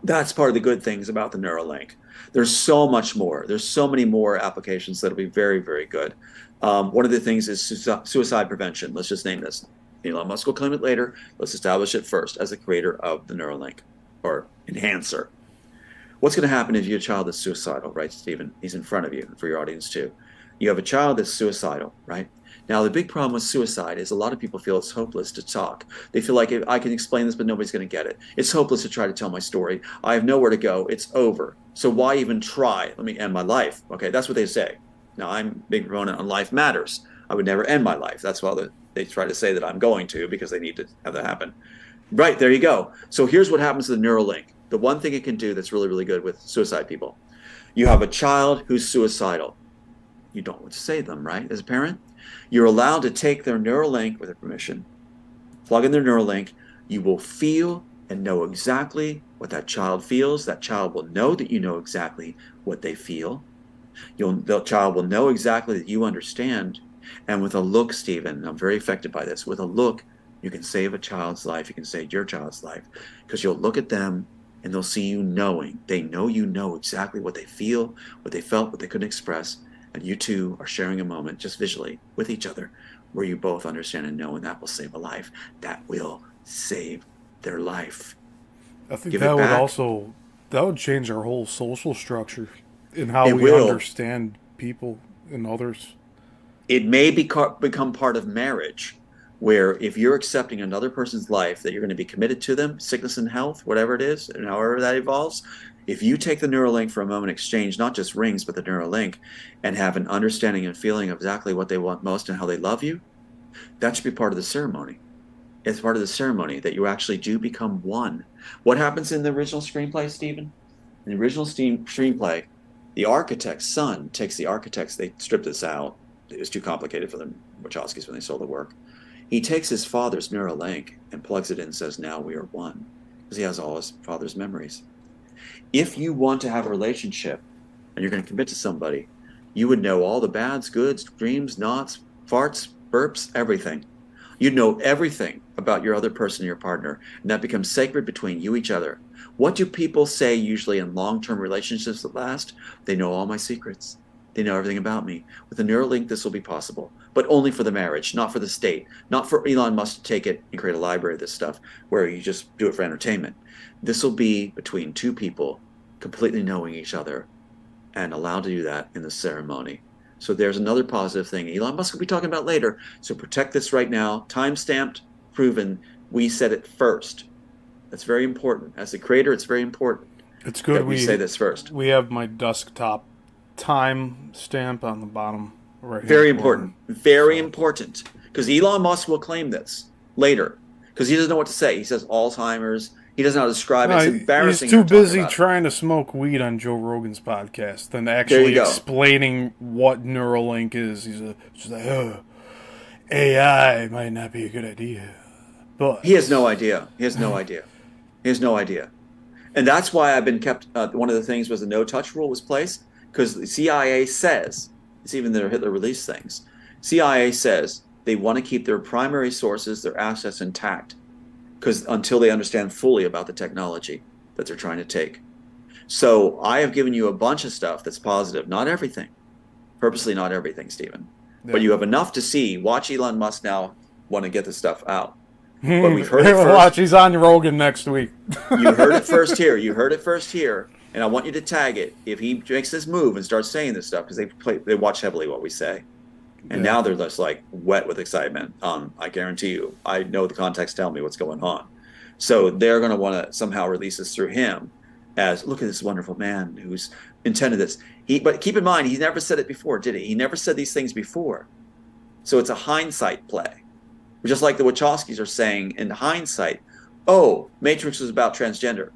That's part of the good things about the Neuralink. There's so much more. There's so many more applications that'll be very, very good. One of the things is suicide prevention. Let's just name this. Elon Musk will claim it later. Let's establish it first as the creator of the Neuralink, or enhancer. What's going to happen if you have a child that's suicidal, right, Stephen? He's in front of you, for your audience too. You have a child that's suicidal, right? Now, the big problem with suicide is a lot of people feel it's hopeless to talk. They feel like, I can explain this, but nobody's going to get it. It's hopeless to try to tell my story. I have nowhere to go. It's over. So why even try? Let me end my life. Okay, that's what they say. Now, I'm a big proponent on life matters. I would never end my life. That's why they try to say that I'm going to, because they need to have that happen. Right, there you go. So here's what happens to the Neuralink. The one thing it can do that's really, really good with suicide people. You have a child who's suicidal. You don't want to say them, right, as a parent? You're allowed to take their Neuralink with their permission, plug in their Neuralink. You will feel and know exactly what that child feels. That child will know that you know exactly what they feel. The child will know exactly that you understand. And with a look, Stephen, I'm very affected by this, with a look, you can save a child's life. You can save your child's life, because you'll look at them and they'll see you knowing. They know you know exactly what they feel, what they felt, what they couldn't express. And you two are sharing a moment just visually with each other where you both understand and know, and that will save a life. That will save their life. I think that would change our whole social structure in how It we will. understand people and others. It may become part of marriage, where if you're accepting another person's life, that you're going to be committed to them, sickness and health, whatever it is, and however that evolves. If you take the Neuralink for a moment, exchange not just rings, but the Neuralink, and have an understanding and feeling of exactly what they want most and how they love you, that should be part of the ceremony. It's part of the ceremony that you actually do become one. What happens in the original screenplay, Stephen? In the original screenplay, the architect's son takes the architect's, they stripped this out. It was too complicated for the Wachowskis when they sold the work. He takes his father's Neuralink and plugs it in and says, now we are one, because he has all his father's memories. If you want to have a relationship and you're going to commit to somebody, you would know all the bads, goods, dreams, knots, farts, burps, everything. You'd know everything about your other person, your partner, and that becomes sacred between you, each other. What do people say usually in long-term relationships that last? They know all my secrets. They know everything about me. With the Neuralink, this will be possible, but only for the marriage, not for the state, not for Elon Musk to take it and create a library of this stuff where you just do it for entertainment. This will be between two people completely knowing each other and allowed to do that in the ceremony. So there's another positive thing Elon Musk will be talking about later. So protect this right now. Time-stamped, proven. We said it first. That's very important. As the creator, it's very important. It's good that we say this first. We have my desktop time stamp on the bottom right. Very important. Very important. Because Elon Musk will claim this later. Because he doesn't know what to say. He says Alzheimer's. He doesn't know how to describe it. It's embarrassing. He's too busy trying to smoke weed on Joe Rogan's podcast than actually explaining what Neuralink is. He's just like, oh, AI might not be a good idea. But he has no idea. He has no idea. He has no idea. And that's why I've been kept, one of the things was the no-touch rule was placed, because the CIA says, it's even their Hitler release things, CIA says they want to keep their primary sources, their assets intact, because until they understand fully about the technology that they're trying to take. So I have given you a bunch of stuff that's positive, not everything, purposely not everything, Stephen. Yeah. But you have enough to see. Watch Elon Musk now want to get this stuff out. But we've heard it first. Watch, he's on Rogan next week. You heard it first here. You heard it first here. And I want you to tag it if he makes this move and starts saying this stuff, because they watch heavily what we say. And now they're just like wet with excitement. I guarantee you. I know the context tell me what's going on. So they're going to want to somehow release this through him as, look at this wonderful man who's intended this. But keep in mind, he never said it before, did he? He never said these things before. So it's a hindsight play. Just like the Wachowskis are saying in hindsight, oh, Matrix was about transgender.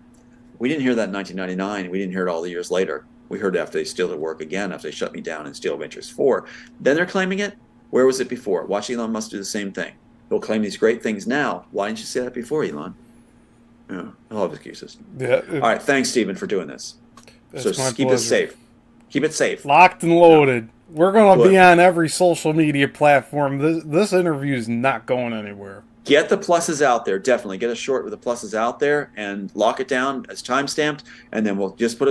We didn't hear that in 1999. We didn't hear it all the years later. We heard it after they steal their work again, after they shut me down and steal Matrix 4. Then they're claiming it. Where was it before? Watch Elon Musk do the same thing. He'll claim these great things now. Why didn't you say that before, Elon? Yeah, I'll have excuses. Yeah. All right, thanks, Stephen, for doing this. So keep it safe. Keep it safe. Locked and loaded. We're going to be on every social media platform. This interview is not going anywhere. Get the pluses out there. Definitely get a short with the pluses out there and lock it down as time stamped. And then we'll just put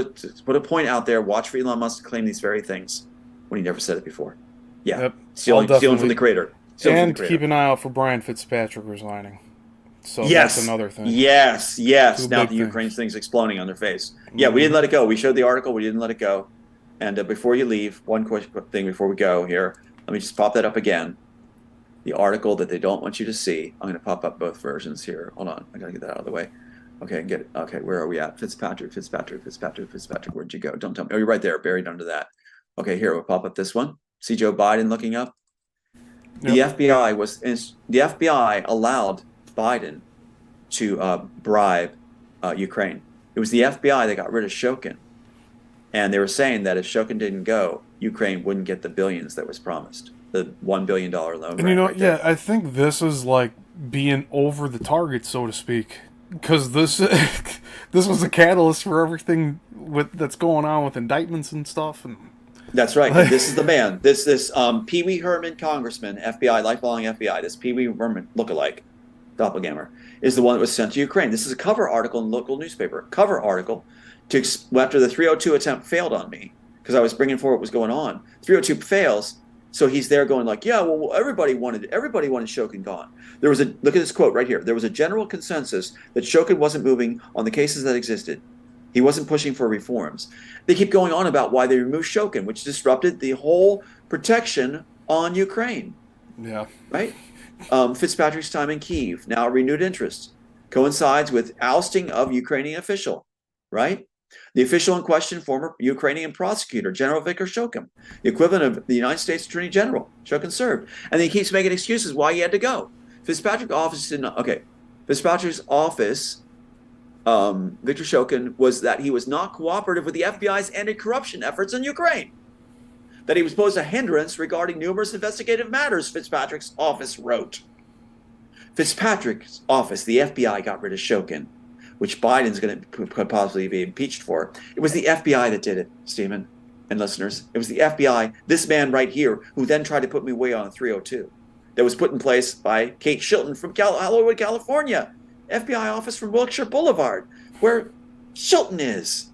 a point out there. Watch for Elon Musk to claim these very things when he never said it before. Yeah, yep. Stealing from the creator. And keep an eye out for Brian Fitzpatrick resigning. So that's another thing. Yes. Now the Ukraine thing's exploding on their face. Yeah, we didn't let it go. We showed the article. We didn't let it go. And before you leave, one quick thing before we go here. Let me just pop that up again. The article that they don't want you to see. I'm going to pop up both versions here. Hold on. I got to get that out of the way. Okay, get it. Okay, where are we at? Fitzpatrick. Where'd you go? Don't tell me. Oh, you're right there, buried under that. Okay, here, we'll pop up this one. See Joe Biden looking up? Yep. The FBI allowed Biden to bribe Ukraine. It was the FBI that got rid of Shokin. And they were saying that if Shokin didn't go, Ukraine wouldn't get the billions that was promised. The $1 billion loan. And I think this is like being over the target, so to speak. Because this was the catalyst for everything that's going on with indictments and stuff. And that's right. This is the man. This Pee Wee Herman congressman, FBI, lifelong FBI, this Pee Wee Herman lookalike, doppelganger, is the one that was sent to Ukraine. This is a cover article in the local newspaper. Cover article. After the 302 attempt failed on me, because I was bringing forward what was going on. 302 fails, so he's there going like, yeah, well, everybody wanted Shokin gone. Look at this quote right here. There was a general consensus that Shokin wasn't moving on the cases that existed. He wasn't pushing for reforms. They keep going on about why they removed Shokin, which disrupted the whole protection on Ukraine. Yeah. Right? Fitzpatrick's time in Kyiv, now renewed interest, coincides with ousting of Ukrainian official, right? The official in question, former Ukrainian prosecutor, General Viktor Shokin, the equivalent of the United States Attorney General. Shokin served. And then he keeps making excuses why he had to go. Fitzpatrick's office did not. Okay. Fitzpatrick's office, Viktor Shokin, was that he was not cooperative with the FBI's anti-corruption efforts in Ukraine. That he was posed a hindrance regarding numerous investigative matters, Fitzpatrick's office wrote. Fitzpatrick's office, the FBI, got rid of Shokin, which Biden's going to could possibly be impeached for. It was the FBI that did it, Stephen and listeners. It was the FBI, this man right here, who then tried to put me away on a 302. That was put in place by Kate Shilton from Hollywood, California. FBI office from Wilshire Boulevard, where Shilton is.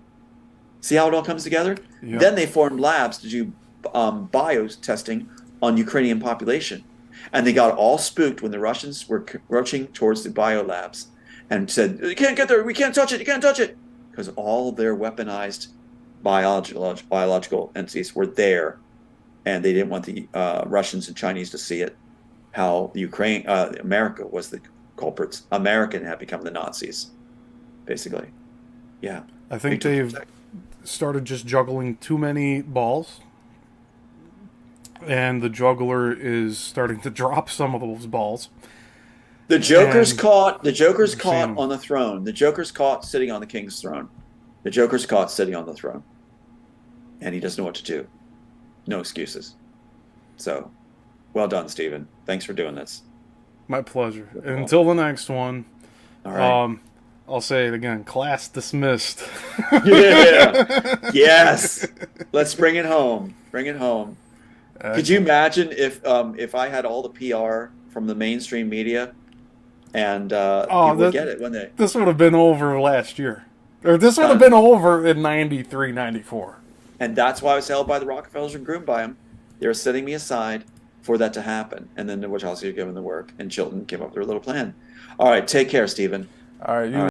See how it all comes together? Yep. Then they formed labs to do bio testing on Ukrainian population. And they got all spooked when the Russians were rushing towards the bio labs and said, you can't get there, we can't touch it, you can't touch it. Because all their weaponized biological entities were there, and they didn't want the Russians and Chinese to see it, how the America was the culprits. American had become the Nazis, basically. Yeah. I think started just juggling too many balls, and the juggler is starting to drop some of those balls. The Joker's And- caught. The Joker's Same. caught on the throne. The Joker's caught sitting on the king's throne. The Joker's caught sitting on the throne, and he doesn't know what to do. No excuses. So, well done, Stephen. Thanks for doing this. My pleasure. And until the next one, All right. I'll say it again. Class dismissed. Yeah. Yes. Let's bring it home. Bring it home. Could you imagine if I had all the PR from the mainstream media and people would get it when they? This would have been over last year. Or this would have Done. been over in 93, 94. And that's why I was held by the Rockefellers and groomed by them. They were setting me aside for that to happen. And then the Wachowskis gave them the work, and Chilton came up with their little plan. All right, take care, Stephen. All right, you